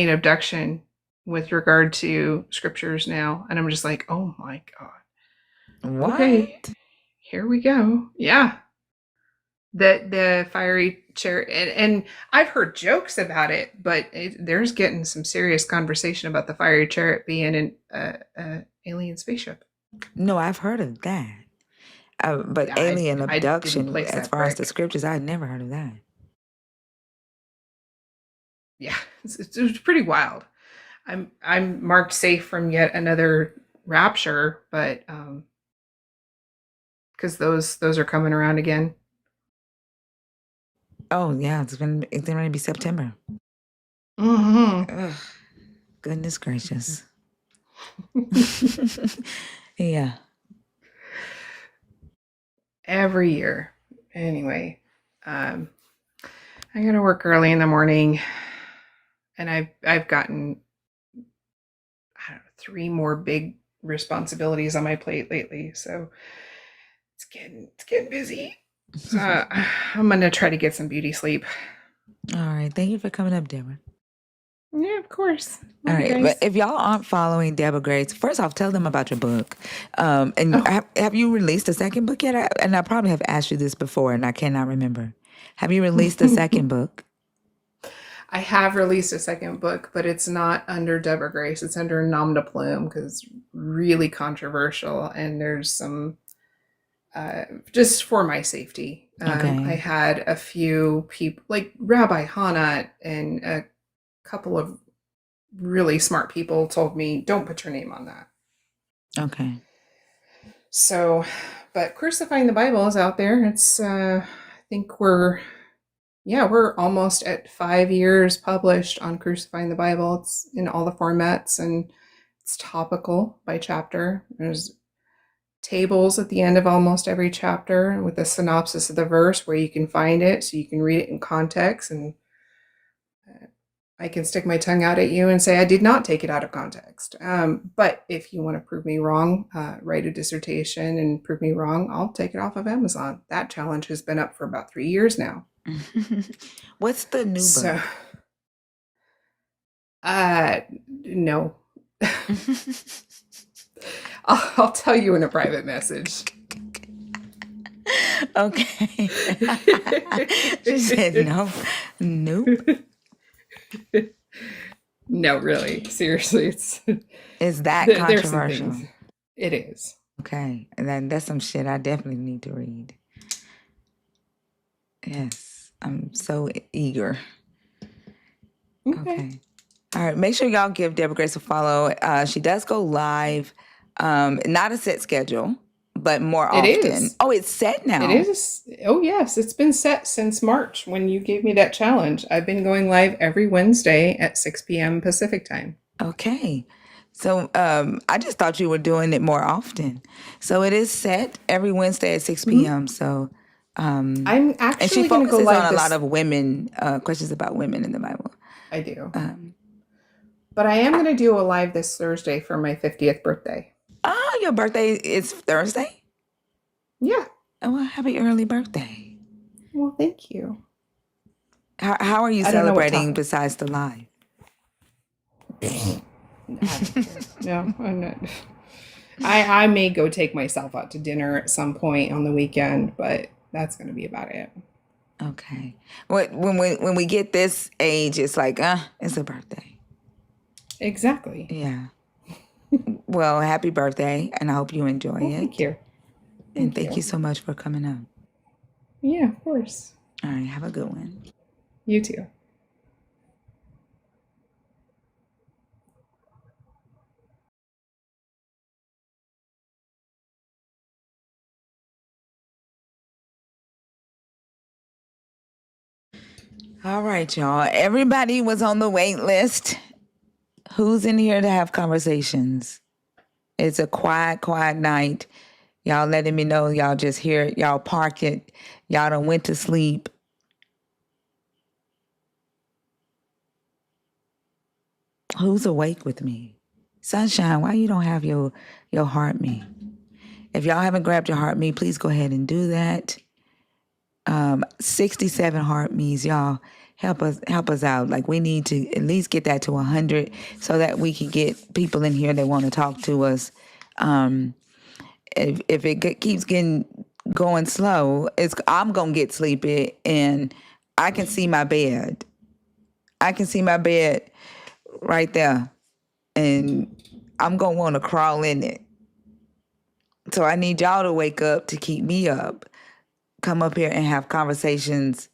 abduction with regard to scriptures now. And I'm just like, oh my God. What? Okay, here we go. Yeah. The fiery chariot, and I've heard jokes about it, but there's getting some serious conversation about the fiery chariot being an alien spaceship. No, I've heard of that. But Yeah, alien I didn't abduction, place as that far as the brick. scriptures, I had never heard of that. Yeah, it was pretty wild. I'm marked safe from yet another rapture, but because those are coming around again. Oh yeah, it's going to be September. Mm-hmm. Ugh, goodness gracious. Yeah. Every year. Anyway, I gotta work early in the morning, and I've gotten I don't know 3 more big responsibilities on my plate lately, so it's getting busy. So I'm gonna try to get some beauty sleep. All right. Thank you for coming up, Deborah. Yeah, of course. All Love you right. guys. But if y'all aren't following Deborah Grace, first off, tell them about your book. And Oh, have you released a second book yet? And I probably have asked you this before, and I cannot remember. Have you released a second book? I have released a second book, but it's not under Deborah Grace. It's under Nom de Plume because it's really controversial, and there's some just for my safety. I Okay. had a few people, like Rabbi Hannah and a couple of really smart people, told me, don't put your name on that. Okay. So, but Crucifying the Bible is out there. It's, I think we're almost at 5 years published on Crucifying the Bible. It's in all the formats and it's topical by chapter. There's tables at the end of almost every chapter with a synopsis of the verse where you can find it so you can read it in context, and I can stick my tongue out at you and say I did not take it out of context. But if you want to prove me wrong, write a dissertation and prove me wrong, I'll take it off of Amazon. That challenge has been up for about 3 years now. What's the new So, book? no. I'll tell you in a private message. Okay. She said no. Nope. No, really. Seriously, it's Is that there's some controversial? things. It is. Okay. And that's some shit I definitely need to read. Yes. I'm so eager. Okay. All right. Make sure y'all give Deborah Grace a follow. She does go live. Not a set schedule, but more It often. is. Oh, it's set now. It is. Oh, yes. It's been set since March when you gave me that challenge. I've been going live every Wednesday at 6 p.m. Pacific time. Okay. So I just thought you were doing it more often. So it is set every Wednesday at 6 p.m. So I'm and she actually going to go focuses on live a lot this. of women, questions about women in the Bible. I do. But I am going to do a live this Thursday for my 50th birthday. Oh, your birthday is Thursday? Yeah. Oh, well, happy early birthday. Well, thank you. How are you I don't know what celebrating time. besides the live? No, I'm not. I may go take myself out to dinner at some point on the weekend, but that's going to be about it. Okay. When we get this age, it's like, it's a birthday. Exactly. Yeah. Well, happy birthday, and I hope you enjoy Well, it. thank you. And thank you so much for coming up. Yeah, of course. All right, have a good one. You too. All right, y'all. Everybody was on the wait list. Who's in here to have conversations? It's a quiet night. Y'all letting me know y'all just here. Y'all parked it. Y'all done went to sleep. Who's awake with me? Sunshine, why you don't have your heart me? If y'all haven't grabbed your heart me, please go ahead and do that. 67 heart me's, y'all. Help us out. Like, we need to at least get that to 100 so that we can get people in here that want to talk to us. If it keeps going slow, I'm gonna get sleepy, and I can see my bed. I can see my bed right there, and I'm gonna want to crawl in it. So I need y'all to wake up to keep me up. Come up here and have conversations.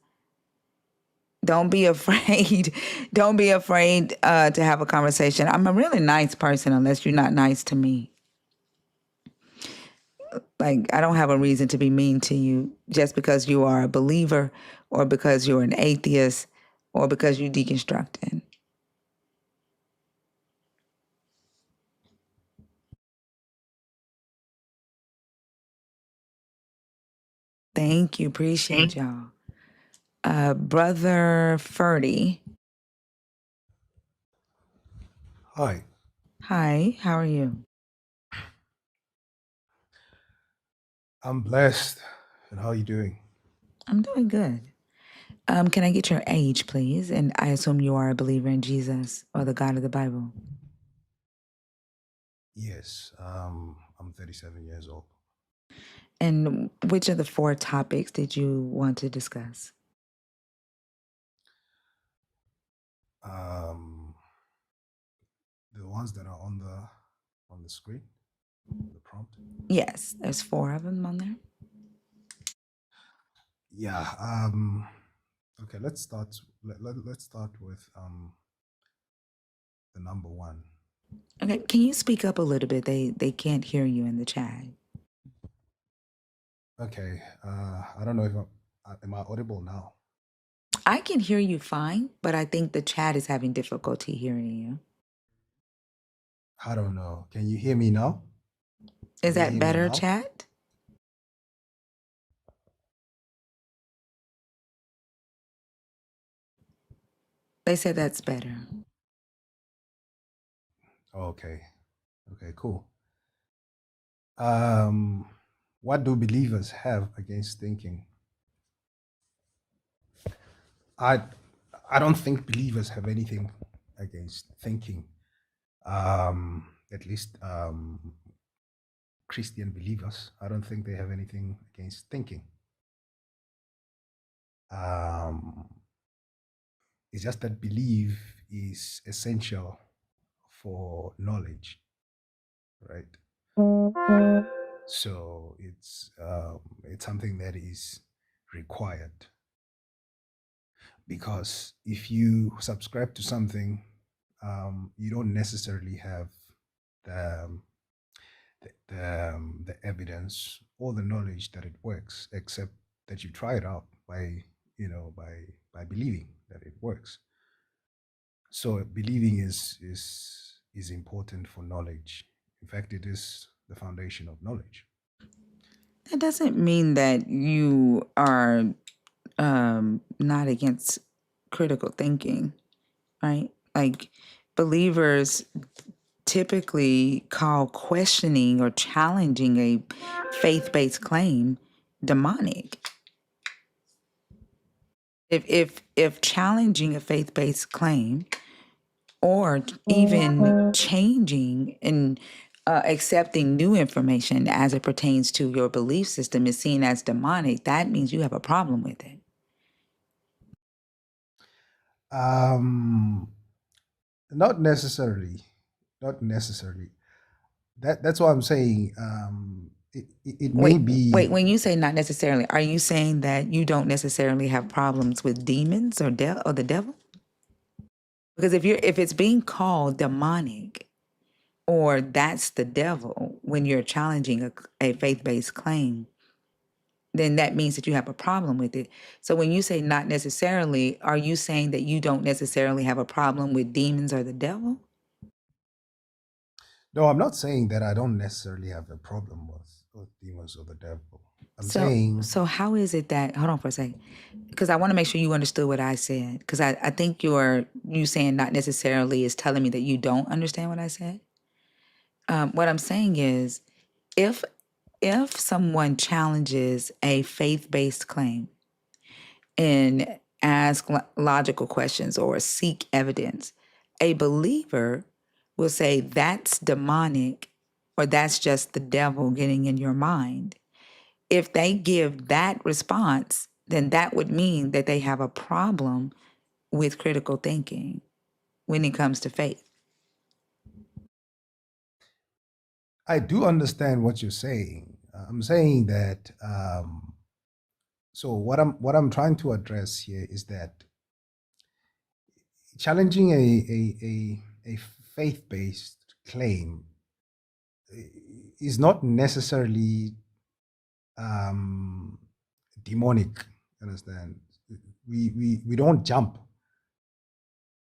Don't be afraid. Don't be afraid to have a conversation. I'm a really nice person unless you're not nice to me. Like, I don't have a reason to be mean to you just because you are a believer or because you're an atheist or because you deconstructed. Thank you. Appreciate y'all. Brother Ferdy. Hi, Hi, how are you? I'm blessed. And how are you doing? I'm doing good. Can I get your age, please? And I assume you are a believer in Jesus or the God of the Bible. Yes, I'm 37 years old. And which of the 4 topics did you want to discuss? The ones that are on the screen, the prompt. Yes, there's 4 of them on there. Yeah. Okay. Let's start. Let's start with the number 1. Okay, can you speak up a little bit? They can't hear you in the chat. Okay. I don't know if am I audible now? I can hear you fine, but I think the chat is having difficulty hearing you. I don't know. Can you hear me now? Is Can you that hear me better, now? chat? They said that's better. Okay. Okay. Cool. What do believers have against thinking? I don't think believers have anything against thinking. At least Christian believers, I don't think they have anything against thinking. It's just that belief is essential for knowledge, right? So it's something that is required, because if you subscribe to something, you don't necessarily have the the evidence or the knowledge that it works, except that you try it out by by believing that it works. So believing is is important for knowledge. In fact, it is the foundation of knowledge. That doesn't mean that you are not against critical thinking, right? Like believers typically call questioning or challenging a faith-based claim demonic. If challenging a faith-based claim or even changing and accepting new information as it pertains to your belief system is seen as demonic, that means you have a problem with it. Not necessarily. Not necessarily. That's what I'm saying. It may be. Wait, when you say not necessarily, are you saying that you don't necessarily have problems with demons or the devil? Because if it's being called demonic or that's the devil when you're challenging a faith-based claim, then that means that you have a problem with it. So when you say not necessarily, are you saying that you don't necessarily have a problem with demons or the devil? No, I'm not saying that I don't necessarily have a problem with demons or the devil. I'm So saying, so how is it that, hold on for a second, because I want to make sure you understood what I said, because I think you saying not necessarily is telling me that you don't understand what I said. What I'm saying is if someone challenges a faith-based claim and ask logical questions or seek evidence, a believer will say that's demonic or that's just the devil getting in your mind. If they give that response, then that would mean that they have a problem with critical thinking when it comes to faith. I do understand what you're saying. I'm saying that. So what I'm trying to address here is that challenging a faith-based claim is not necessarily demonic. Understand? We don't jump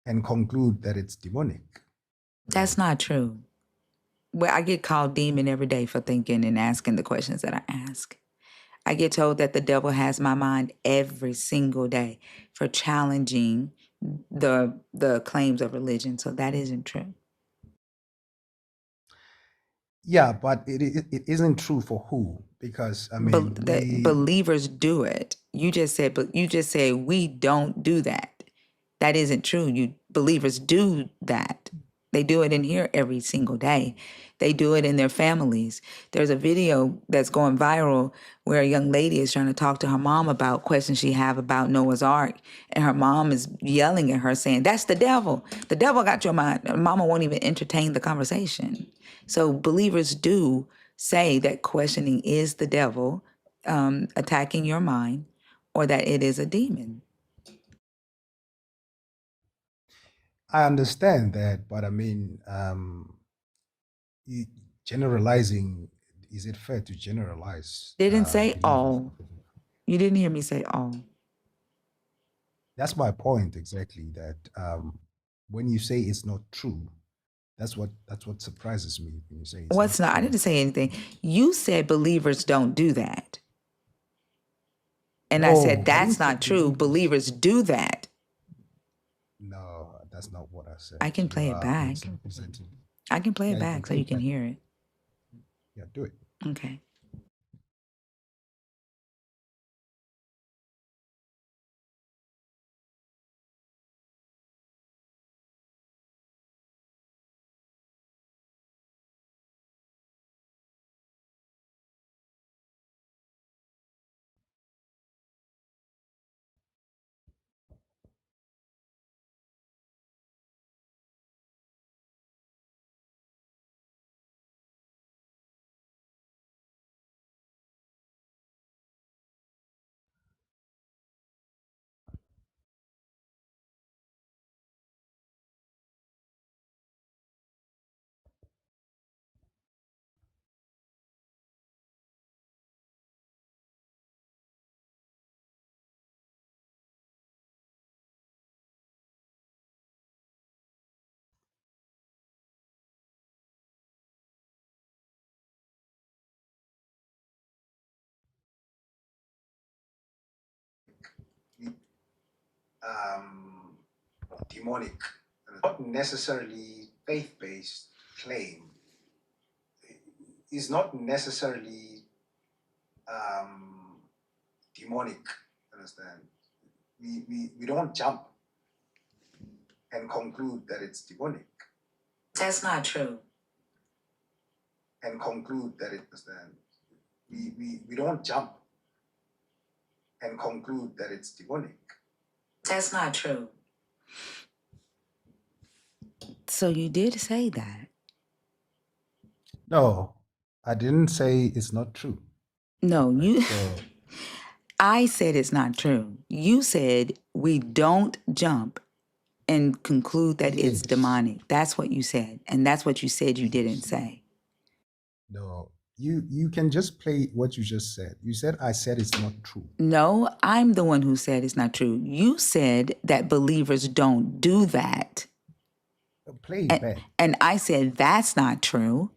and conclude that it's demonic. That's not true. Well, I get called demon every day for thinking and asking the questions that I ask. I get told that the devil has my mind every single day for challenging the claims of religion. So that isn't true. Yeah, but it isn't true for who? Because I mean, That believers do it. You just said, but you just said we don't do that. That isn't true. You believers do that. They do it in here every single day. They do it in their families. There's a video that's going viral where a young lady is trying to talk to her mom about questions she have about Noah's Ark. And her mom is yelling at her saying, that's the devil. The devil got your mind. Mama won't even entertain the conversation. So believers do say that questioning is the devil attacking your mind or that it is a demon. I understand that, but I mean, generalizing, is it fair to generalize? Didn't say Believers? all. You didn't hear me say all. That's my point exactly. That when you say it's not true, that's what surprises me when you say it's What's not? I true. didn't say anything. You said believers don't do that. And I said, No, I didn't that's say not true. Believers do that. No, that's not what I said. I can play You it are back. misrepresenting. I can play Yeah, it you can back so play you it can back. hear it. Yeah, do it. Okay. demonic, not necessarily faith-based claim, is not necessarily demonic. Understand? We don't jump and conclude that it's demonic That's not true. and conclude that it understand. We don't jump and conclude that it's demonic. That's not true. So you did say that. No, I didn't say it's not true. No, you. So I said it's not true. You said we don't jump and conclude that it's yes, demonic. That's what you said. And that's what you said you didn't say. no, you can just play what you just said. You said I said it's not true. No, I'm the one who said it's not true. You said that believers don't do that. Play it back. And I said that's not true.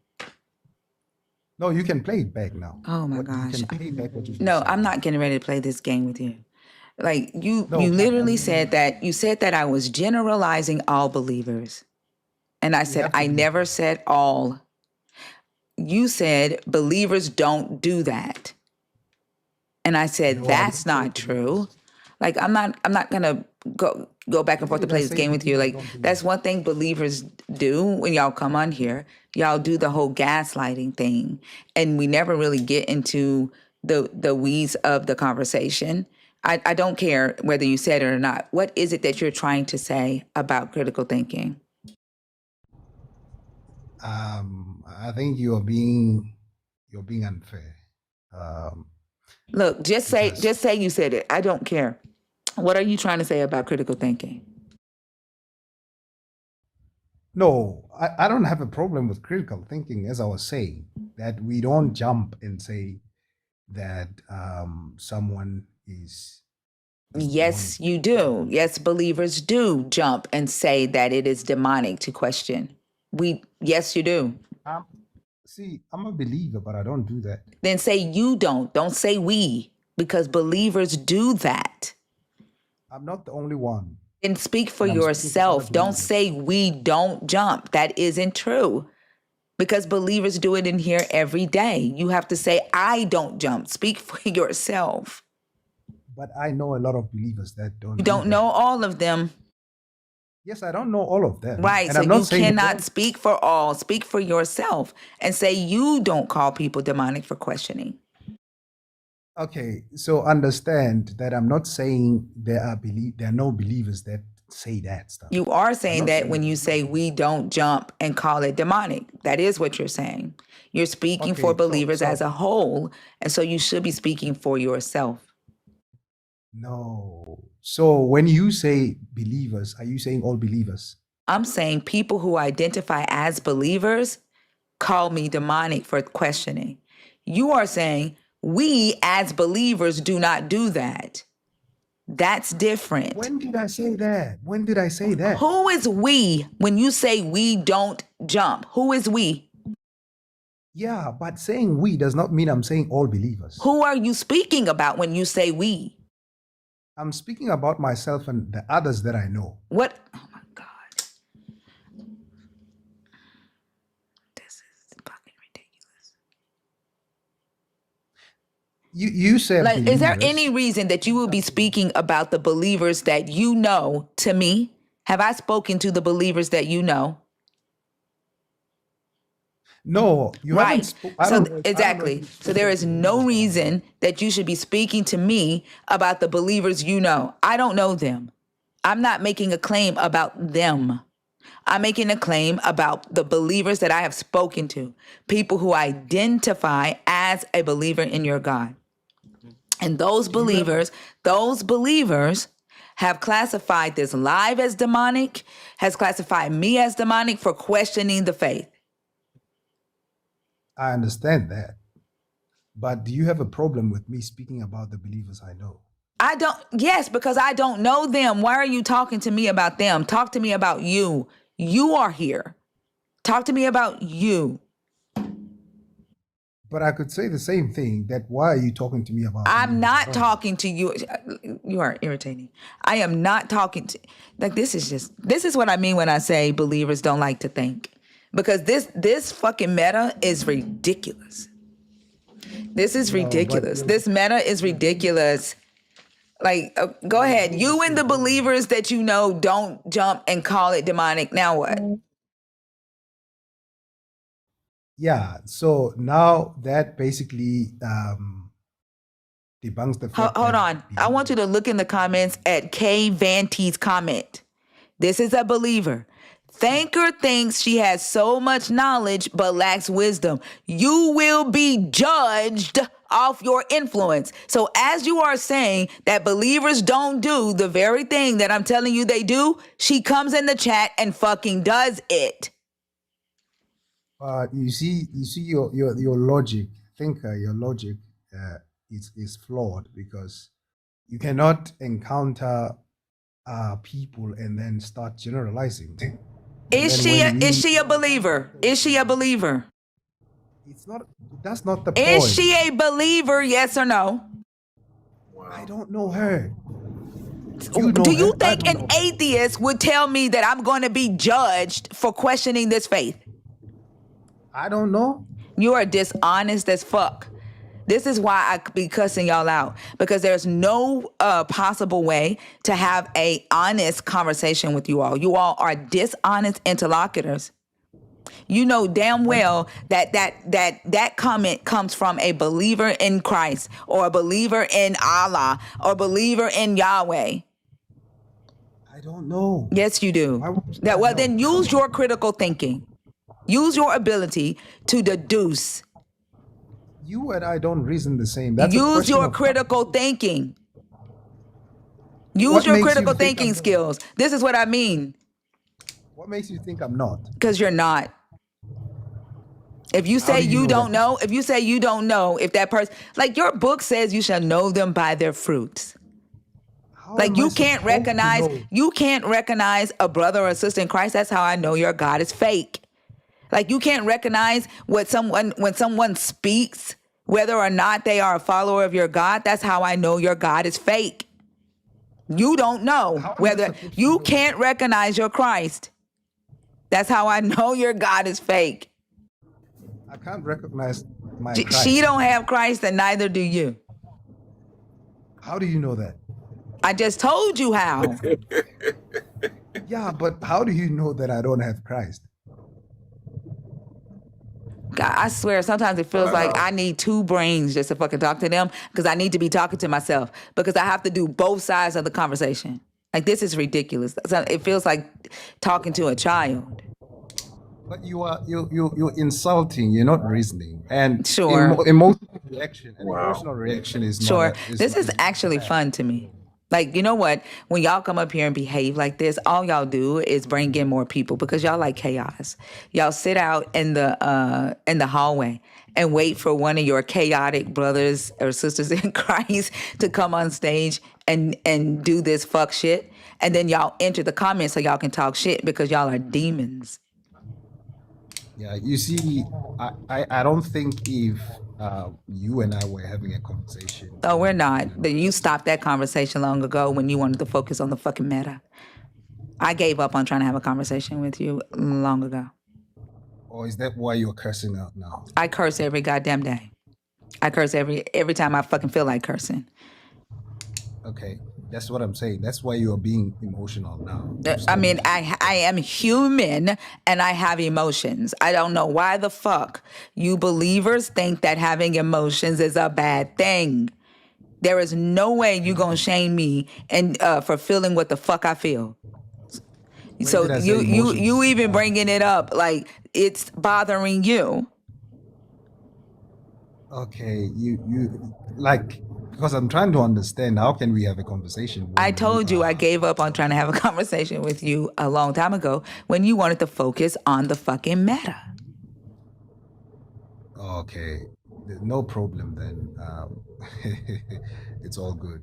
No, you can play it back now. Oh my You gosh. can play back what you just No, said. I'm not getting ready to play this game with you. Like you No, literally said that I was generalizing all believers. And I said have to I do never said all. You said believers don't do that. And I said No, I that's didn't say not true. Like I'm not gonna go back and forth to did I play this say game with you. believers Like don't do that's that? one thing believers do when y'all come on here. Y'all do the whole gaslighting thing, and we never really get into the weeds of the conversation. I don't care whether you said it or not. What is it that you're trying to say about critical thinking? I think you're being unfair. Look, just Because say you said it. I don't care. What are you trying to say about critical thinking? no, I don't have a problem with critical thinking, as I was saying, that we don't jump and say that someone is demonic. Yes, you do. Yes, believers do jump and say that it is demonic to question. Yes, you do. See, I'm a believer, but I don't do that. Then say you don't. Don't say we, because believers do that. I'm not the only one. Then speak for And I'm speaking for other yourself. Don't believers. say we don't jump. That isn't true. Because believers do it in here every day. You have to say, I don't jump. Speak for yourself. But I know a lot of believers that don't You do don't that. know all of them. Yes, I don't know all of them. Right. And So I'm not you saying they cannot don't. speak for all. Speak for yourself and say you don't call people demonic for questioning. Okay, so understand that I'm not saying there are no believers that say that stuff. You are I'm saying not that saying when you say we don't jump and call it demonic. That is what you're saying. You're speaking for okay. believers as a whole. And so you should be speaking for yourself. No. So when you say believers, are you saying all believers? I'm saying people who identify as believers call me demonic for questioning. You are saying we as believers do not do that. That's different. When did I say that? When did I say that? Who is we when you say we don't jump? Who is we? Yeah, but saying we does not mean I'm saying all believers. Who are you speaking about when you say we? I'm speaking about myself and the others that I know. What? Oh my God. This is fucking ridiculous. You said Like, is there believers. any reason that you will be speaking about the believers that you know to me? Have I spoken to the believers that you know? No, you Right. haven't. Exactly. So there is no reason that you should be speaking to me about the believers you know. I don't know them. I'm not making a claim about them. I'm making a claim about the believers that I have spoken to, people who identify as a believer in your God. And those believers have classified this live as demonic, has classified me as demonic for questioning the faith. I understand that. But do you have a problem with me speaking about the believers I know? Yes, because I don't know them. Why are you talking to me about them? Talk to me about you. You are here. Talk to me about you. But I could say the same thing. That why are you talking to me about? I'm believers not first? talking to you. You are irritating. I am not talking to like this is what I mean when I say believers don't like to think. Because this fucking meta is ridiculous. This is No, but ridiculous. This meta is ridiculous. Like, go ahead. You and the believers that you know don't jump and call it demonic. Now what? yeah. So now that basically debunks the fact Hold that on. I want you to look in the comments at Kay Vanty's comment. This is a believer. Thanker thinks she has so much knowledge but lacks wisdom. You will be judged off your influence. So as you are saying that believers don't do the very thing that I'm telling you they do, she comes in the chat and fucking does it. you see your logic, thinker, your logic is flawed because you cannot encounter people and then start generalizing. And Is then when she a believer? Is she a believer? it's not. That's not the Is point. she a believer? Yes or no? I don't know her. You know Do you her, I think don't an know her. atheist would tell me that I'm going to be judged for questioning this faith? I don't know. You are dishonest as fuck. This is why I be cussing y'all out, because there's no possible way to have a honest conversation with you all. You all are dishonest interlocutors. You know damn well that comment comes from a believer in Christ or a believer in Allah or a believer in Yahweh. I don't know. Yes, you do. Why would you That not well, know? then use your critical thinking. Use your ability to deduce. You and I don't reason the same. That's a Use question your of critical thinking. Use What your makes you critical think I'm thinking not? skills. This is what I mean. What makes you think I'm not? Because you're not. If you How say do you you know don't that? know, if you say you don't know if that person, like your book says you shall know them by their fruits. How Like am you I can't supposed to know? recognize a brother or a sister in Christ. That's how I know your God is fake. Like you can't recognize when someone speaks, whether or not they are a follower of your God. That's how I know your God is fake. You don't know How am I whether supposed to you know? can't recognize your Christ. That's how I know your God is fake. I can't recognize my She Christ. don't have Christ and neither do you. How do you know that? I just told you how. Yeah, but how do you know that I don't have Christ? God, I swear, sometimes it feels like I need two brains just to fucking talk to them because I need to be talking to myself because I have to do both sides of the conversation. Like, this is ridiculous. It feels like talking to a child. But you're insulting. You're not reasoning. And Sure. emotional reaction. An Wow. emotional reaction is Sure. not. This is actually fun to me. Like, you know what? When y'all come up here and behave like this, all y'all do is bring in more people because y'all like chaos. Y'all sit out in the hallway and wait for one of your chaotic brothers or sisters in Christ to come on stage and do this fuck shit. And then y'all enter the comments so y'all can talk shit because y'all are demons. Yeah, you see, I don't think if you and I were having a conversation. Oh, we're not. You stopped that conversation long ago when you wanted to focus on the fucking meta. I gave up on trying to have a conversation with you long ago. Or is that why you're cursing out now? I curse every goddamn day. I curse every time I fucking feel like cursing. Okay, that's what I'm saying. That's why you're being emotional now. I mean, I am human and I have emotions. I don't know why the fuck you believers think that having emotions is a bad thing. There is no way you gonna shame me and for feeling what the fuck I feel. So did I say you emotions? even bringing it up like it's bothering you. Okay, you like, because I'm trying to understand how can we have a conversation when I told you I gave up on trying to have a conversation with you a long time ago when you wanted to focus on the fucking meta. Okay, no problem then. It's all good.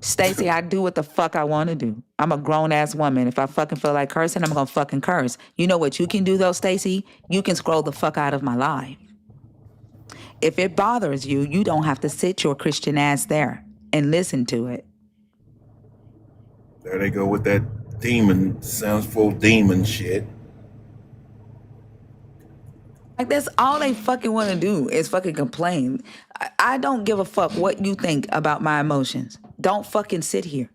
Stacey, I do what the fuck I want to do. I'm a grown ass woman. If I fucking feel like cursing, I'm gonna fucking curse. You know what you can do though, Stacey? You can scroll the fuck out of my life. If it bothers you, you don't have to sit your Christian ass there and listen to it. There they go with that demon, sounds full demon shit. Like, that's all they fucking want to do is fucking complain. I don't give a fuck what you think about my emotions. Don't fucking sit here.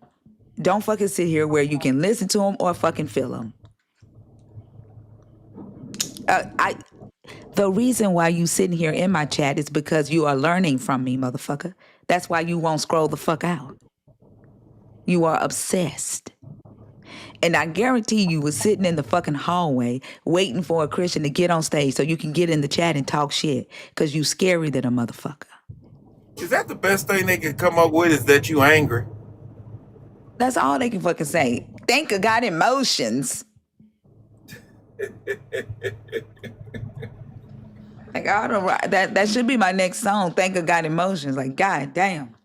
Don't fucking sit here where you can listen to them or fucking feel them. The reason why you sitting here in my chat is because you are learning from me, motherfucker. That's why you won't scroll the fuck out. You are obsessed. And I guarantee you was sitting in the fucking hallway waiting for a Christian to get on stage so you can get in the chat and talk shit because you scary than a motherfucker. Is that the best thing they can come up with, is that you angry? That's all they can fucking say. Think I got emotions. Like, I don't, that should be my next song. Think I got emotions. Like, god damn.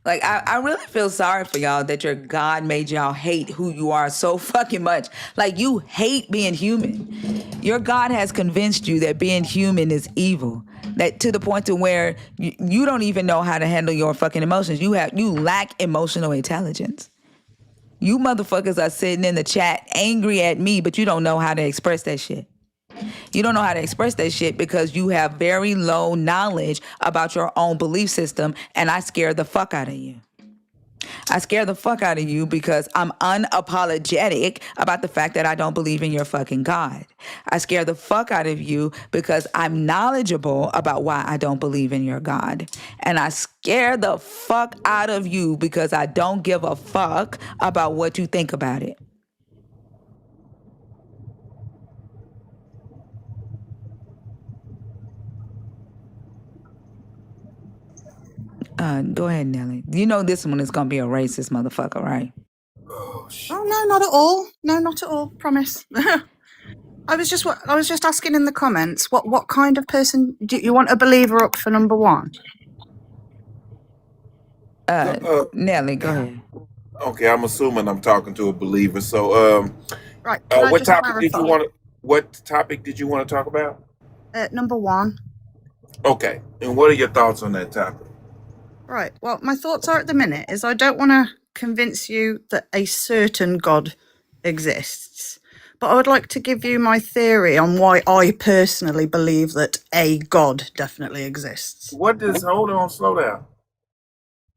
Like, I really feel sorry for y'all that your God made y'all hate who you are so fucking much. Like, you hate being human. Your God has convinced you that being human is evil. That to the point to where you don't even know how to handle your fucking emotions. You lack emotional intelligence. You motherfuckers are sitting in the chat angry at me, but you don't know how to express that shit. You don't know how to express that shit because you have very low knowledge about your own belief system, and I scare the fuck out of you. I scare the fuck out of you because I'm unapologetic about the fact that I don't believe in your fucking God. I scare the fuck out of you because I'm knowledgeable about why I don't believe in your God. And I scare the fuck out of you because I don't give a fuck about what you think about it. Go ahead, Nelly. You know this one is gonna be a racist motherfucker, right? Oh shit. Oh no, not at all. No, not at all. Promise. I was just asking in the comments, what kind of person do you want a believer up for number one? Nelly, go ahead. Okay, I'm assuming I'm talking to a believer. So, Right. Can I what just topic did you clarify? want to talk about? Number one. Okay, and what are your thoughts on that topic? Right. Well, my thoughts are at the minute is I don't want to convince you that a certain God exists, but I would like to give you my theory on why I personally believe that a God definitely exists. Hold on, slow down.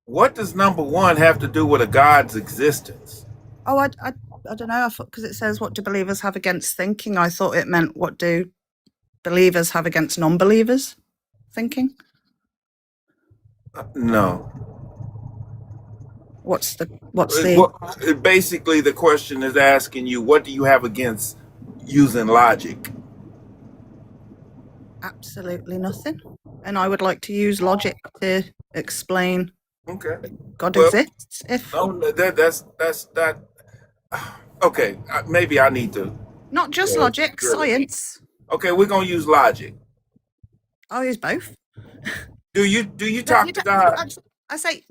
What does number one have to do with a God's existence? Oh, I don't know. I thought because it says what do believers have against thinking, I thought it meant what do believers have against non-believers thinking. No. What's the Basically, the question is asking you, what do you have against using logic? Absolutely nothing. And I would like to use logic to explain Okay. God exists. No, that's that. Okay, maybe I need to. Not just logic, science. Okay, we're gonna use logic. I'll use both. Do you talk to God? I say.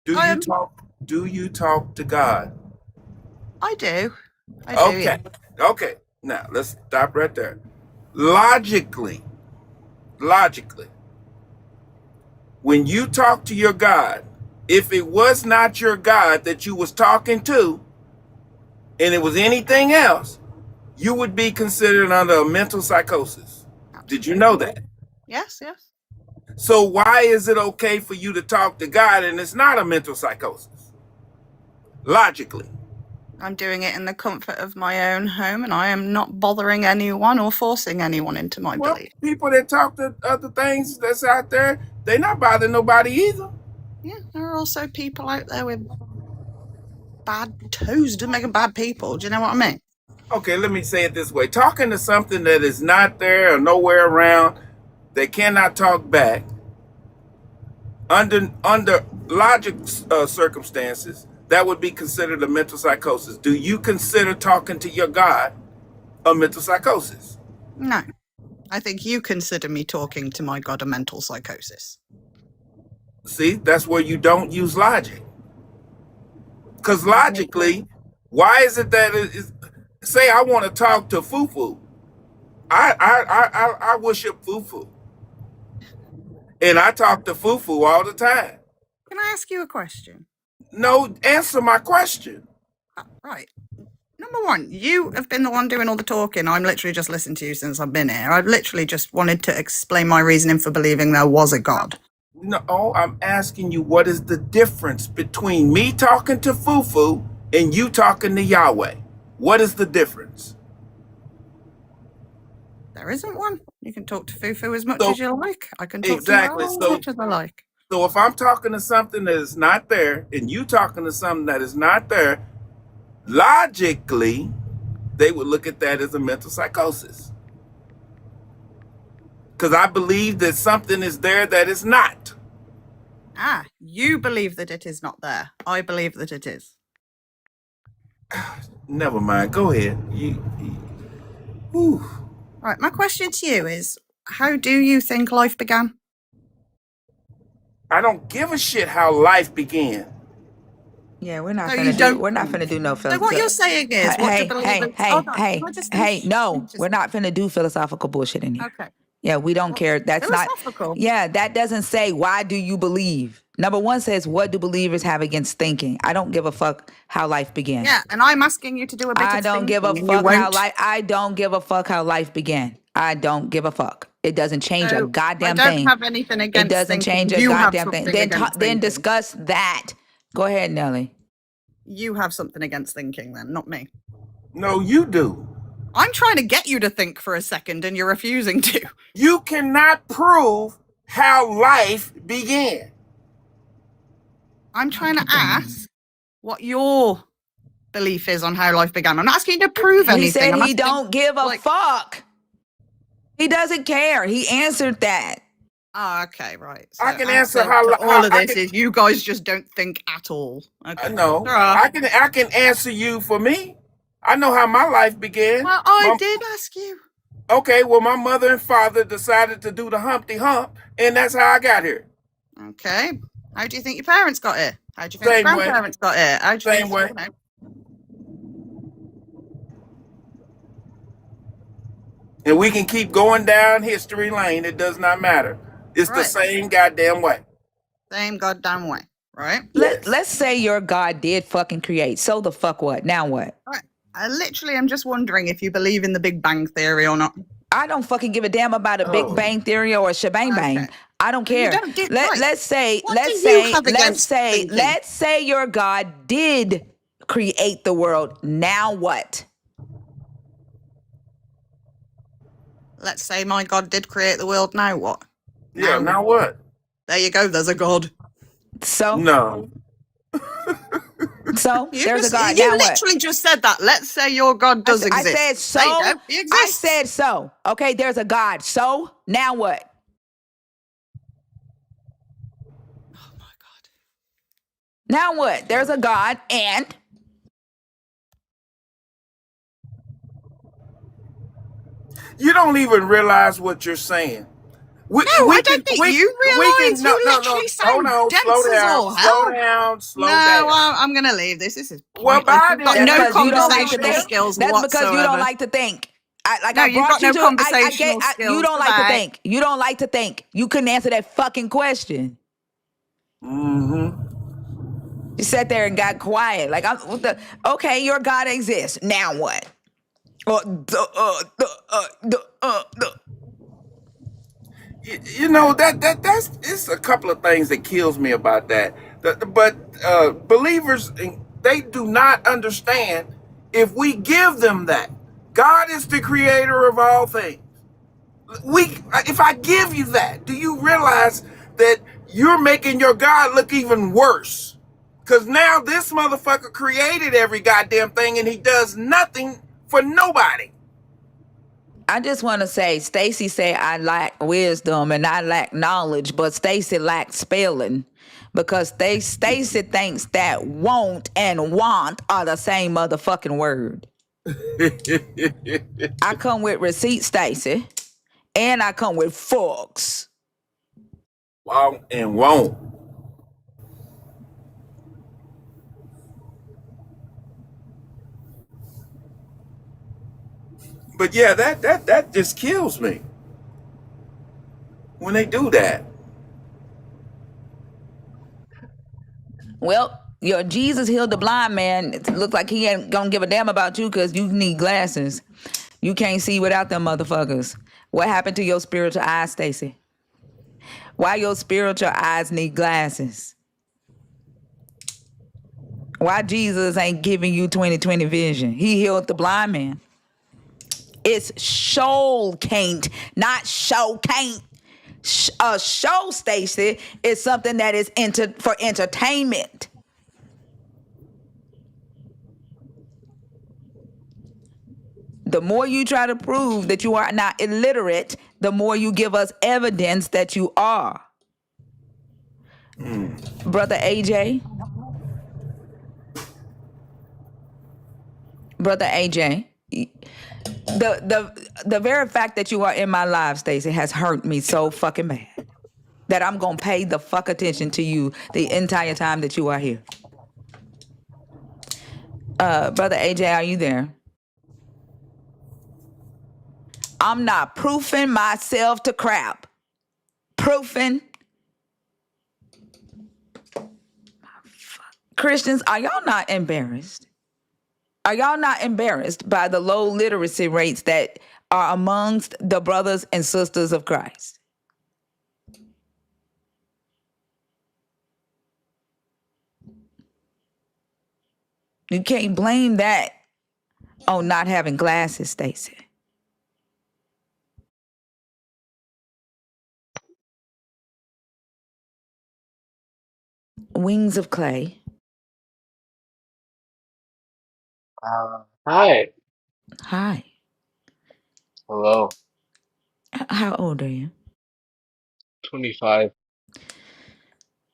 Do you talk to God? I do. Okay. Yeah. Okay. Now let's stop right there. Logically, when you talk to your God, if it was not your God that you was talking to, and it was anything else, you would be considered under a mental psychosis. Did you know that? Yes. So why is it okay for you to talk to God and it's not a mental psychosis? Logically. I'm doing it in the comfort of my own home, and I am not bothering anyone or forcing anyone into my belief. People that talk to other things that's out there, they're not bothering nobody either. Yeah, there are also people out there with bad toes. Doesn't make them bad people. Do you know what I mean? Okay, let me say it this way. Talking to something that is not there or nowhere around, they cannot talk back, under logic circumstances, that would be considered a mental psychosis. Do you consider talking to your God a mental psychosis? No. I think you consider me talking to my God a mental psychosis. See, that's where you don't use logic. Because logically, why is it that say I want to talk to Fufu? I worship Fufu, and I talk to Fufu all the time. Can I ask you a question? No, answer my question. Right. Number one, you have been the one doing all the talking. I'm literally just listening to you since I've been here. I've literally just wanted to explain my reasoning for believing there was a God. No, I'm asking you what is the difference between me talking to Fufu and you talking to Yahweh? What is the difference? There isn't one. You can talk to Fufu as much So as you like. I can talk exactly. to you as much as I like. So if I'm talking to something that is not there and you talking to something that is not there, logically, they would look at that as a mental psychosis. Because I believe that something is there that is not. Ah, you believe that it is not there. I believe that it is. Never mind. Go ahead. Whew. Right, my question to you is, how do you think life began? I don't give a shit how life began. Yeah, we're not No, finna you do. don't. We're not finna do no So what you're saying is, what you believe in. Hold on, can I just finish? No, we're not finna do philosophical bullshit in here. Okay. Yeah, we don't care. That's not. Philosophical. Yeah, that doesn't say why do you believe. Number one says what do believers have against thinking. I don't give a fuck how life began. Yeah, and I'm asking you to do a bit I of don't give a thinking, and you fuck how won't. life. I don't give a fuck how life began. I don't give a fuck. It doesn't change a So, goddamn I don't thing. have anything It against doesn't thinking. change a You have goddamn thing. something against Then thinking. discuss that. Go ahead, Nelly. You have something against thinking then, not me. No, you do. I'm trying to get you to think for a second and you're refusing to. You cannot prove how life began. I'm trying to ask what your belief is on how life began. I'm not asking you to prove anything. He said I'm he asking, don't give a like- fuck. He doesn't care. He answered that. Oh, okay, right. So I can answer how all of I this can- is you guys just don't think at all. Okay. No, There are. I can answer you for me. I know how my life began. Well, I did ask you. Okay, well, my mother and father decided to do the Humpty Hump, and that's how I got here. Okay. How do you think your parents got here? How do you think Same your way. grandparents got here? How do you Same think, way. you know? And we can keep going down history lane. It does not matter. It's the Right. same goddamn way. Same goddamn way, right? Let's say your God did fucking create. So the fuck what? Now what? Right. I literally am just wondering if you believe in the Big Bang Theory or not. I don't fucking give a damn about a Big Oh. Bang Theory or a shebang bang. Okay. I don't You care. don't do- right. Let's say What do you have against thinking? let's say your God did create the world. Now what? Let's say my God did create the world. Now what? Yeah, now what? There you go. There's a God. So No. so You there's just, a God. You Now what? literally just said that. Let's say your God does I exist. said so. There you go. He I exists. said so. Okay, there's a God. So now what? Oh my God. Now what? There's a God and You don't even realize what you're saying. No, I don't think you realise. You literally sound dense slow as down, all slow hell. down, slow No, down. well, I'm going to leave this. This is Well, pointless. You've bye got then. no That's 'cause you don't like to conversational think. skills That's whatsoever. because you don't like to think. No, I you've brought got no you to. conversational You skills. don't like to Bye. think. You don't like to think. You couldn't answer that fucking question. Mm-hmm. You sat there and got quiet. Like, okay, your God exists. Now what? You know that's it's a couple of things that kills me about that. But believers, they do not understand if we give them that. God is the creator of all things. If I give you that, do you realize that you're making your God look even worse? Because now this motherfucker created every goddamn thing and he does nothing for nobody. I just want to say, Stacy say I lack wisdom and I lack knowledge, but Stacy lacks spelling because Stacy thinks that won't and want are the same motherfucking word. I come with receipts, Stacy, and I come with forks. Won't and won't. But yeah, that just kills me when they do that. Well, your Jesus healed the blind man. It looks like he ain't gonna give a damn about you because you need glasses. You can't see without them motherfuckers. What happened to your spiritual eyes, Stacy? Why your spiritual eyes need glasses? Why Jesus ain't giving you 20/20 vision? He healed the blind man. It's show can't, not show can't. A show, Stacy, is something that is for entertainment. The more you try to prove that you are not illiterate, the more you give us evidence that you are. Brother AJ. Brother AJ. The very fact that you are in my life, Stacey, has hurt me so fucking bad that I'm gonna pay the fuck attention to you the entire time that you are here. Brother AJ, are you there? I'm not proofing myself to crap. Proofing. Christians, are y'all not embarrassed? Are y'all not embarrassed by the low literacy rates that are amongst the brothers and sisters of Christ? You can't blame that on not having glasses, Stacy. Wings of Clay. Hi. Hi. Hello. How old are you? 25.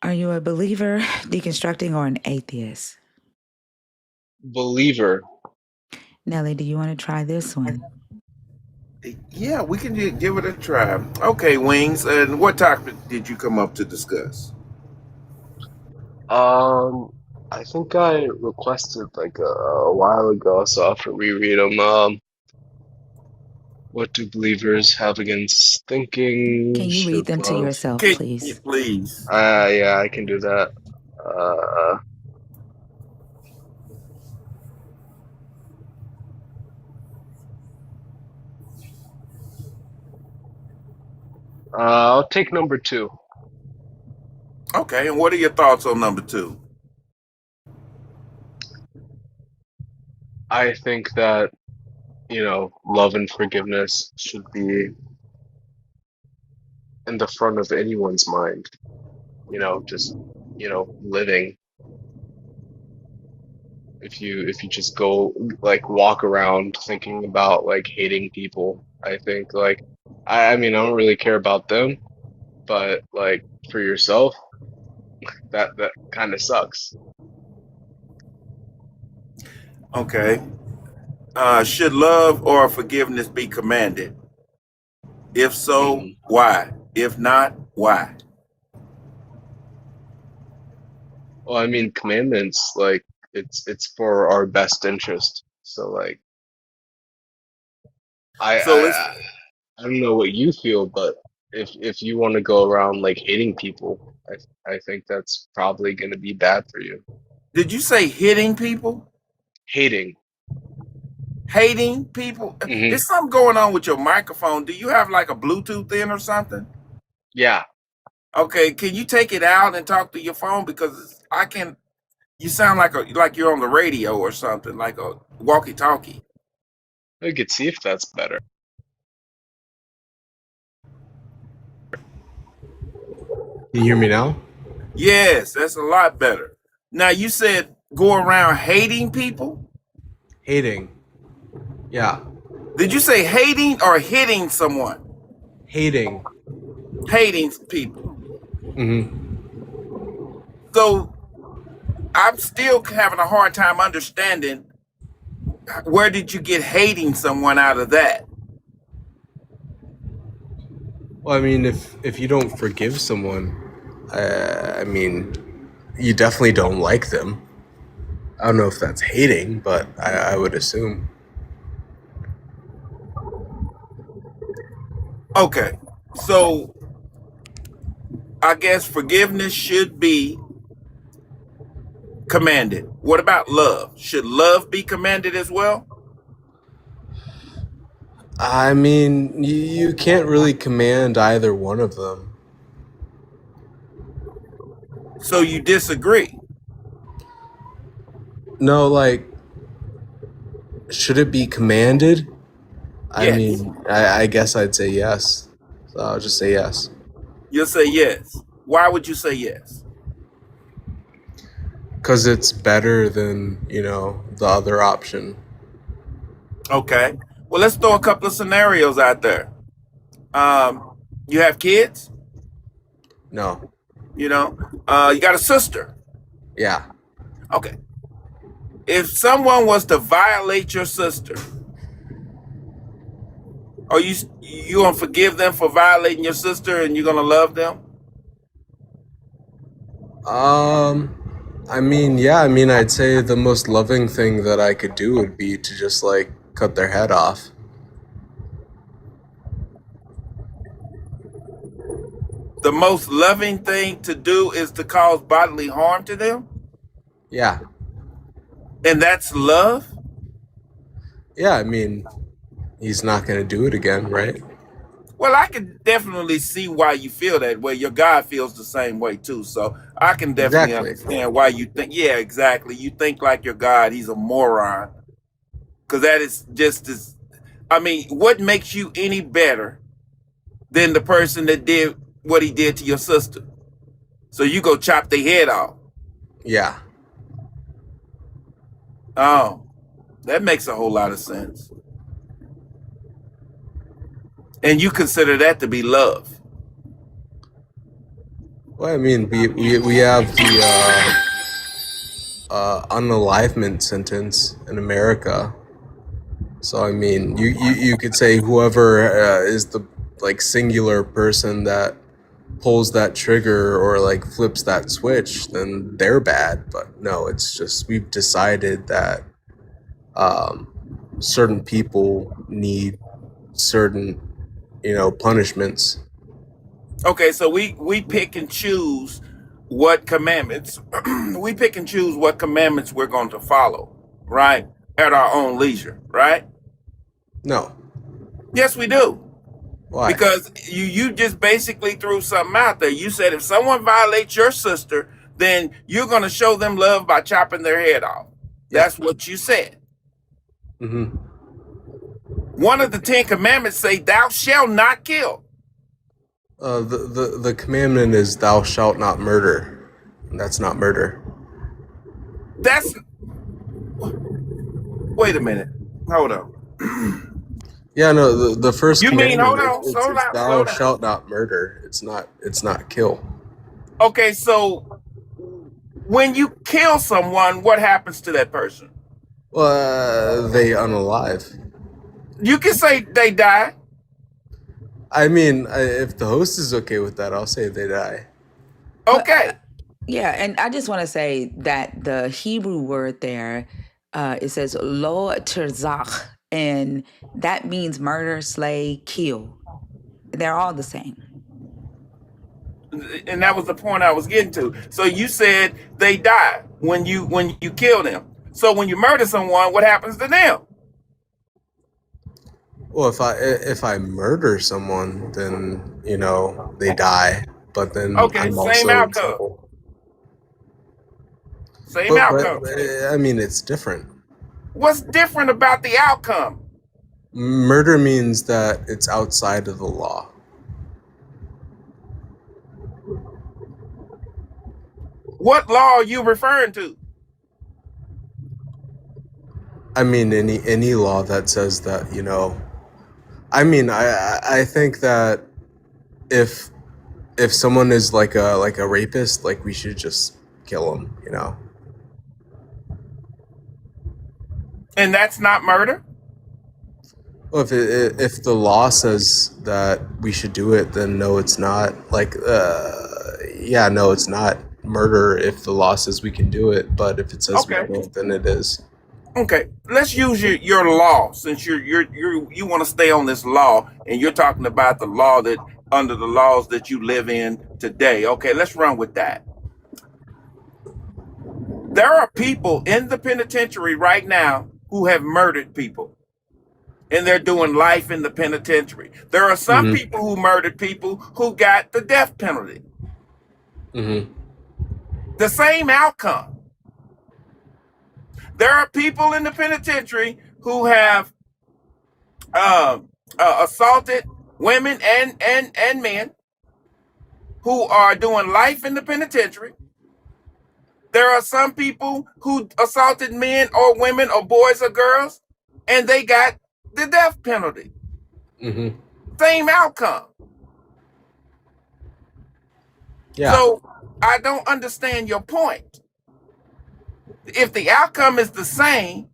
Are you a believer, deconstructing, or an atheist? Believer. Nelly, do you want to try this one? Yeah, we can give it a try. Okay, Wings. And what topic did you come up to discuss? I think I requested like a while ago, so I'll have to reread them. What do believers have against thinking? Can you read Should them to love? yourself, Can you please? please? Yeah, I can do that. I'll take number 2. Okay, and what are your thoughts on number 2? I think that, love and forgiveness should be in the front of anyone's mind. Just, living. If you just go like walk around thinking about like hating people, I think like I mean I don't really care about them, but like for yourself, that kind of sucks. Okay. Should love or forgiveness be commanded? If so, Mhm. why? If not, why? Well, I mean commandments like it's for our best interest. So like I So it's I I don't know what you feel, but if you want to go around like hating people, I think that's probably going to be bad for you. Did you say hitting people? Hating. Hating people? Hmm. There's something going on with your microphone. Do you have like a Bluetooth in or something? Yeah. Okay, can you take it out and talk to your phone because you sound like you're on the radio or something, like a walkie-talkie. We could see if that's better. Can you hear me now? Yes, that's a lot better. Now you said go around hating people? Hating. Yeah. Did you say hating or hitting someone? Hating. Hating people. Mm-hmm. So I'm still having a hard time understanding where did you get hating someone out of that? Well, I mean, if you don't forgive someone, I mean, you definitely don't like them. I don't know if that's hating, but I would assume. Okay. So I guess forgiveness should be commanded. What about love? Should love be commanded as well? I mean, you can't really command either one of them. So you disagree? No, like, should it be commanded? I Yes. mean, I guess I'd say yes. So I'll just say yes. You'll say yes. Why would you say yes? Because it's better than, the other option. Okay. Well, let's throw a couple of scenarios out there. You have kids, No. you got a sister. Yeah. Okay. If someone was to violate your sister, are you gonna forgive them for violating your sister, and you're gonna love them? I mean, yeah, I'd say the most loving thing that I could do would be to just, like, cut their head off. The most loving thing to do is to cause bodily harm to them, Yeah. and that's love. Yeah, he's not going to do it again, right? Well, I can definitely see why you feel that way. Your God feels the same way too, so I can definitely Exactly. understand why you think. Yeah, exactly. You think like your God. He's a moron, because that is just as. What makes you any better than the person that did what he did to your sister? So you go chop their head off. Yeah. Oh, that makes a whole lot of sense. And you consider that to be love. Well, we have the unalivement sentence in America. So, you could say whoever is the, like, singular person that pulls that trigger or, like, flips that switch, then they're bad. But no, it's just we've decided that certain people need certain, punishments. Okay, so we pick and choose what commandments we pick and choose what commandments we're going to follow, right? At our own leisure, right? No. Yes, we do. Why? Because you just basically threw something out there. You said if someone violates your sister, then you're going to show them love by chopping their head off. That's what you said. Mm-hmm. One of the 10 commandments say, "Thou shalt not kill." The commandment is thou shalt not murder. And that's not murder. That's. Wait a minute. Hold on. Yeah, no, the first You mean, commandment hold on, it's slow down, thou slow down. shalt not murder. It's not kill. Okay, so when you kill someone, what happens to that person? Well, they unalive. You can say they die. If the host is okay with that, I'll say they die. Okay. Yeah, and I just want to say that the Hebrew word there, it says lo terzach, and that means murder, slay, kill. They're all the same. And that was the point I was getting to. So you said they die when you kill them. So when you murder someone, what happens to them? Well, if I murder someone, then they die. But then Okay, I'm same also in outcome. trouble. Same outcome. But it's different. What's different about the outcome? Murder means that it's outside of the law. What law are you referring to? Any law that says that, I think that if someone is like a rapist, like, we should just kill him, And that's not murder? Well, if the law says that we should do it, then no, it's not. No, it's not murder if the law says we can do it. But if it says we Okay. can't, then it is. Okay, let's use your law since you want to stay on this law and you're talking about the law that under the laws that you live in today. Okay, let's run with that. There are people in the penitentiary right now who have murdered people and they're doing life in the penitentiary. There are some people who murdered people who got the death penalty. The same outcome. There are people in the penitentiary who have assaulted women and men who are doing life in the penitentiary. There are some people who assaulted men or women or boys or girls, and they got the death penalty. Same outcome. Yeah. So I don't understand your point. If the outcome is the same,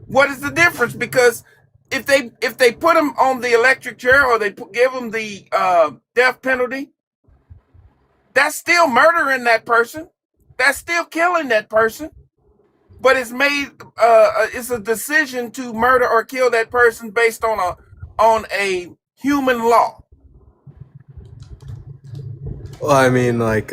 what is the difference? Because if they put them on the electric chair or they give them the death penalty, that's still murdering that person. That's still killing that person. But it's made it's a decision to murder or kill that person based on a human law. Well, I mean, like,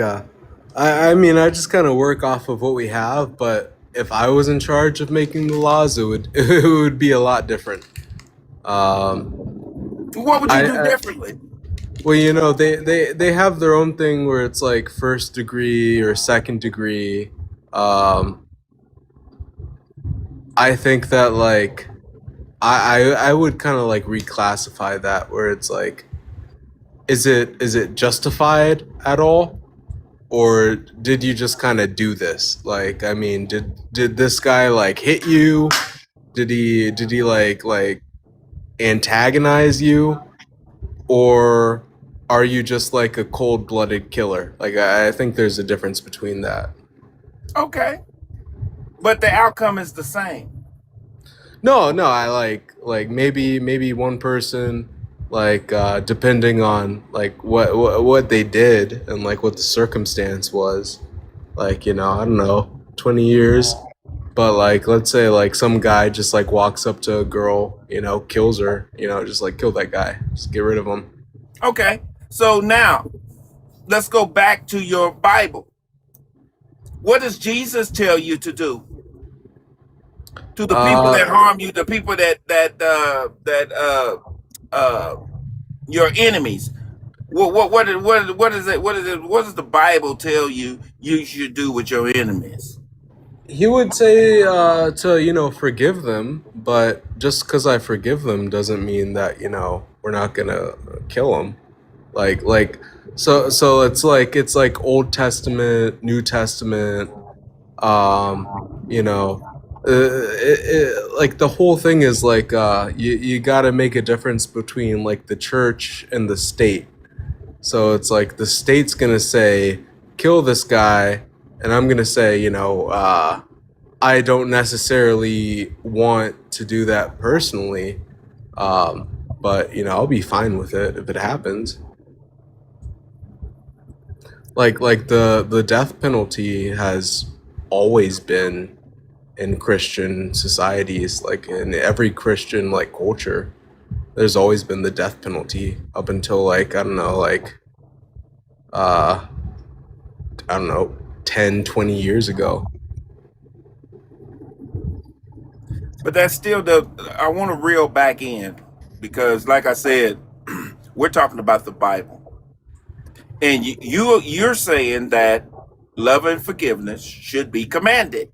I mean, I just kind of work off of what we have, but if I was in charge of making the laws, it would be a lot different. What would you do differently? Well, you know, they have their own thing where it's like first degree or second degree. I think that like I would kind of like reclassify that where it's like, is it justified at all? Or did you just kind of do this? Like, I mean, did this guy like hit you? Did he like antagonize you? Or are you just like a cold-blooded killer? Like, I think there's a difference between that. Okay. But the outcome is the same. No, I like maybe one person, like depending on like what they did and like what the circumstance was, like, you know, I don't know, 20 years. But like, let's say like some guy just like walks up to a girl, you know, kills her, you know, just like kill that guy, just get rid of him. Okay. So now let's go back to your Bible. What does Jesus tell you to do to the people that harm you, the people that your enemies? What is it? What does the Bible tell you should do with your enemies? He would say to, you know, forgive them, but just because I forgive them doesn't mean that, you know, we're not gonna kill them. Like so it's like Old Testament, New Testament. You know, like the whole thing is like you got to make a difference between like the church and the state. So it's like the state's gonna say kill this guy, and I'm gonna say, you know, I don't necessarily want to do that personally, but you know, I'll be fine with it if it happens. Like the death penalty has always been in Christian societies, like in every Christian like culture. There's always been the death penalty up until like, I don't know, like I don't know, 10, 20 years ago. But that's still I want to reel back in because, like I said, we're talking about the Bible. And you're saying that love and forgiveness should be commanded.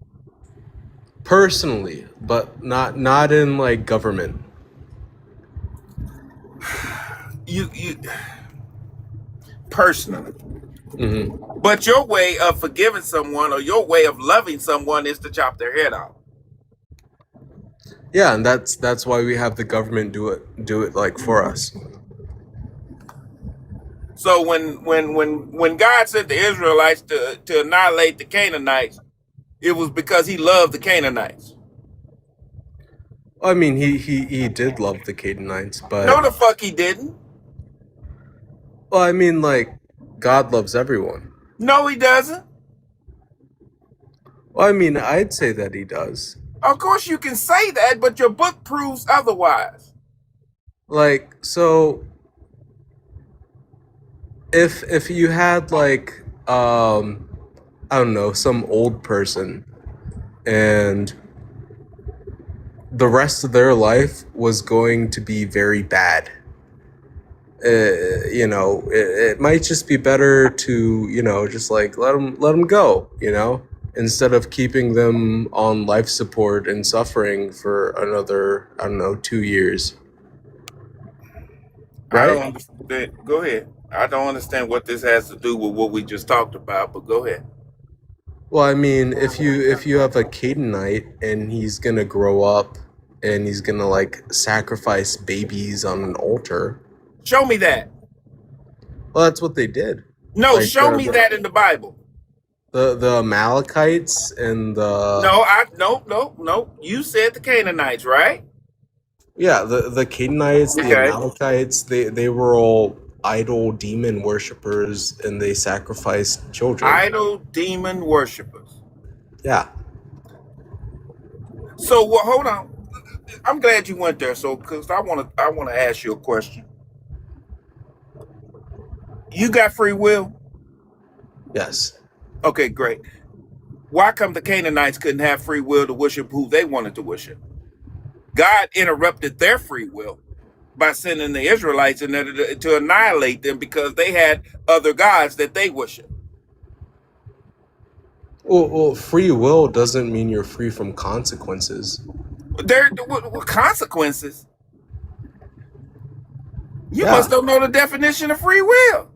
Personally, but not in like government. You personally. But your way of forgiving someone or your way of loving someone is to chop their head off. Yeah, and that's why we have the government do it like for us. So when God sent the Israelites to annihilate the Canaanites, it was because he loved the Canaanites. I mean, he did love the Canaanites, but No, the fuck he didn't. well, I mean, like, God loves everyone. No, he doesn't. Well, I mean, I'd say that he does. Of course you can say that, but your book proves otherwise. Like, so if you had like I don't know, some old person and the rest of their life was going to be very bad. You know, it might just be better to, you know, just like let them go, you know, instead of keeping them on life support and suffering for another, I don't know, 2 years. I don't Right? understand. Go ahead. I don't understand what this has to do with what we just talked about, but go ahead. Well, I mean, if you have a Canaanite and he's gonna grow up and he's gonna like sacrifice babies on an altar, Show me that. well, that's what they did. No, Like show me that in the Bible. the Amalekites and No. You said the Canaanites, right? yeah, the Canaanites, the Okay. Amalekites, they were all idol demon worshippers and they sacrificed children. Idol demon worshippers. Yeah. So well, hold on. I'm glad you went there. So because I want to ask you a question. You got free will? Yes. Okay, great. Why come the Canaanites couldn't have free will to worship who they wanted to worship? God interrupted their free will by sending the Israelites in there to annihilate them because they had other gods that they worship. Well, free will doesn't mean you're free from consequences. What consequences? You Yeah. must don't know the definition of free will.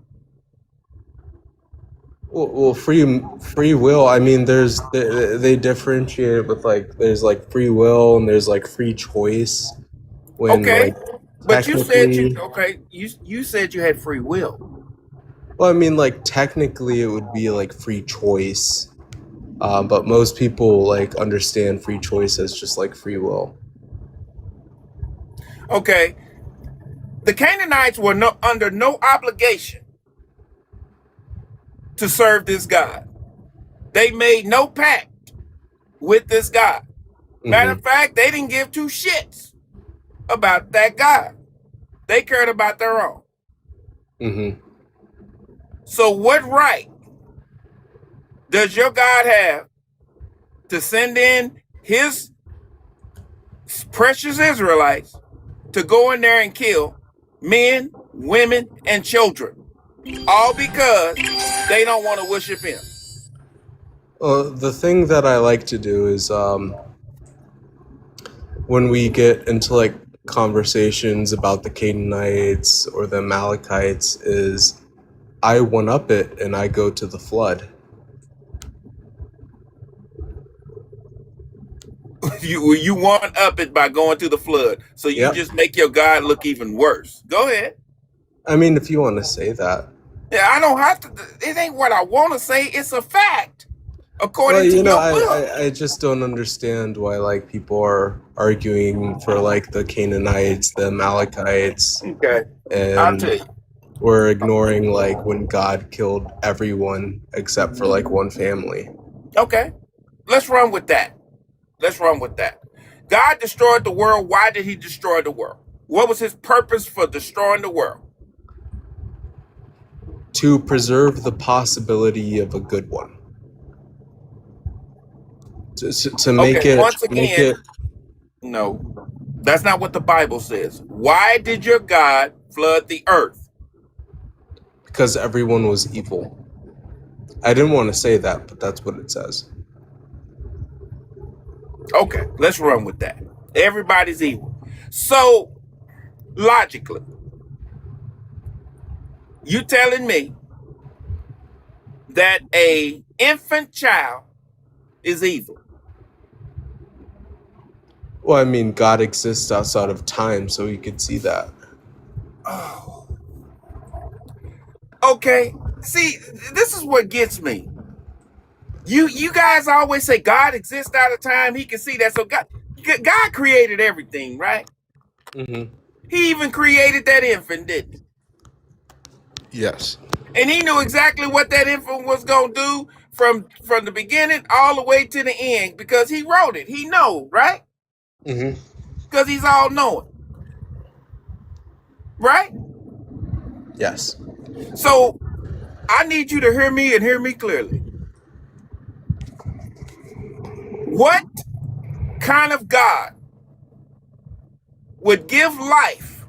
Well, free will. I mean, they differentiate it with like there's like free will and there's like free choice. When Okay, like but you said technically, you said you had free will. well, I mean, like technically it would be like free choice, but most people like understand free choice as just like free will. Okay, the Canaanites were under no obligation to serve this God. They made no pact with this God. Matter of fact, they didn't give two shits about that God. They cared about their own. Mm-hmm. So what right does your God have to send in his precious Israelites to go in there and kill men, women, and children? All because they don't want to worship him. The thing that I like to do is when we get into like conversations about the Canaanites or the Amalekites is I one up it and I go to the flood. You one up it by going to the flood. So you Yep. just make your God look even worse. Go ahead. I mean, if you want to say that. Yeah, I don't have to. It ain't what I want to say. It's a fact. According Well, to you know, your book. I just don't understand why like people are arguing for like the Canaanites, the Amalekites, Okay. I'll tell and you. we're ignoring like when God killed everyone except for like one family. Okay. Let's run with that. God destroyed the world. Why did he destroy the world? What was his purpose for destroying the world? To preserve the possibility of a good one. To make Okay, it once make again, it no, that's not what the Bible says. Why did your God flood the earth? because everyone was evil. I didn't want to say that, but that's what it says. Okay, let's run with that. Everybody's evil. So, logically, you telling me that a infant child is evil? Well, I mean, God exists outside of time, so you could see that. Oh. Okay. See, this is what gets me. You guys always say God exists out of time. He can see that. So God created everything, right? Mm-hmm. He even created that infant, didn't he? Yes. And he knew exactly what that infant was going to do from the beginning all the way to the end because he wrote it. He knows, right? Mm-hmm. Because he's all knowing. Right? Yes. So I need you to hear me and hear me clearly. What kind of God would give life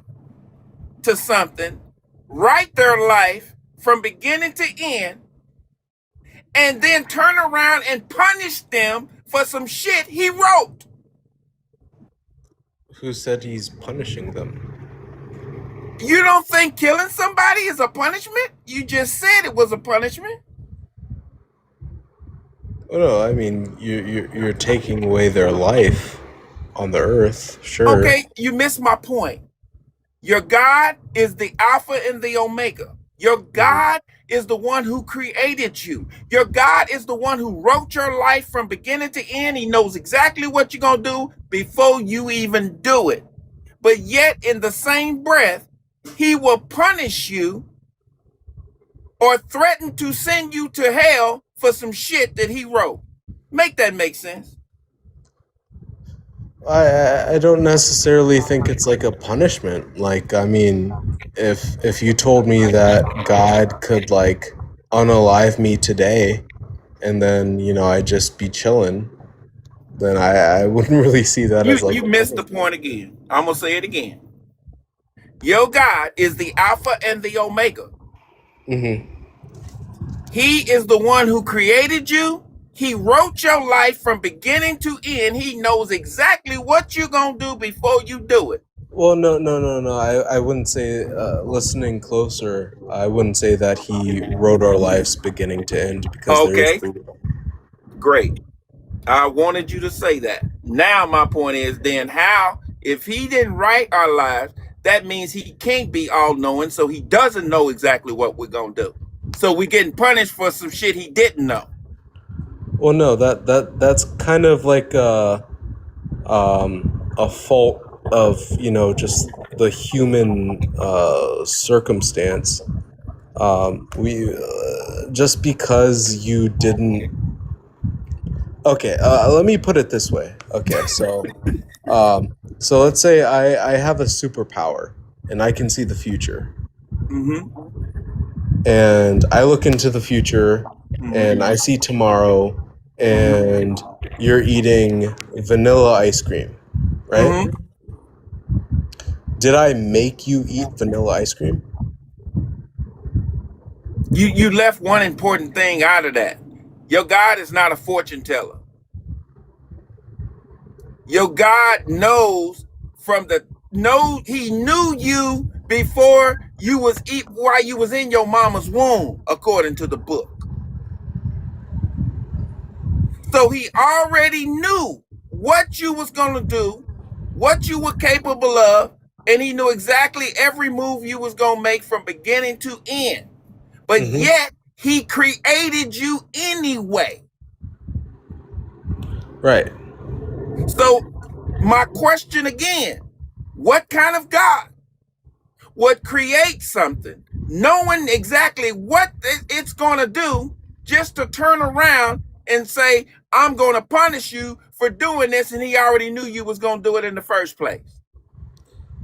to something, write their life from beginning to end, and then turn around and punish them for some shit he wrote? Who said he's punishing them? You don't think killing somebody is a punishment? You just said it was a punishment. Oh no, I mean you're taking away their life on the earth, sure. Okay, you missed my point. Your God is the Alpha and the Omega. Your God is the one who created you. Your God is the one who wrote your life from beginning to end. He knows exactly what you're going to do before you even do it. But yet, in the same breath, he will punish you or threaten to send you to hell for some shit that he wrote. Make that make sense? I don't necessarily think it's like a punishment. Like, I mean, if you told me that God could like unalive me today and then, you know, I'd just be chilling, then I wouldn't really see that as like You missed the point again. I'm going to say it again. Your God is the Alpha and the Omega. Mm-hmm. He is the one who created you. He wrote your life from beginning to end. He knows exactly what you're going to do before you do it. Well, no. I wouldn't say, listening closer, I wouldn't say that he wrote our lives beginning to end because there is free will. Great. I wanted you to say that. Now my point is then how, if he didn't write our lives, that means he can't be all-knowing, so he doesn't know exactly what we're going to do. So we're getting punished for some shit he didn't know. Well, no, that's kind of like a fault of, you know, just the human circumstance. Just because you didn't. Okay, let me put it this way. Okay, so let's say I have a superpower and I can see the future. Mm-hmm. And I look into the future and I see tomorrow and you're eating vanilla ice cream, right? Did I make you eat vanilla ice cream? You left one important thing out of that. Your God is not a fortune teller. Your God knows he knew you before you was while you was in your mama's womb, according to the book. So he already knew what you was going to do, what you were capable of, and he knew exactly every move you was going to make from beginning to end. But yet he created you anyway. Right. So my question again, what kind of God would create something knowing exactly what it's going to do just to turn around and say, I'm going to punish you for doing this, and he already knew you was going to do it in the first place?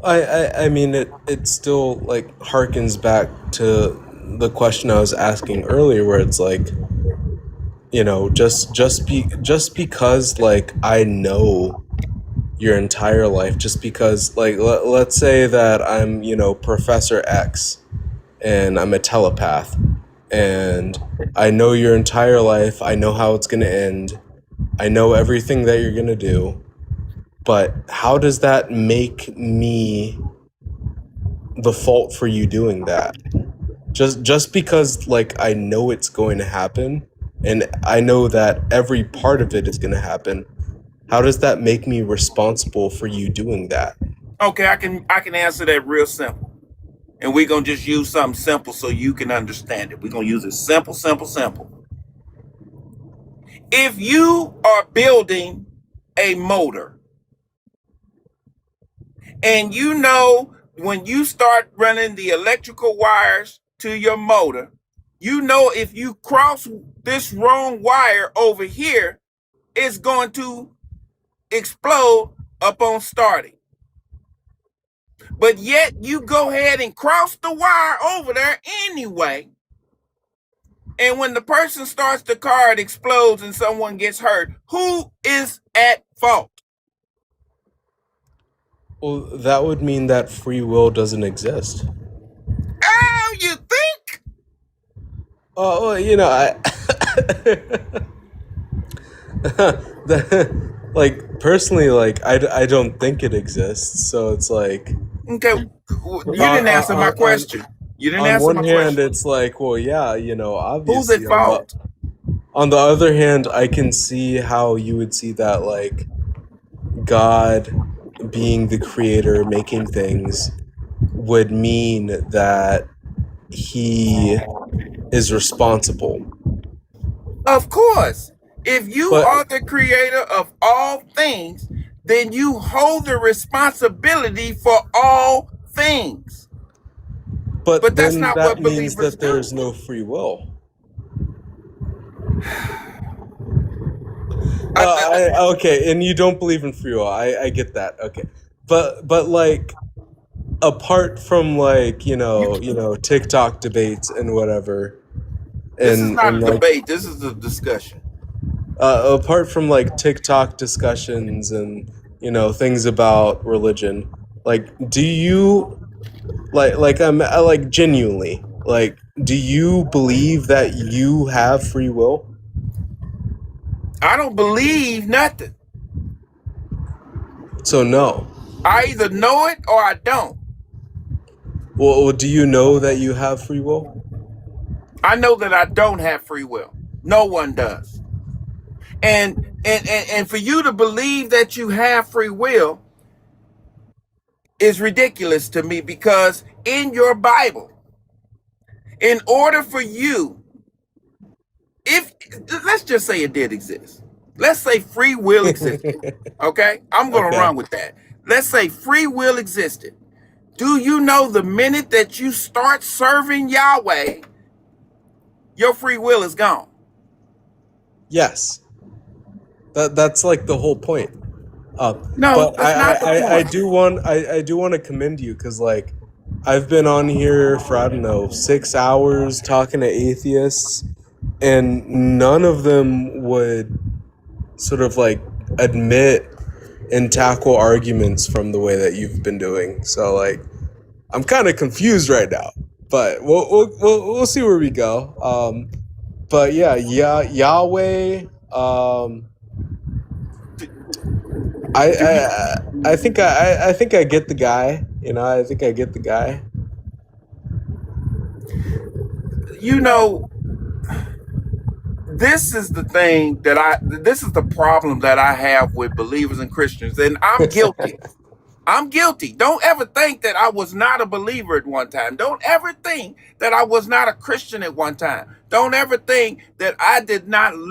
I mean, it still like harkens back to the question I was asking earlier, where it's like, you know, just because like I know your entire life, just because like let's say that I'm, you know, Professor X and I'm a telepath and I know your entire life, I know how it's going to end, I know everything that you're going to do, but how does that make me the fault for you doing that? Just because like I know it's going to happen and I know that every part of it is going to happen, how does that make me responsible for you doing that? Okay, I can answer that real simple. And we're going to just use something simple so you can understand it. We're going to use it simple. If you are building a motor and you know when you start running the electrical wires to your motor, You know, if you cross this wrong wire over here, it's going to explode upon starting. But yet you go ahead and cross the wire over there anyway. And when the person starts the car, it explodes and someone gets hurt. Who is at fault? Well, that would mean that free will doesn't exist. Oh, you think? Oh, well, you know, like personally, like I don't think it exists. So it's like, Okay, you didn't answer my question. You didn't on answer one my hand, question. it's like, well, yeah, you know, Who's obviously. at fault? On the other hand, I can see how you would see that, like, God being the creator, making things, would mean that he is responsible. Of course. If you But are the creator of all things, then you hold the responsibility for all things. but But that's then not that what means believers that there's do. no free will. Okay, and you don't believe in free will. I get that. Okay, but like, apart from, like, you know TikTok debates and whatever, This is not a and like, debate. This is a discussion. apart from like TikTok discussions and, you know, things about religion, like, do you like genuinely, like, do you believe that you have free will? I don't believe nothing. So no. I either know it or I don't. Well, do you know that you have free will? I know that I don't have free will. No one does. And for you to believe that you have free will is ridiculous to me, because in your Bible, in order for you, if let's just say it did exist. Let's say free will existed. Okay? I'm going to Okay. run with that. Let's say free will existed. Do you know the minute that you start serving Yahweh, your free will is gone? Yes. That's like the whole point. No, But that's not the I point. do want to commend you, because, like, I've been on here for, I don't know, 6 hours talking to atheists, and none of them would sort of like admit and tackle arguments from the way that you've been doing. So, like, I'm kind of confused right now, but we'll see where we go. But yeah, Yahweh. I think I get the guy. You know, I think I get the guy. You know, this is the thing this is the problem that I have with believers and Christians, and I'm guilty. I'm guilty. Don't ever think that I was not a believer at one time. Don't ever think that I was not a Christian at one time. Don't ever think that I did not live